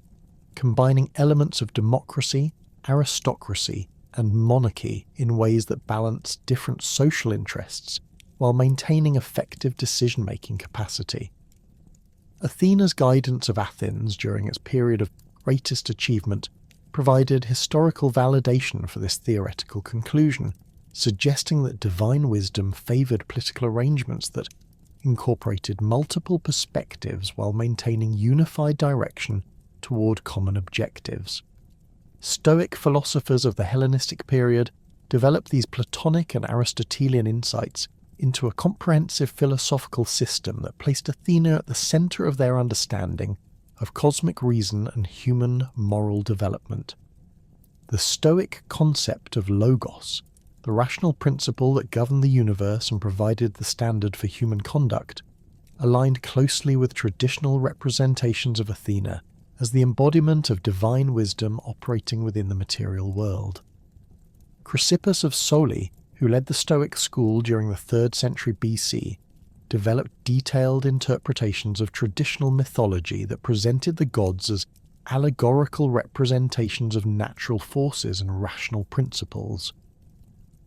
combining elements of democracy, aristocracy, and monarchy in ways that balanced different social interests while maintaining effective decision-making capacity. Athena's guidance of Athens during its period of greatest achievement provided historical validation for this theoretical conclusion, suggesting that divine wisdom favoured political arrangements that incorporated multiple perspectives while maintaining unified direction toward common objectives. Stoic philosophers of the Hellenistic period developed these Platonic and Aristotelian insights into a comprehensive philosophical system that placed Athena at the centre of their understanding of cosmic reason and human moral development. The Stoic concept of logos, the rational principle that governed the universe and provided the standard for human conduct, aligned closely with traditional representations of Athena as the embodiment of divine wisdom operating within the material world. Chrysippus of Soli, who led the Stoic school during the 3rd century BC, developed detailed interpretations of traditional mythology that presented the gods as allegorical representations of natural forces and rational principles.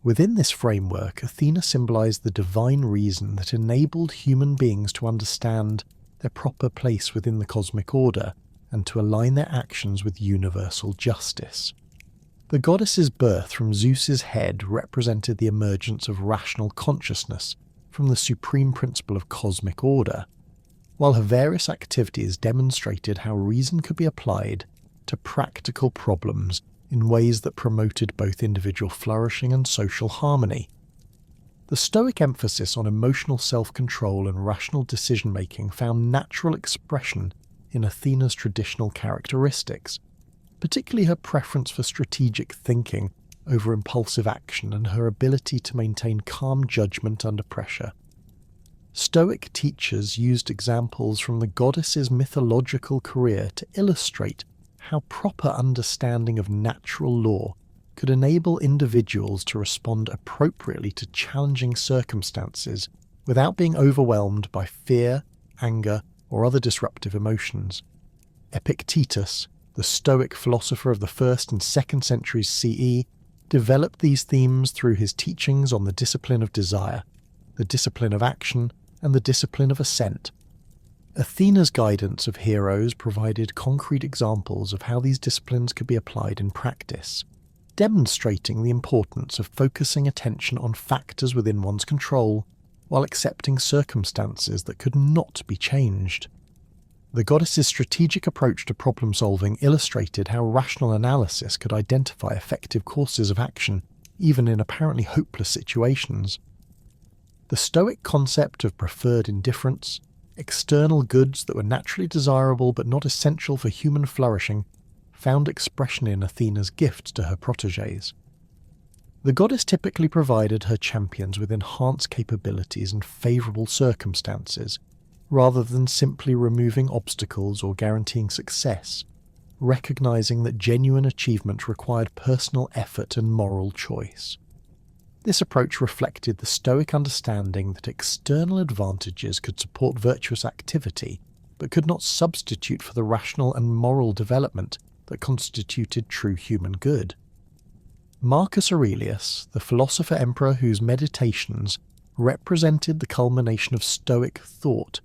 Within this framework, Athena symbolized the divine reason that enabled human beings to understand their proper place within the cosmic order and to align their actions with universal justice. The goddess's birth from Zeus's head represented the emergence of rational consciousness from the supreme principle of cosmic order, while her various activities demonstrated how reason could be applied to practical problems in ways that promoted both individual flourishing and social harmony. The Stoic emphasis on emotional self-control and rational decision-making found natural expression in Athena's traditional characteristics, particularly her preference for strategic thinking over impulsive action and her ability to maintain calm judgment under pressure. Stoic teachers used examples from the goddess's mythological career to illustrate how proper understanding of natural law could enable individuals to respond appropriately to challenging circumstances without being overwhelmed by fear, anger, or other disruptive emotions. Epictetus, the Stoic philosopher of the 1st and 2nd centuries CE, developed these themes through his teachings on the discipline of desire, the discipline of action, and the discipline of assent. Athena's guidance of heroes provided concrete examples of how these disciplines could be applied in practice, demonstrating the importance of focusing attention on factors within one's control while accepting circumstances that could not be changed. The goddess's strategic approach to problem-solving illustrated how rational analysis could identify effective courses of action, even in apparently hopeless situations. The Stoic concept of preferred indifference, external goods that were naturally desirable but not essential for human flourishing, found expression in Athena's gifts to her protégés. The goddess typically provided her champions with enhanced capabilities and favourable circumstances, rather than simply removing obstacles or guaranteeing success, recognizing that genuine achievement required personal effort and moral choice. This approach reflected the Stoic understanding that external advantages could support virtuous activity, but could not substitute for the rational and moral development that constituted true human good. Marcus Aurelius, the philosopher-emperor whose meditations represented the culmination of Stoic thought,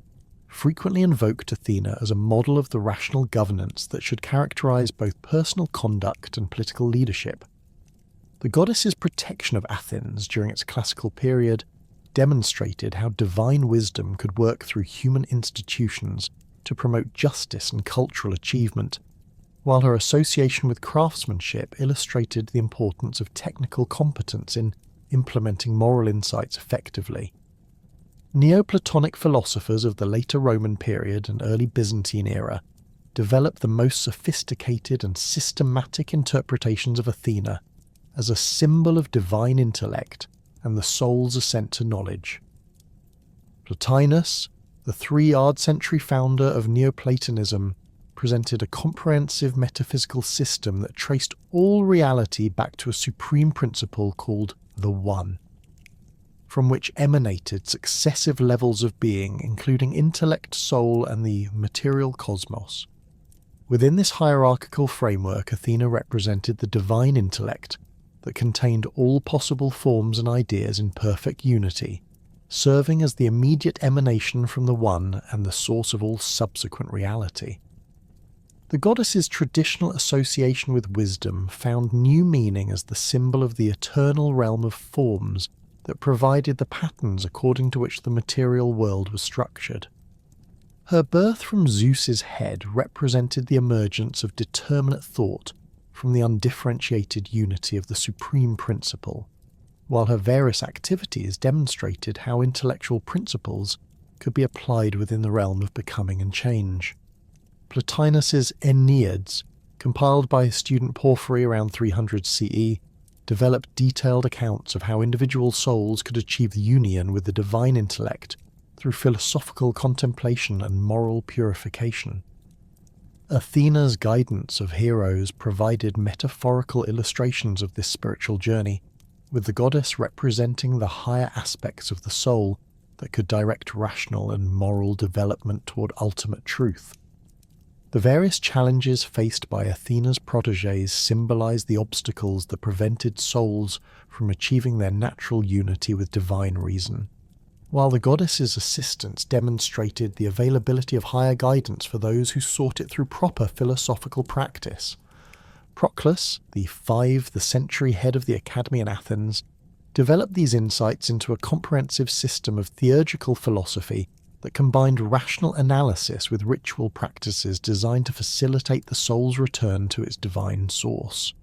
frequently invoked Athena as a model of the rational governance that should characterize both personal conduct and political leadership. The goddess's protection of Athens during its classical period demonstrated how divine wisdom could work through human institutions to promote justice and cultural achievement, while her association with craftsmanship illustrated the importance of technical competence in implementing moral insights effectively. Neoplatonic philosophers of the later Roman period and early Byzantine era developed the most sophisticated and systematic interpretations of Athena as a symbol of divine intellect and the soul's ascent to knowledge. Plotinus, the 3rd century founder of Neoplatonism, presented a comprehensive metaphysical system that traced all reality back to a supreme principle called the One, from which emanated successive levels of being, including intellect, soul, and the material cosmos. Within this hierarchical framework, Athena represented the divine intellect that contained all possible forms and ideas in perfect unity, serving as the immediate emanation from the One and the source of all subsequent reality. The goddess's traditional association with wisdom found new meaning as the symbol of the eternal realm of forms that provided the patterns according to which the material world was structured. Her birth from Zeus's head represented the emergence of determinate thought from the undifferentiated unity of the supreme principle, while her various activities demonstrated how intellectual principles could be applied within the realm of becoming and change. Plotinus's Enneads, compiled by his student Porphyry around 300 CE, developed detailed accounts of how individual souls could achieve union with the divine intellect through philosophical contemplation and moral purification. Athena's guidance of heroes provided metaphorical illustrations of this spiritual journey, with the goddess representing the higher aspects of the soul that could direct rational and moral development toward ultimate truth. The various challenges faced by Athena's protégés symbolized the obstacles that prevented souls from achieving their natural unity with divine reason, while the goddess's assistants demonstrated the availability of higher guidance for those who sought it through proper philosophical practice. Proclus, the 5th century head of the Academy in Athens, developed these insights into a comprehensive system of theurgical philosophy that combined rational analysis with ritual practices designed to facilitate the soul's return to its divine source.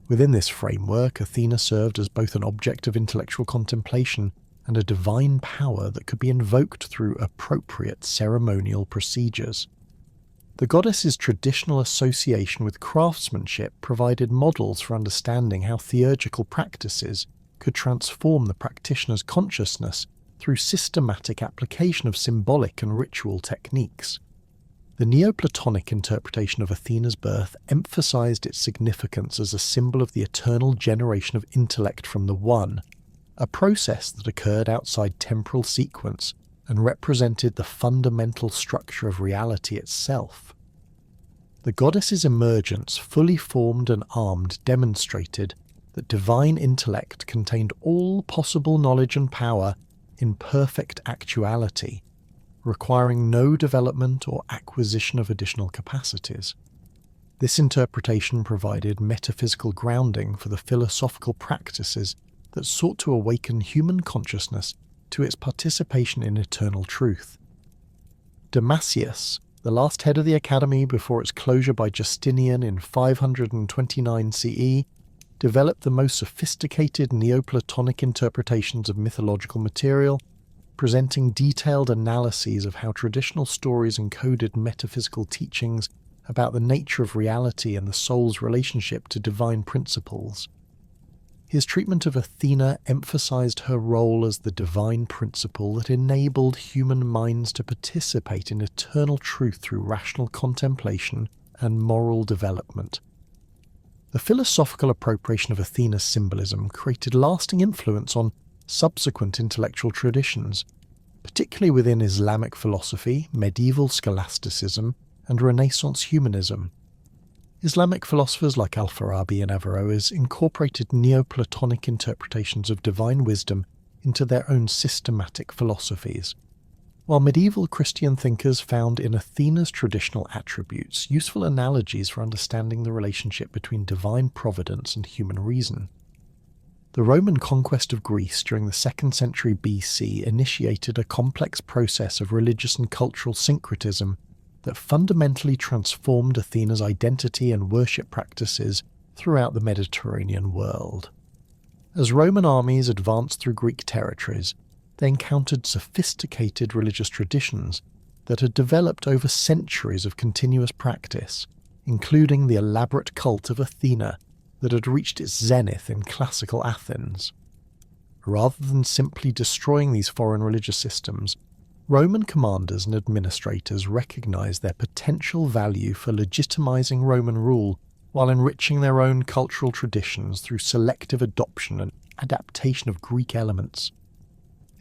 Within this framework, Athena served as both an object of intellectual contemplation and a divine power that could be invoked through appropriate ceremonial procedures. The goddess's traditional association with craftsmanship provided models for understanding how theurgical practices could transform the practitioner's consciousness through systematic application of symbolic and ritual techniques. The Neoplatonic interpretation of Athena's birth emphasized its significance as a symbol of the eternal generation of intellect from the One, a process that occurred outside temporal sequence and represented the fundamental structure of reality itself. The goddess's emergence, fully formed and armed, demonstrated that divine intellect contained all possible knowledge and power in perfect actuality, requiring no development or acquisition of additional capacities. This interpretation provided metaphysical grounding for the philosophical practices that sought to awaken human consciousness to its participation in eternal truth. Damasius, the last head of the Academy before its closure by Justinian in 529 CE, developed the most sophisticated Neoplatonic interpretations of mythological material, presenting detailed analyses of how traditional stories encoded metaphysical teachings about the nature of reality and the soul's relationship to divine principles. His treatment of Athena emphasized her role as the divine principle that enabled human minds to participate in eternal truth through rational contemplation and moral development. The philosophical appropriation of Athena's symbolism created lasting influence on subsequent intellectual traditions, particularly within Islamic philosophy, medieval scholasticism, and Renaissance humanism. Islamic philosophers like Al-Farabi and Averroes incorporated Neoplatonic interpretations of divine wisdom into their own systematic philosophies, while medieval Christian thinkers found in Athena's traditional attributes useful analogies for understanding the relationship between divine providence and human reason. The Roman conquest of Greece during the 2nd century BC initiated a complex process of religious and cultural syncretism that fundamentally transformed Athena's identity and worship practices throughout the Mediterranean world. As Roman armies advanced through Greek territories, they encountered sophisticated religious traditions that had developed over centuries of continuous practice, including the elaborate cult of Athena that had reached its zenith in classical Athens. Rather than simply destroying these foreign religious systems, Roman commanders and administrators recognized their potential value for legitimizing Roman rule while enriching their own cultural traditions through selective adoption and adaptation of Greek elements.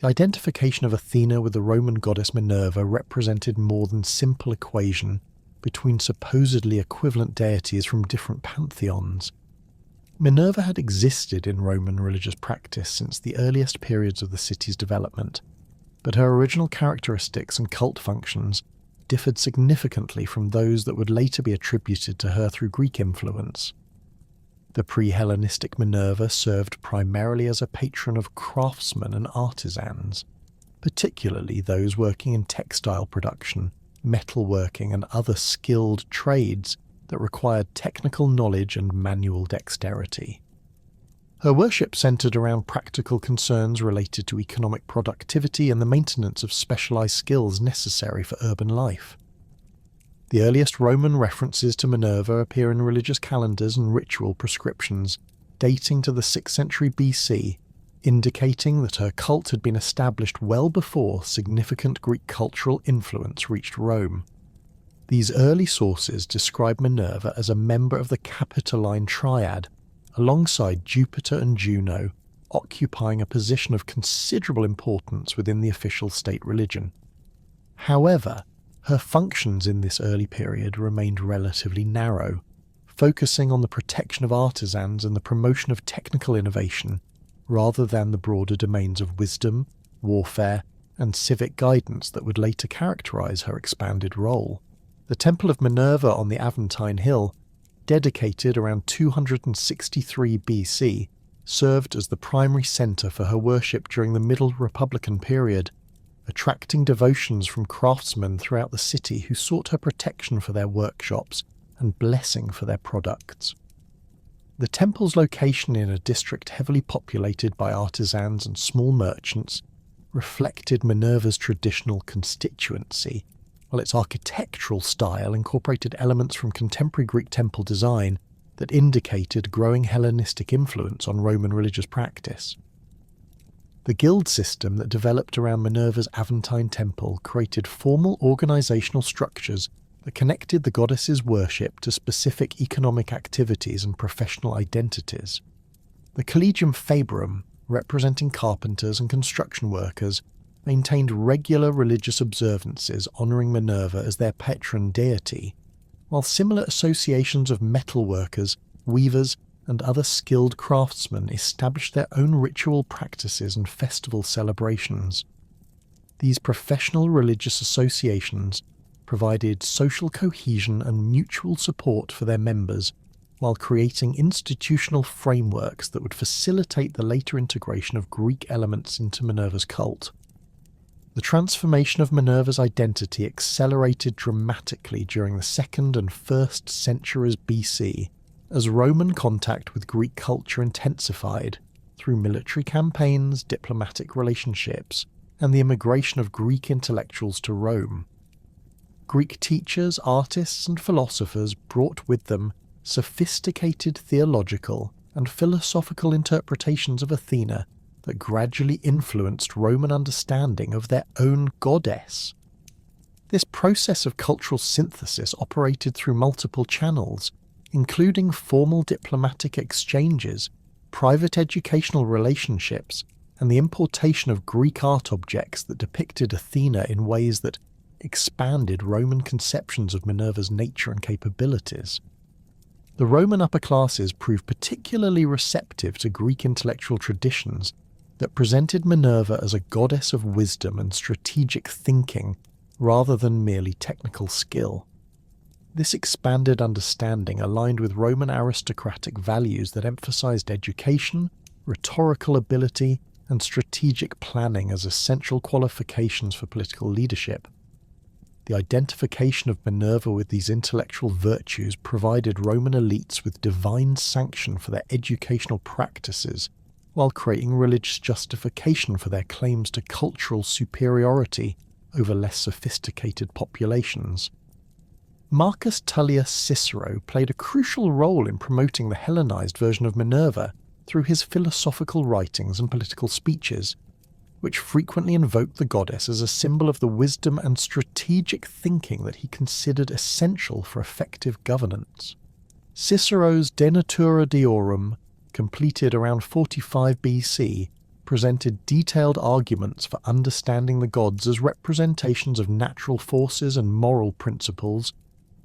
The identification of Athena with the Roman goddess Minerva represented more than simple equation between supposedly equivalent deities from different pantheons. Minerva had existed in Roman religious practice since the earliest periods of the city's development, but her original characteristics and cult functions differed significantly from those that would later be attributed to her through Greek influence. The pre-Hellenistic Minerva served primarily as a patron of craftsmen and artisans, particularly those working in textile production, metalworking, and other skilled trades that required technical knowledge and manual dexterity. Her worship centered around practical concerns related to economic productivity and the maintenance of specialized skills necessary for urban life. The earliest Roman references to Minerva appear in religious calendars and ritual prescriptions dating to the 6th century BC, indicating that her cult had been established well before significant Greek cultural influence reached Rome. These early sources describe Minerva as a member of the Capitoline Triad, alongside Jupiter and Juno, occupying a position of considerable importance within the official state religion. However, her functions in this early period remained relatively narrow, focusing on the protection of artisans and the promotion of technical innovation, rather than the broader domains of wisdom, warfare, and civic guidance that would later characterize her expanded role. The Temple of Minerva on the Aventine Hill, dedicated around 263 BC, served as the primary center for her worship during the Middle Republican period, attracting devotions from craftsmen throughout the city who sought her protection for their workshops and blessing for their products. The temple's location in a district heavily populated by artisans and small merchants reflected Minerva's traditional constituency, while its architectural style incorporated elements from contemporary Greek temple design that indicated growing Hellenistic influence on Roman religious practice. The guild system that developed around Minerva's Aventine temple created formal organizational structures that connected the goddess's worship to specific economic activities and professional identities. The Collegium Fabrum, representing carpenters and construction workers, maintained regular religious observances honouring Minerva as their patron deity, while similar associations of metalworkers, weavers, and other skilled craftsmen established their own ritual practices and festival celebrations. These professional religious associations provided social cohesion and mutual support for their members, while creating institutional frameworks that would facilitate the later integration of Greek elements into Minerva's cult. The transformation of Minerva's identity accelerated dramatically during the 2nd and 1st centuries BC, as Roman contact with Greek culture intensified through military campaigns, diplomatic relationships, and the immigration of Greek intellectuals to Rome. Greek teachers, artists, and philosophers brought with them sophisticated theological and philosophical interpretations of Athena that gradually influenced Roman understanding of their own goddess. This process of cultural synthesis operated through multiple channels, including formal diplomatic exchanges, private educational relationships, and the importation of Greek art objects that depicted Athena in ways that expanded Roman conceptions of Minerva's nature and capabilities. The Roman upper classes proved particularly receptive to Greek intellectual traditions that presented Minerva as a goddess of wisdom and strategic thinking rather than merely technical skill. This expanded understanding aligned with Roman aristocratic values that emphasized education, rhetorical ability, and strategic planning as essential qualifications for political leadership. The identification of Minerva with these intellectual virtues provided Roman elites with divine sanction for their educational practices, while creating religious justification for their claims to cultural superiority over less sophisticated populations. Marcus Tullius Cicero played a crucial role in promoting the Hellenized version of Minerva through his philosophical writings and political speeches, which frequently invoked the goddess as a symbol of the wisdom and strategic thinking that he considered essential for effective governance. Cicero's De Natura Deorum, completed around 45 BC, presented detailed arguments for understanding the gods as representations of natural forces and moral principles,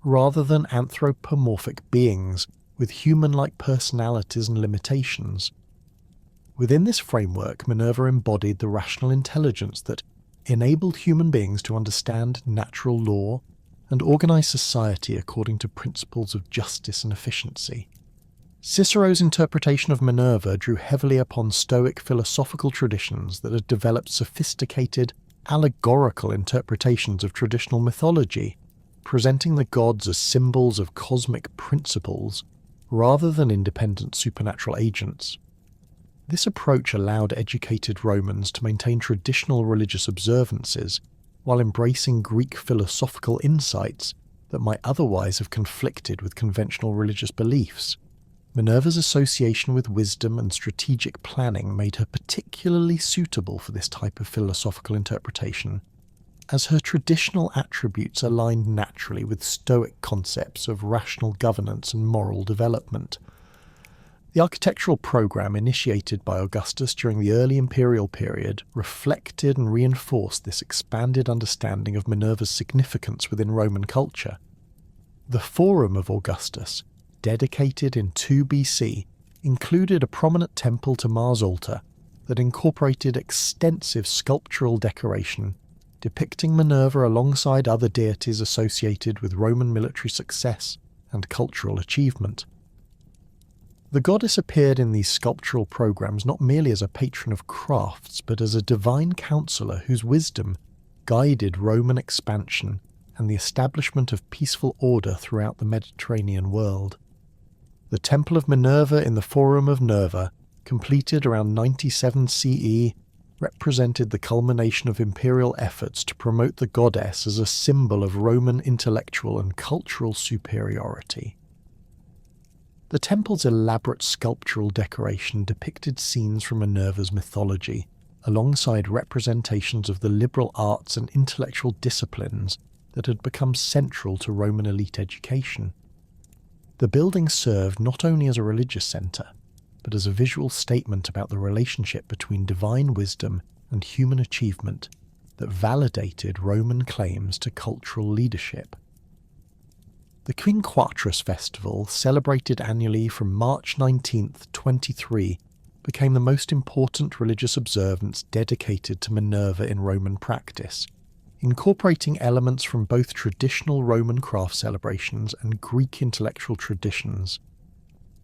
rather than anthropomorphic beings with human-like personalities and limitations. Within this framework, Minerva embodied the rational intelligence that enabled human beings to understand natural law and organize society according to principles of justice and efficiency. Cicero's interpretation of Minerva drew heavily upon Stoic philosophical traditions that had developed sophisticated, allegorical interpretations of traditional mythology, presenting the gods as symbols of cosmic principles rather than independent supernatural agents. This approach allowed educated Romans to maintain traditional religious observances while embracing Greek philosophical insights that might otherwise have conflicted with conventional religious beliefs. Minerva's association with wisdom and strategic planning made her particularly suitable for this type of philosophical interpretation, as her traditional attributes aligned naturally with Stoic concepts of rational governance and moral development. The architectural program initiated by Augustus during the early imperial period reflected and reinforced this expanded understanding of Minerva's significance within Roman culture. The Forum of Augustus, dedicated in 2 BC, included a prominent temple to Mars altar that incorporated extensive sculptural decoration depicting Minerva alongside other deities associated with Roman military success and cultural achievement. The goddess appeared in these sculptural programs not merely as a patron of crafts, but as a divine counselor whose wisdom guided Roman expansion and the establishment of peaceful order throughout the Mediterranean world. The Temple of Minerva in the Forum of Nerva, completed around 97 CE, represented the culmination of imperial efforts to promote the goddess as a symbol of Roman intellectual and cultural superiority. The temple's elaborate sculptural decoration depicted scenes from Minerva's mythology, alongside representations of the liberal arts and intellectual disciplines that had become central to Roman elite education. The building served not only as a religious centre, but as a visual statement about the relationship between divine wisdom and human achievement that validated Roman claims to cultural leadership. The Quinquatrus festival, celebrated annually from March 19th, 23, became the most important religious observance dedicated to Minerva in Roman practice, incorporating elements from both traditional Roman craft celebrations and Greek intellectual traditions.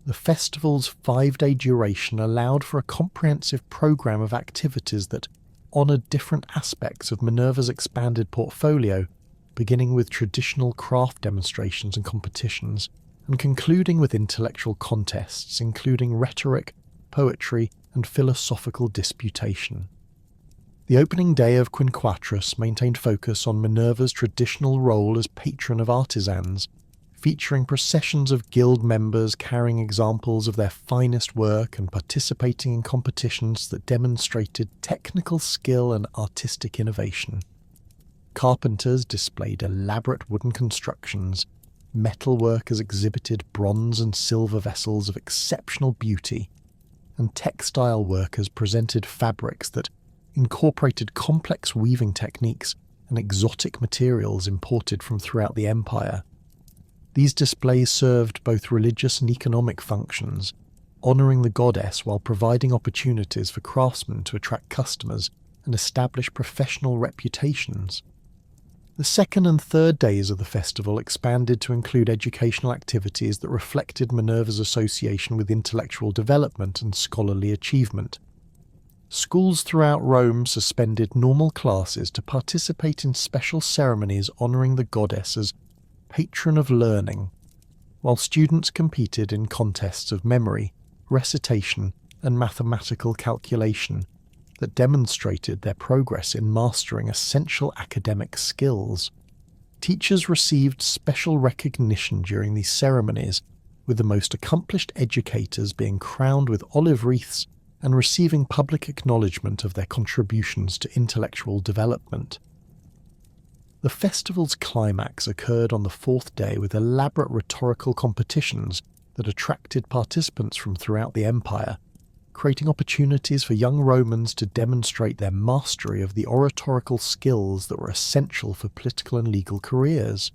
The festival's 5-day duration allowed for a comprehensive program of activities that honoured different aspects of Minerva's expanded portfolio, beginning with traditional craft demonstrations and competitions, and concluding with intellectual contests including rhetoric, poetry, and philosophical disputation. The opening day of Quinquatrus maintained focus on Minerva's traditional role as patron of artisans, featuring processions of guild members carrying examples of their finest work and participating in competitions that demonstrated technical skill and artistic innovation. Carpenters displayed elaborate wooden constructions, metal workers exhibited bronze and silver vessels of exceptional beauty, and textile workers presented fabrics that incorporated complex weaving techniques and exotic materials imported from throughout the empire. These displays served both religious and economic functions, honouring the goddess while providing opportunities for craftsmen to attract customers and establish professional reputations. The second and third days of the festival expanded to include educational activities that reflected Minerva's association with intellectual development and scholarly achievement. Schools throughout Rome suspended normal classes to participate in special ceremonies honouring the goddess as patron of learning, while students competed in contests of memory, recitation, and mathematical calculation that demonstrated their progress in mastering essential academic skills. Teachers received special recognition during these ceremonies, with the most accomplished educators being crowned with olive wreaths and receiving public acknowledgement of their contributions to intellectual development. The festival's climax occurred on the fourth day with elaborate rhetorical competitions that attracted participants from throughout the empire, creating opportunities for young Romans to demonstrate their mastery of the oratorical skills that were essential for political and legal careers.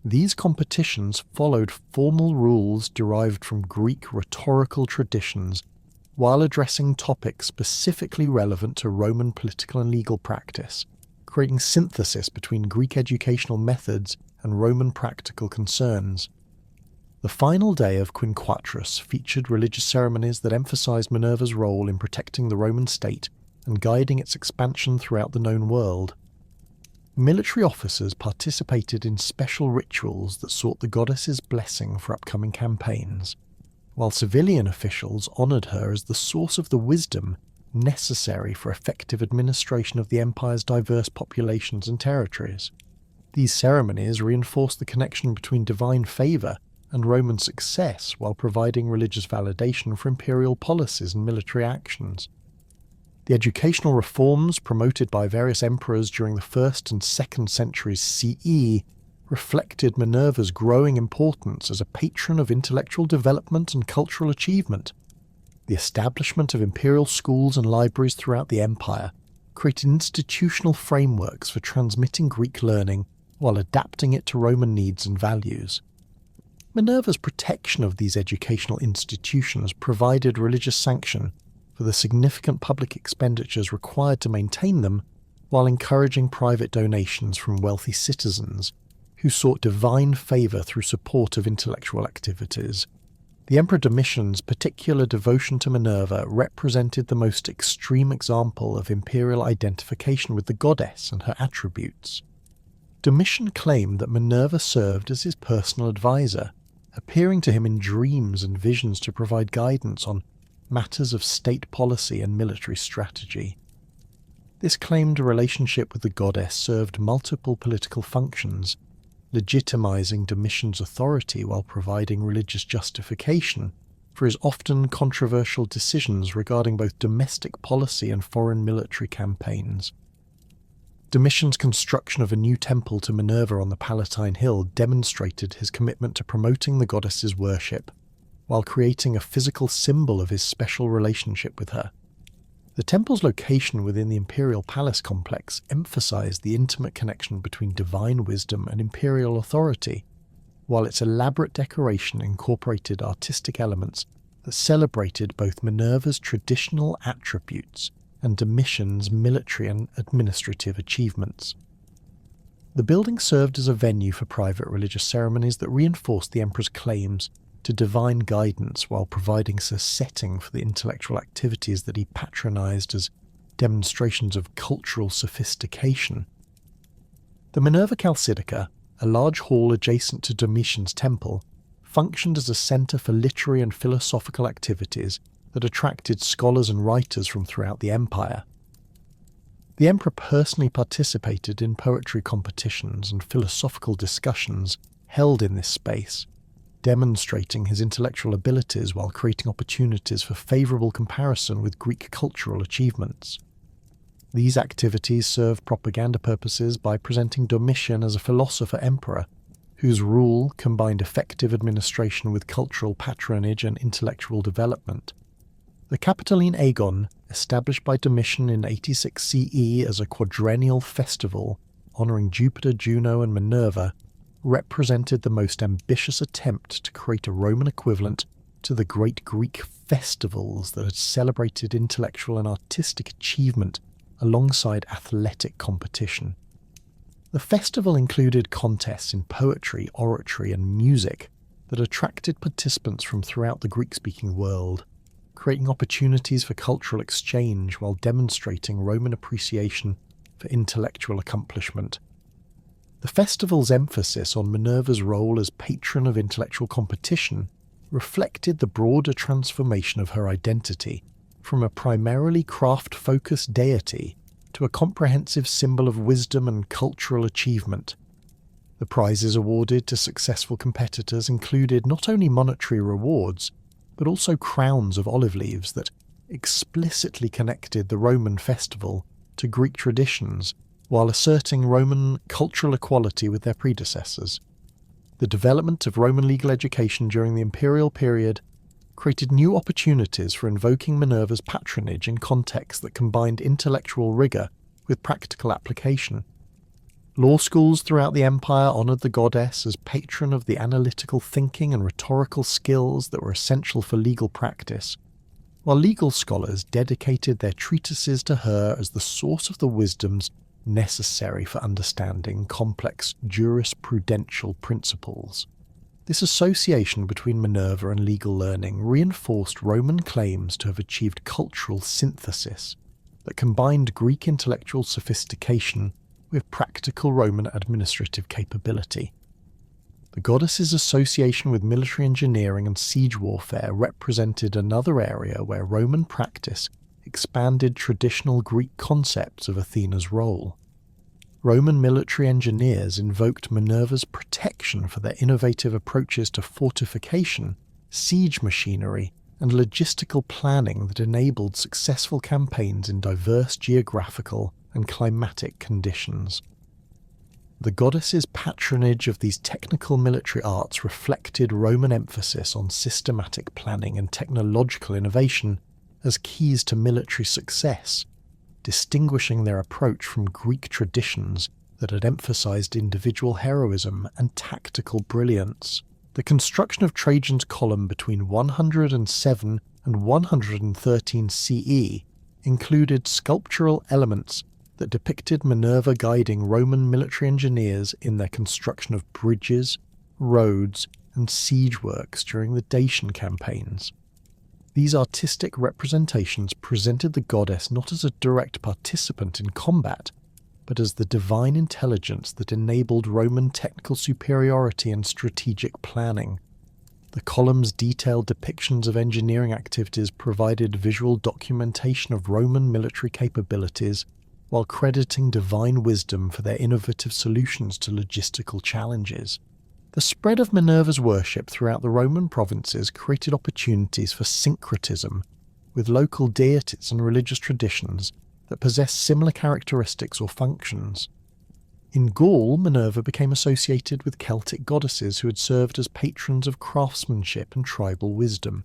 These competitions followed formal rules derived from Greek rhetorical traditions while addressing topics specifically relevant to Roman political and legal practice, creating synthesis between Greek educational methods and Roman practical concerns. The final day of Quinquatrus featured religious ceremonies that emphasized Minerva's role in protecting the Roman state and guiding its expansion throughout the known world. Military officers participated in special rituals that sought the goddess's blessing for upcoming campaigns, while civilian officials honored her as the source of the wisdom necessary for effective administration of the empire's diverse populations and territories. These ceremonies reinforced the connection between divine favor and Roman success while providing religious validation for imperial policies and military actions. The educational reforms promoted by various emperors during the 1st and 2nd centuries CE reflected Minerva's growing importance as a patron of intellectual development and cultural achievement. The establishment of imperial schools and libraries throughout the empire created institutional frameworks for transmitting Greek learning while adapting it to Roman needs and values. Minerva's protection of these educational institutions provided religious sanction for the significant public expenditures required to maintain them, while encouraging private donations from wealthy citizens who sought divine favour through support of intellectual activities. The Emperor Domitian's particular devotion to Minerva represented the most extreme example of imperial identification with the goddess and her attributes. Domitian claimed that Minerva served as his personal advisor, appearing to him in dreams and visions to provide guidance on matters of state policy and military strategy. This claimed relationship with the goddess served multiple political functions, legitimizing Domitian's authority while providing religious justification for his often controversial decisions regarding both domestic policy and foreign military campaigns. Domitian's construction of a new temple to Minerva on the Palatine Hill demonstrated his commitment to promoting the goddess's worship, while creating a physical symbol of his special relationship with her. The temple's location within the imperial palace complex emphasized the intimate connection between divine wisdom and imperial authority, while its elaborate decoration incorporated artistic elements that celebrated both Minerva's traditional attributes and Domitian's military and administrative achievements. The building served as a venue for private religious ceremonies that reinforced the emperor's claims to divine guidance while providing a setting for the intellectual activities that he patronized as demonstrations of cultural sophistication. The Minerva Chalcidica, a large hall adjacent to Domitian's temple, functioned as a center for literary and philosophical activities that attracted scholars and writers from throughout the empire. The emperor personally participated in poetry competitions and philosophical discussions held in this space, demonstrating his intellectual abilities while creating opportunities for favorable comparison with Greek cultural achievements. These activities served propaganda purposes by presenting Domitian as a philosopher-emperor, whose rule combined effective administration with cultural patronage and intellectual development. The Capitoline Agon, established by Domitian in 86 CE as a quadrennial festival honouring Jupiter, Juno and Minerva, represented the most ambitious attempt to create a Roman equivalent to the great Greek festivals that had celebrated intellectual and artistic achievement alongside athletic competition. The festival included contests in poetry, oratory, and music that attracted participants from throughout the Greek-speaking world, creating opportunities for cultural exchange while demonstrating Roman appreciation for intellectual accomplishment. The festival's emphasis on Minerva's role as patron of intellectual competition reflected the broader transformation of her identity from a primarily craft-focused deity to a comprehensive symbol of wisdom and cultural achievement. The prizes awarded to successful competitors included not only monetary rewards, but also crowns of olive leaves that explicitly connected the Roman festival to Greek traditions while asserting Roman cultural equality with their predecessors. The development of Roman legal education during the imperial period created new opportunities for invoking Minerva's patronage in contexts that combined intellectual rigour with practical application. Law schools throughout the empire honoured the goddess as patron of the analytical thinking and rhetorical skills that were essential for legal practice, while legal scholars dedicated their treatises to her as the source of the wisdoms necessary for understanding complex jurisprudential principles. This association between Minerva and legal learning reinforced Roman claims to have achieved cultural synthesis that combined Greek intellectual sophistication with practical Roman administrative capability. The goddess's association with military engineering and siege warfare represented another area where Roman practice expanded traditional Greek concepts of Athena's role. Roman military engineers invoked Minerva's protection for their innovative approaches to fortification, siege machinery, and logistical planning that enabled successful campaigns in diverse geographical and climatic conditions. The goddess's patronage of these technical military arts reflected Roman emphasis on systematic planning and technological innovation as keys to military success, distinguishing their approach from Greek traditions that had emphasized individual heroism and tactical brilliance. The construction of Trajan's column between 107 and 113 CE included sculptural elements that depicted Minerva guiding Roman military engineers in their construction of bridges, roads, and siege works during the Dacian campaigns. These artistic representations presented the goddess not as a direct participant in combat, but as the divine intelligence that enabled Roman technical superiority and strategic planning. The column's detailed depictions of engineering activities provided visual documentation of Roman military capabilities, while crediting divine wisdom for their innovative solutions to logistical challenges. The spread of Minerva's worship throughout the Roman provinces created opportunities for syncretism with local deities and religious traditions that possessed similar characteristics or functions. In Gaul, Minerva became associated with Celtic goddesses who had served as patrons of craftsmanship and tribal wisdom,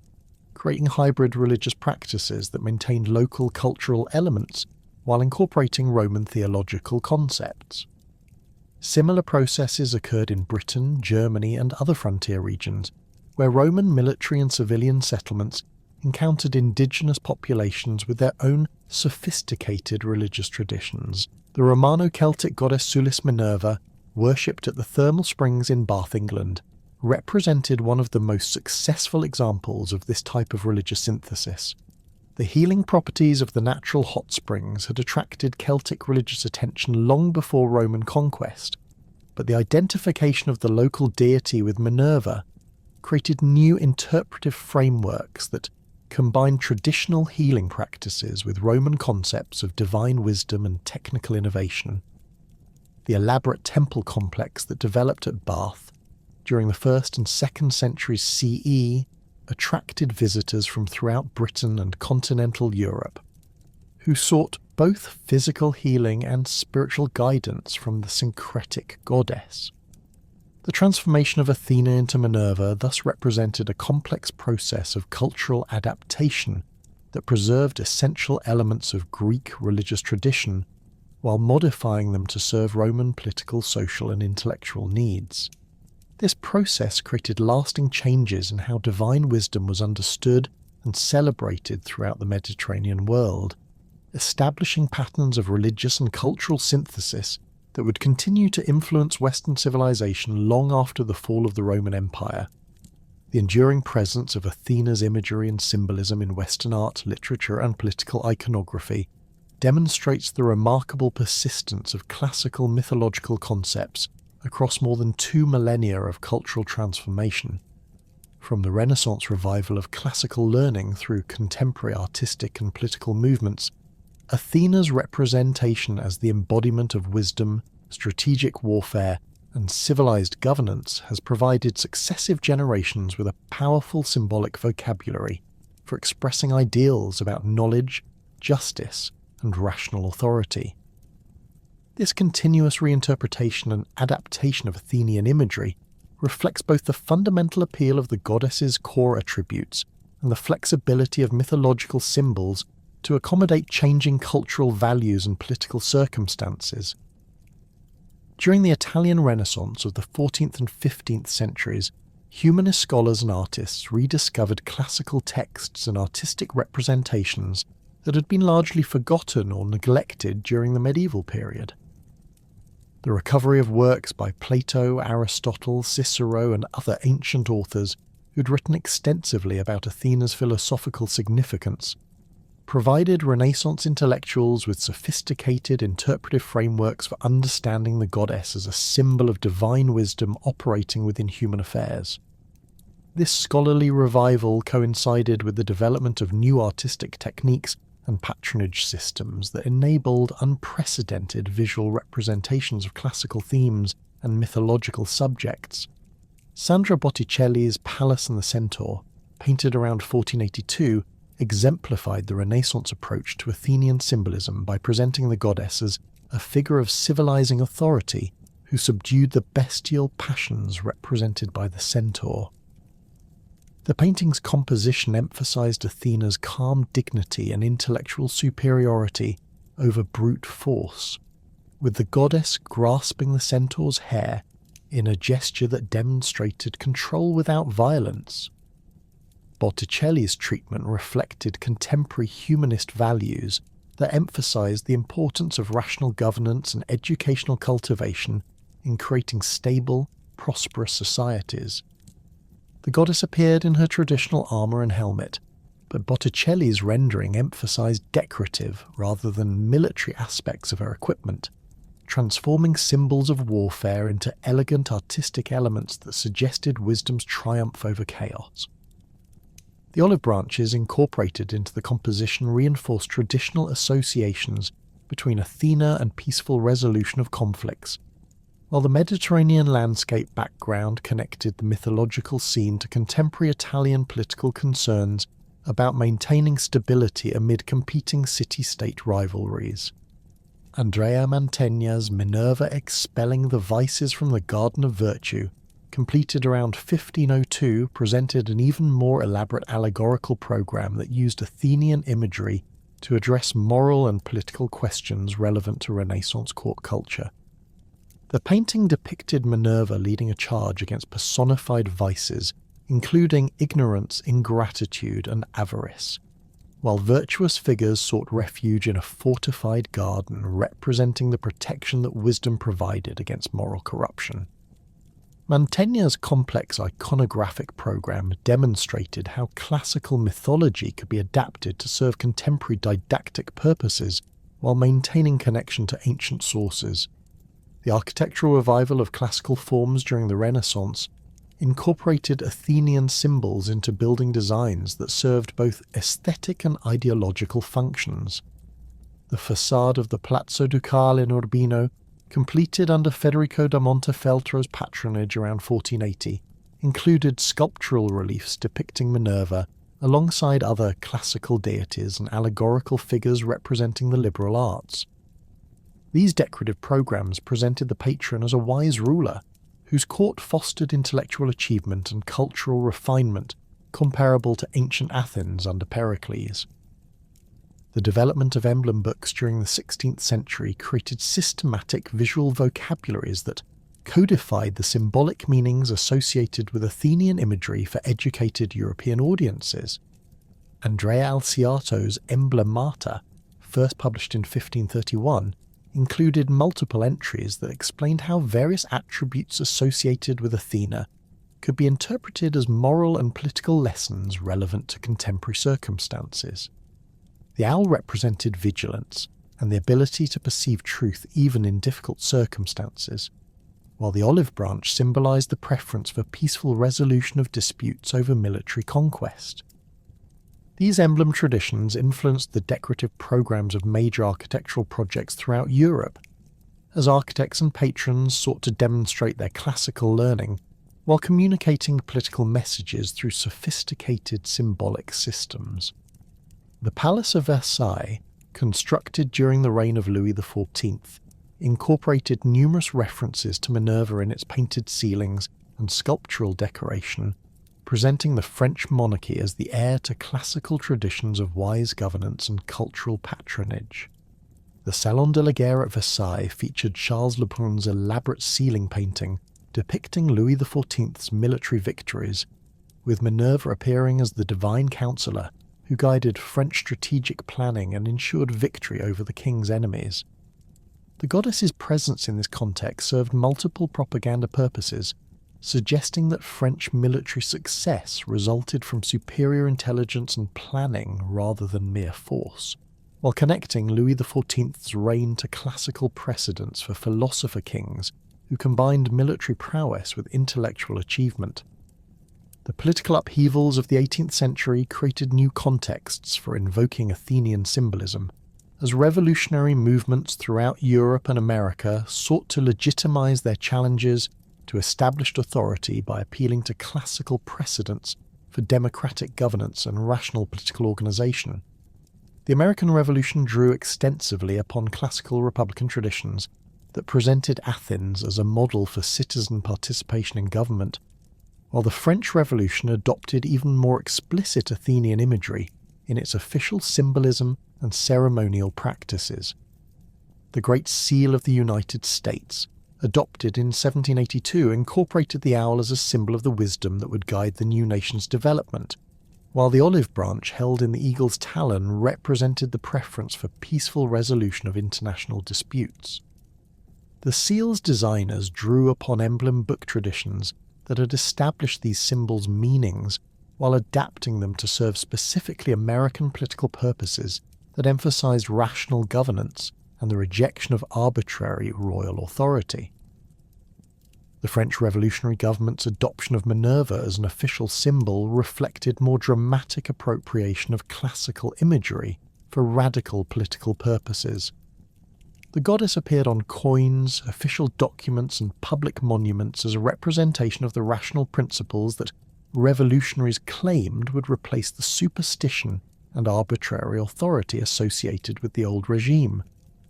creating hybrid religious practices that maintained local cultural elements while incorporating Roman theological concepts. Similar processes occurred in Britain, Germany, and other frontier regions, where Roman military and civilian settlements encountered indigenous populations with their own sophisticated religious traditions. The Romano-Celtic goddess Sulis Minerva, worshipped at the thermal springs in Bath, England, represented one of the most successful examples of this type of religious synthesis. The healing properties of the natural hot springs had attracted Celtic religious attention long before Roman conquest, but the identification of the local deity with Minerva created new interpretive frameworks that combined traditional healing practices with Roman concepts of divine wisdom and technical innovation. The elaborate temple complex that developed at Bath during the 1st and 2nd centuries CE attracted visitors from throughout Britain and continental Europe, who sought both physical healing and spiritual guidance from the syncretic goddess. The transformation of Athena into Minerva thus represented a complex process of cultural adaptation that preserved essential elements of Greek religious tradition while modifying them to serve Roman political, social, and intellectual needs. This process created lasting changes in how divine wisdom was understood and celebrated throughout the Mediterranean world, establishing patterns of religious and cultural synthesis that would continue to influence Western civilization long after the fall of the Roman Empire. The enduring presence of Athena's imagery and symbolism in Western art, literature, and political iconography demonstrates the remarkable persistence of classical mythological concepts across more than 2 millennia of cultural transformation. From the Renaissance revival of classical learning through contemporary artistic and political movements, Athena's representation as the embodiment of wisdom, strategic warfare, and civilized governance has provided successive generations with a powerful symbolic vocabulary for expressing ideals about knowledge, justice, and rational authority. This continuous reinterpretation and adaptation of Athenian imagery reflects both the fundamental appeal of the goddess's core attributes and the flexibility of mythological symbols to accommodate changing cultural values and political circumstances. During the Italian Renaissance of the 14th and 15th centuries, humanist scholars and artists rediscovered classical texts and artistic representations that had been largely forgotten or neglected during the medieval period. The recovery of works by Plato, Aristotle, Cicero, and other ancient authors who'd written extensively about Athena's philosophical significance provided Renaissance intellectuals with sophisticated interpretive frameworks for understanding the goddess as a symbol of divine wisdom operating within human affairs. This scholarly revival coincided with the development of new artistic techniques and patronage systems that enabled unprecedented visual representations of classical themes and mythological subjects. Sandro Botticelli's Pallas and the Centaur, painted around 1482, exemplified the Renaissance approach to Athenian symbolism by presenting the goddess as a figure of civilizing authority who subdued the bestial passions represented by the centaur. The painting's composition emphasized Athena's calm dignity and intellectual superiority over brute force, with the goddess grasping the centaur's hair in a gesture that demonstrated control without violence. Botticelli's treatment reflected contemporary humanist values that emphasized the importance of rational governance and educational cultivation in creating stable, prosperous societies. The goddess appeared in her traditional armor and helmet, but Botticelli's rendering emphasized decorative rather than military aspects of her equipment, transforming symbols of warfare into elegant artistic elements that suggested wisdom's triumph over chaos. The olive branches incorporated into the composition reinforced traditional associations between Athena and peaceful resolution of conflicts, while the Mediterranean landscape background connected the mythological scene to contemporary Italian political concerns about maintaining stability amid competing city-state rivalries. Andrea Mantegna's Minerva expelling the vices from the Garden of Virtue, completed around 1502, presented an even more elaborate allegorical program that used Athenian imagery to address moral and political questions relevant to Renaissance court culture. The painting depicted Minerva leading a charge against personified vices, including ignorance, ingratitude, and avarice, while virtuous figures sought refuge in a fortified garden representing the protection that wisdom provided against moral corruption. Mantegna's complex iconographic program demonstrated how classical mythology could be adapted to serve contemporary didactic purposes while maintaining connection to ancient sources. The architectural revival of classical forms during the Renaissance incorporated Athenian symbols into building designs that served both aesthetic and ideological functions. The facade of the Palazzo Ducale in Urbino, completed under Federico da Montefeltro's patronage around 1480, included sculptural reliefs depicting Minerva alongside other classical deities and allegorical figures representing the liberal arts. These decorative programs presented the patron as a wise ruler whose court fostered intellectual achievement and cultural refinement comparable to ancient Athens under Pericles. The development of emblem books during the 16th century created systematic visual vocabularies that codified the symbolic meanings associated with Athenian imagery for educated European audiences. Andrea Alciato's Emblemata, first published in 1531, included multiple entries that explained how various attributes associated with Athena could be interpreted as moral and political lessons relevant to contemporary circumstances. The owl represented vigilance and the ability to perceive truth even in difficult circumstances, while the olive branch symbolized the preference for peaceful resolution of disputes over military conquest. These emblem traditions influenced the decorative programs of major architectural projects throughout Europe, as architects and patrons sought to demonstrate their classical learning while communicating political messages through sophisticated symbolic systems. The Palace of Versailles, constructed during the reign of Louis XIV, incorporated numerous references to Minerva in its painted ceilings and sculptural decoration, presenting the French monarchy as the heir to classical traditions of wise governance and cultural patronage. The Salon de la Guerre at Versailles featured Charles Le Brun's elaborate ceiling painting depicting Louis XIV's military victories, with Minerva appearing as the divine counselor who guided French strategic planning and ensured victory over the king's enemies. The goddess's presence in this context served multiple propaganda purposes, suggesting that French military success resulted from superior intelligence and planning rather than mere force, while connecting Louis XIV's reign to classical precedents for philosopher kings who combined military prowess with intellectual achievement. The political upheavals of the 18th century created new contexts for invoking Athenian symbolism, as revolutionary movements throughout Europe and America sought to legitimize their challenges to established authority by appealing to classical precedents for democratic governance and rational political organization. The American Revolution drew extensively upon classical republican traditions that presented Athens as a model for citizen participation in government, while the French Revolution adopted even more explicit Athenian imagery in its official symbolism and ceremonial practices. The Great Seal of the United States, adopted in 1782, incorporated the owl as a symbol of the wisdom that would guide the new nation's development, while the olive branch held in the eagle's talon represented the preference for peaceful resolution of international disputes. The seal's designers drew upon emblem book traditions that had established these symbols' meanings while adapting them to serve specifically American political purposes that emphasized rational governance and the rejection of arbitrary royal authority. The French revolutionary government's adoption of Minerva as an official symbol reflected more dramatic appropriation of classical imagery for radical political purposes. The goddess appeared on coins, official documents, and public monuments as a representation of the rational principles that revolutionaries claimed would replace the superstition and arbitrary authority associated with the old regime.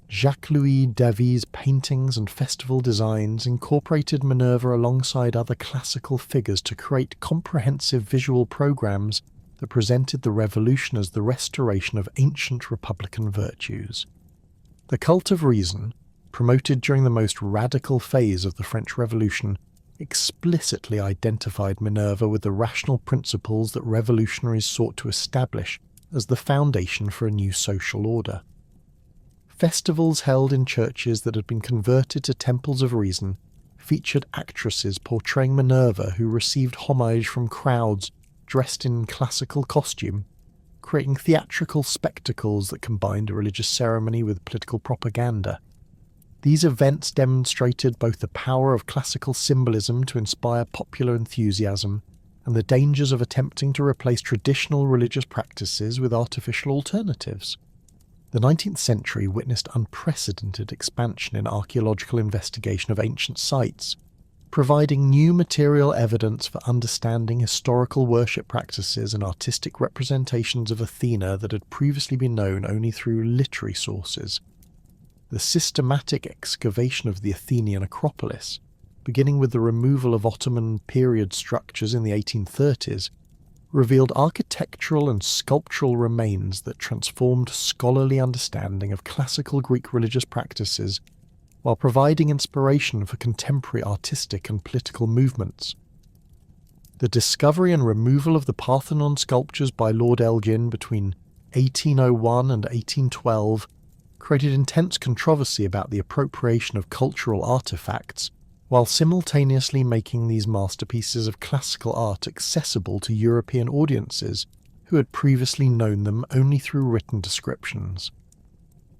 Jacques-Louis Davy's paintings and festival designs incorporated Minerva alongside other classical figures to create comprehensive visual programs that presented the revolution as the restoration of ancient republican virtues. The cult of reason, promoted during the most radical phase of the French Revolution, explicitly identified Minerva with the rational principles that revolutionaries sought to establish as the foundation for a new social order. Festivals held in churches that had been converted to temples of reason featured actresses portraying Minerva who received homage from crowds dressed in classical costume, creating theatrical spectacles that combined a religious ceremony with political propaganda. These events demonstrated both the power of classical symbolism to inspire popular enthusiasm and the dangers of attempting to replace traditional religious practices with artificial alternatives. The 19th century witnessed unprecedented expansion in archaeological investigation of ancient sites, providing new material evidence for understanding historical worship practices and artistic representations of Athena that had previously been known only through literary sources. The systematic excavation of the Athenian Acropolis, beginning with the removal of Ottoman period structures in the 1830s, revealed architectural and sculptural remains that transformed scholarly understanding of classical Greek religious practices while providing inspiration for contemporary artistic and political movements. The discovery and removal of the Parthenon sculptures by Lord Elgin between 1801 and 1812 created intense controversy about the appropriation of cultural artifacts, while simultaneously making these masterpieces of classical art accessible to European audiences who had previously known them only through written descriptions.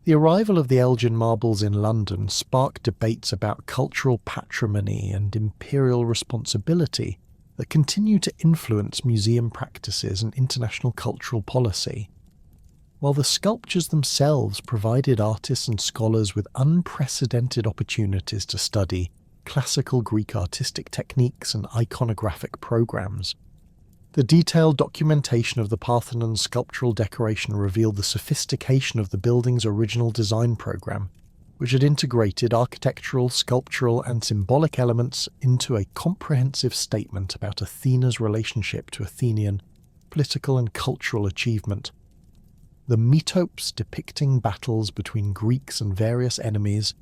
The arrival of the Elgin marbles in London sparked debates about cultural patrimony and imperial responsibility that continue to influence museum practices and international cultural policy. While the sculptures themselves provided artists and scholars with unprecedented opportunities to study classical Greek artistic techniques and iconographic programs, the detailed documentation of the Parthenon's sculptural decoration revealed the sophistication of the building's original design program, which had integrated architectural, sculptural, and symbolic elements into a comprehensive statement about Athena's relationship to Athenian political and cultural achievement. The metopes depicting battles between Greeks and various enemies,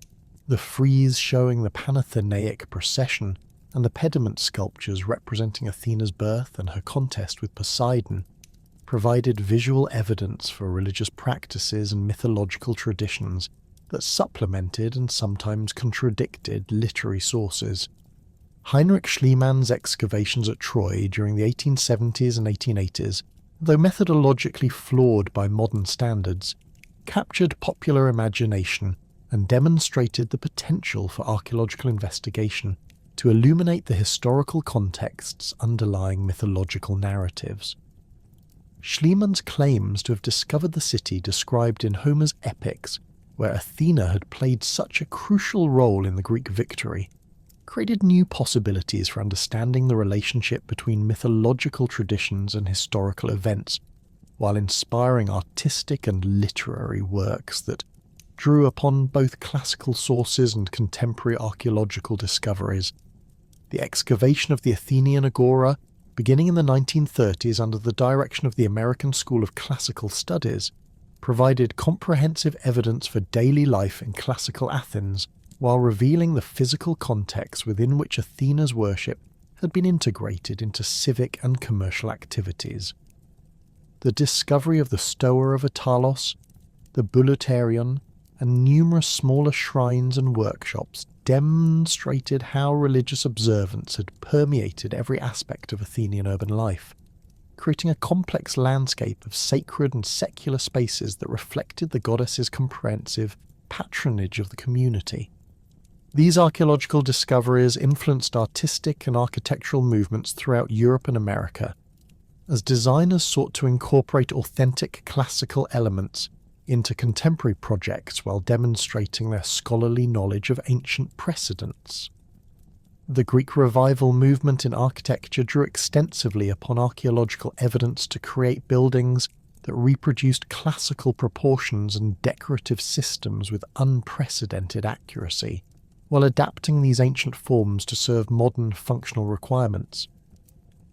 the frieze showing the Panathenaic procession, and the pediment sculptures representing Athena's birth and her contest with Poseidon provided visual evidence for religious practices and mythological traditions that supplemented and sometimes contradicted literary sources. Heinrich Schliemann's excavations at Troy during the 1870s and 1880s, though methodologically flawed by modern standards, captured popular imagination and demonstrated the potential for archaeological investigation to illuminate the historical contexts underlying mythological narratives. Schliemann's claims to have discovered the city described in Homer's epics, where Athena had played such a crucial role in the Greek victory, created new possibilities for understanding the relationship between mythological traditions and historical events, while inspiring artistic and literary works that drew upon both classical sources and contemporary archaeological discoveries. The excavation of the Athenian Agora, beginning in the 1930s under the direction of the American School of Classical Studies, provided comprehensive evidence for daily life in classical Athens, while revealing the physical context within which Athena's worship had been integrated into civic and commercial activities. The discovery of the Stoa of Atalos, the Bouleuterion, and numerous smaller shrines and workshops demonstrated how religious observance had permeated every aspect of Athenian urban life, creating a complex landscape of sacred and secular spaces that reflected the goddess's comprehensive patronage of the community. These archaeological discoveries influenced artistic and architectural movements throughout Europe and America, as designers sought to incorporate authentic classical elements into contemporary projects while demonstrating their scholarly knowledge of ancient precedents. The Greek revival movement in architecture drew extensively upon archaeological evidence to create buildings that reproduced classical proportions and decorative systems with unprecedented accuracy, while adapting these ancient forms to serve modern functional requirements.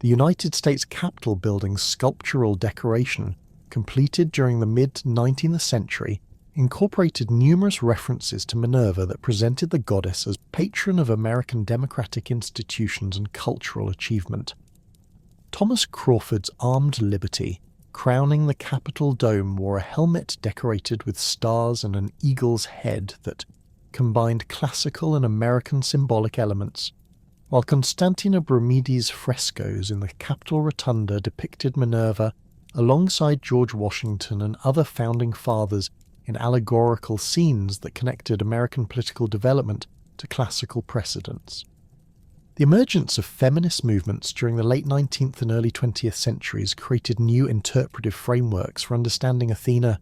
The United States Capitol building's sculptural decoration, completed during the mid-19th century, incorporated numerous references to Minerva that presented the goddess as patron of American democratic institutions and cultural achievement. Thomas Crawford's Armed Liberty, crowning the Capitol dome, wore a helmet decorated with stars and an eagle's head that combined classical and American symbolic elements, while Constantino Bromidi's frescoes in the Capitol Rotunda depicted Minerva alongside George Washington and other founding fathers in allegorical scenes that connected American political development to classical precedents. The emergence of feminist movements during the late 19th and early 20th centuries created new interpretive frameworks for understanding Athena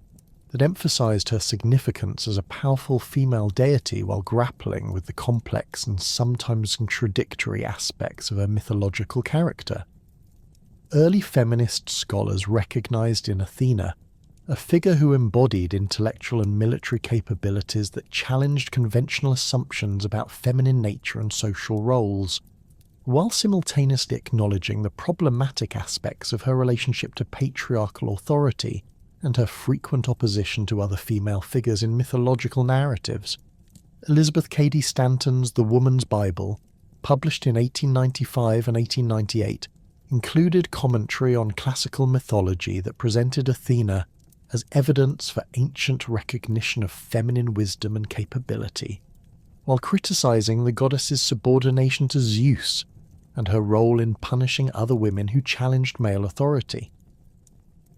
that emphasized her significance as a powerful female deity while grappling with the complex and sometimes contradictory aspects of her mythological character. Early feminist scholars recognized in Athena a figure who embodied intellectual and military capabilities that challenged conventional assumptions about feminine nature and social roles, while simultaneously acknowledging the problematic aspects of her relationship to patriarchal authority and her frequent opposition to other female figures in mythological narratives. Elizabeth Cady Stanton's The Woman's Bible, published in 1895 and 1898, included commentary on classical mythology that presented Athena as evidence for ancient recognition of feminine wisdom and capability, while criticizing the goddess's subordination to Zeus and her role in punishing other women who challenged male authority.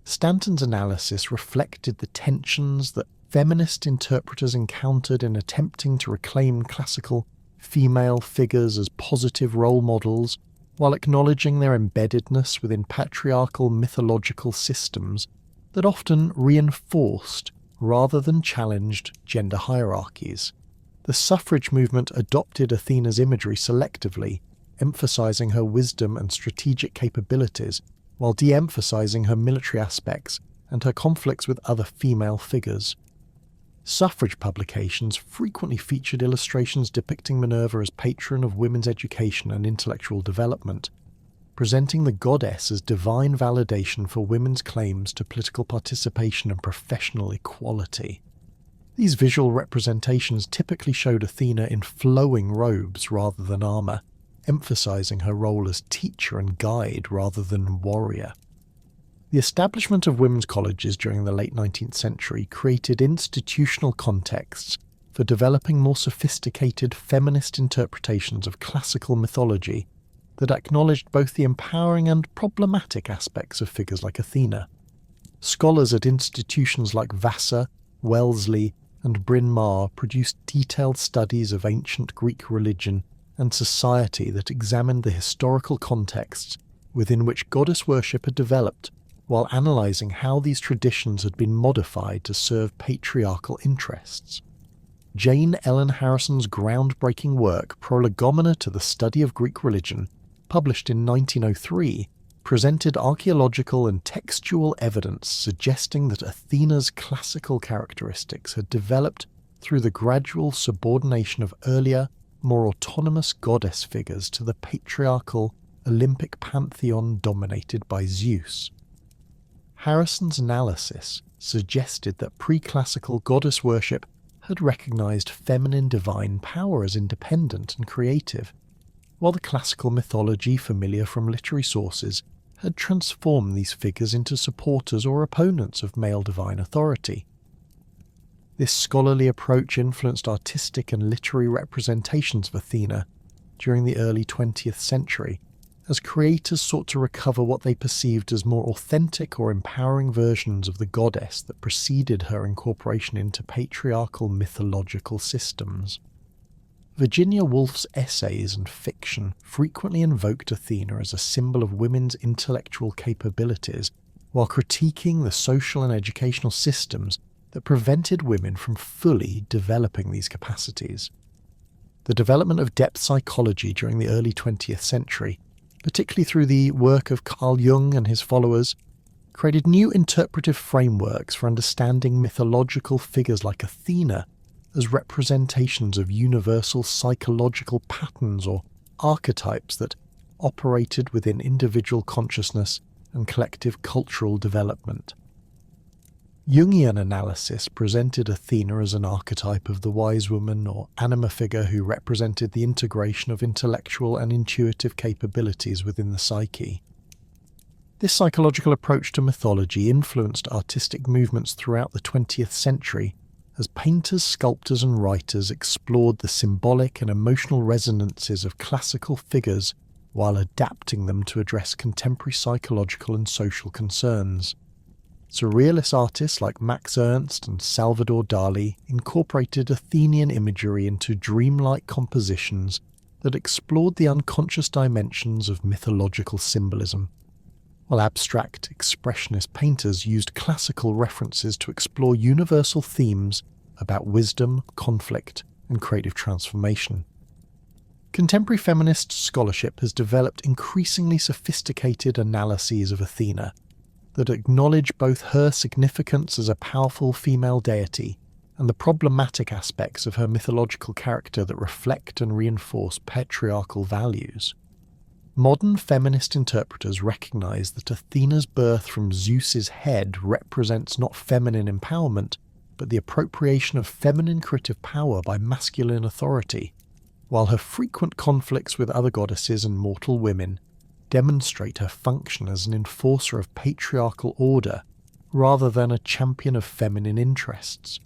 Stanton's analysis reflected the tensions that feminist interpreters encountered in attempting to reclaim classical female figures as positive role models, while acknowledging their embeddedness within patriarchal mythological systems that often reinforced rather than challenged gender hierarchies. The suffrage movement adopted Athena's imagery selectively, emphasizing her wisdom and strategic capabilities, while de-emphasizing her military aspects and her conflicts with other female figures. Suffrage publications frequently featured illustrations depicting Minerva as patron of women's education and intellectual development, presenting the goddess as divine validation for women's claims to political participation and professional equality. These visual representations typically showed Athena in flowing robes rather than armour, emphasizing her role as teacher and guide rather than warrior. The establishment of women's colleges during the late 19th century created institutional contexts for developing more sophisticated feminist interpretations of classical mythology that acknowledged both the empowering and problematic aspects of figures like Athena. Scholars at institutions like Vassar, Wellesley, and Bryn Mawr produced detailed studies of ancient Greek religion and society that examined the historical contexts within which goddess worship had developed, while analysing how these traditions had been modified to serve patriarchal interests. Jane Ellen Harrison's groundbreaking work Prolegomena to the Study of Greek Religion, published in 1903, presented archaeological and textual evidence suggesting that Athena's classical characteristics had developed through the gradual subordination of earlier, more autonomous goddess figures to the patriarchal Olympic pantheon dominated by Zeus. Harrison's analysis suggested that pre-classical goddess worship had recognized feminine divine power as independent and creative, while the classical mythology familiar from literary sources had transformed these figures into supporters or opponents of male divine authority. This scholarly approach influenced artistic and literary representations of Athena during the early 20th century, as creators sought to recover what they perceived as more authentic or empowering versions of the goddess that preceded her incorporation into patriarchal mythological systems. Virginia Woolf's essays and fiction frequently invoked Athena as a symbol of women's intellectual capabilities, while critiquing the social and educational systems that prevented women from fully developing these capacities. The development of depth psychology during the early 20th century, particularly through the work of Carl Jung and his followers, created new interpretive frameworks for understanding mythological figures like Athena as representations of universal psychological patterns or archetypes that operated within individual consciousness and collective cultural development. Jungian analysis presented Athena as an archetype of the wise woman or anima figure who represented the integration of intellectual and intuitive capabilities within the psyche. This psychological approach to mythology influenced artistic movements throughout the 20th century as painters, sculptors and writers explored the symbolic and emotional resonances of classical figures while adapting them to address contemporary psychological and social concerns. Surrealist artists like Max Ernst and Salvador Dali incorporated Athenian imagery into dreamlike compositions that explored the unconscious dimensions of mythological symbolism, while abstract, expressionist painters used classical references to explore universal themes about wisdom, conflict, and creative transformation. Contemporary feminist scholarship has developed increasingly sophisticated analyses of Athena that acknowledge both her significance as a powerful female deity and the problematic aspects of her mythological character that reflect and reinforce patriarchal values. Modern feminist interpreters recognize that Athena's birth from Zeus's head represents not feminine empowerment, but the appropriation of feminine creative power by masculine authority, while her frequent conflicts with other goddesses and mortal women demonstrate her function as an enforcer of patriarchal order rather than a champion of feminine interests.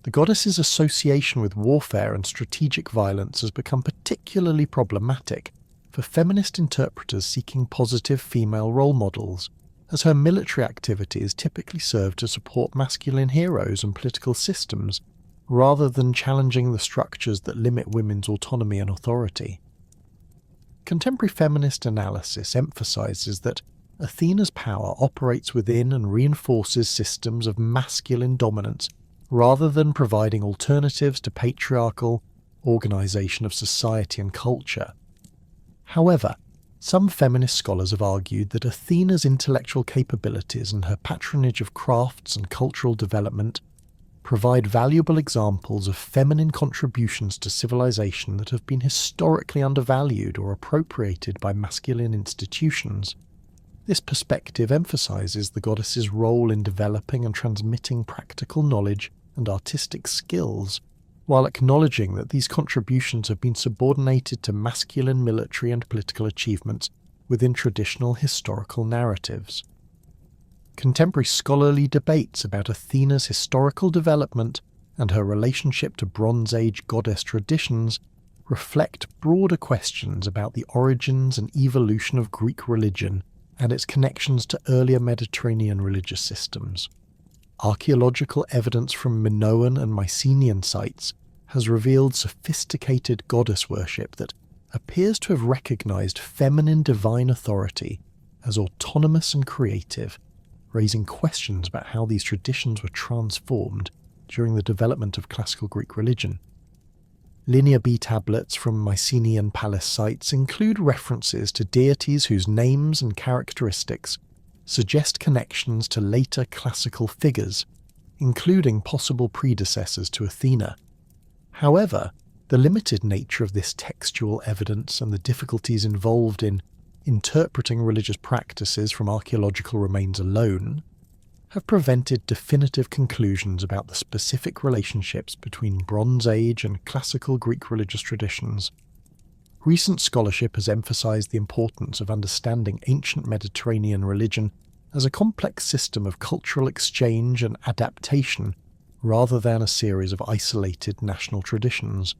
The goddess's association with warfare and strategic violence has become particularly problematic for feminist interpreters seeking positive female role models, as her military activities typically serve to support masculine heroes and political systems, rather than challenging the structures that limit women's autonomy and authority. Contemporary feminist analysis emphasizes that Athena's power operates within and reinforces systems of masculine dominance rather than providing alternatives to patriarchal organization of society and culture. However, some feminist scholars have argued that Athena's intellectual capabilities and her patronage of crafts and cultural development provide valuable examples of feminine contributions to civilization that have been historically undervalued or appropriated by masculine institutions. This perspective emphasizes the goddess's role in developing and transmitting practical knowledge and artistic skills, while acknowledging that these contributions have been subordinated to masculine military and political achievements within traditional historical narratives. Contemporary scholarly debates about Athena's historical development and her relationship to Bronze Age goddess traditions reflect broader questions about the origins and evolution of Greek religion and its connections to earlier Mediterranean religious systems. Archaeological evidence from Minoan and Mycenaean sites has revealed sophisticated goddess worship that appears to have recognized feminine divine authority as autonomous and creative, raising questions about how these traditions were transformed during the development of classical Greek religion. Linear B tablets from Mycenaean palace sites include references to deities whose names and characteristics suggest connections to later classical figures, including possible predecessors to Athena. However, the limited nature of this textual evidence and the difficulties involved in interpreting religious practices from archaeological remains alone have prevented definitive conclusions about the specific relationships between Bronze Age and classical Greek religious traditions. Recent scholarship has emphasized the importance of understanding ancient Mediterranean religion as a complex system of cultural exchange and adaptation rather than a series of isolated national traditions.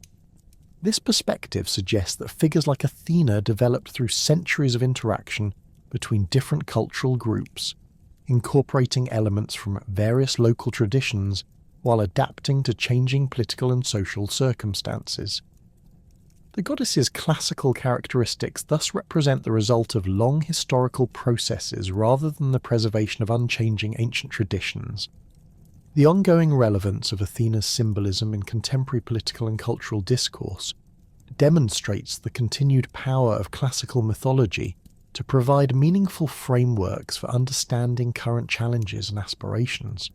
This perspective suggests that figures like Athena developed through centuries of interaction between different cultural groups, incorporating elements from various local traditions while adapting to changing political and social circumstances. The goddess's classical characteristics thus represent the result of long historical processes rather than the preservation of unchanging ancient traditions. The ongoing relevance of Athena's symbolism in contemporary political and cultural discourse demonstrates the continued power of classical mythology to provide meaningful frameworks for understanding current challenges and aspirations.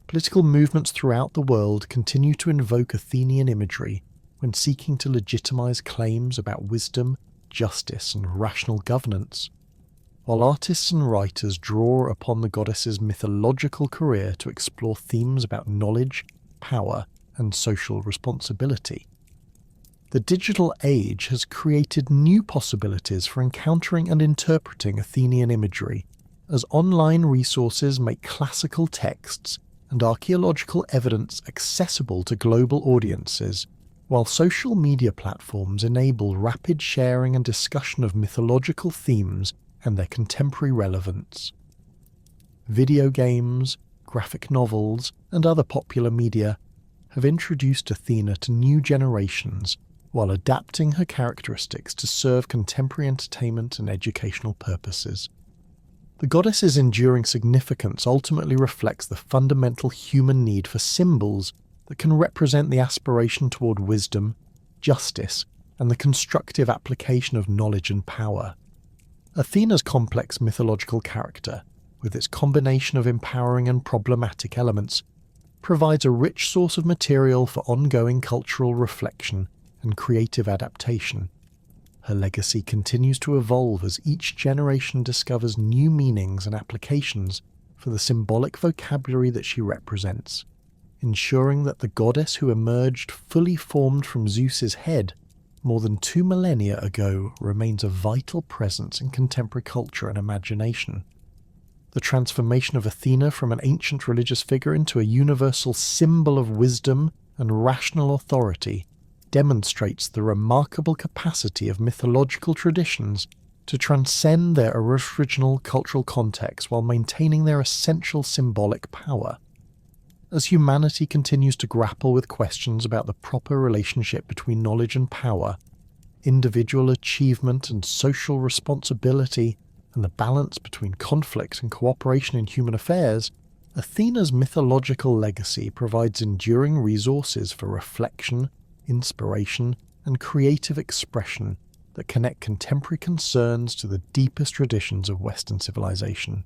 Political movements throughout the world continue to invoke Athenian imagery when seeking to legitimize claims about wisdom, justice, and rational governance, while artists and writers draw upon the goddess's mythological career to explore themes about knowledge, power, and social responsibility. The digital age has created new possibilities for encountering and interpreting Athenian imagery, as online resources make classical texts and archaeological evidence accessible to global audiences, while social media platforms enable rapid sharing and discussion of mythological themes and their contemporary relevance. Video games, graphic novels, and other popular media have introduced Athena to new generations while adapting her characteristics to serve contemporary entertainment and educational purposes. The goddess's enduring significance ultimately reflects the fundamental human need for symbols that can represent the aspiration toward wisdom, justice, and the constructive application of knowledge and power. Athena's complex mythological character, with its combination of empowering and problematic elements, provides a rich source of material for ongoing cultural reflection and creative adaptation. Her legacy continues to evolve as each generation discovers new meanings and applications for the symbolic vocabulary that she represents, ensuring that the goddess who emerged fully formed from Zeus's head more than 2 millennia ago remains a vital presence in contemporary culture and imagination. The transformation of Athena from an ancient religious figure into a universal symbol of wisdom and rational authority demonstrates the remarkable capacity of mythological traditions to transcend their original cultural context while maintaining their essential symbolic power. As humanity continues to grapple with questions about the proper relationship between knowledge and power, individual achievement and social responsibility, and the balance between conflict and cooperation in human affairs, Athena's mythological legacy provides enduring resources for reflection, inspiration, and creative expression that connect contemporary concerns to the deepest traditions of Western civilization.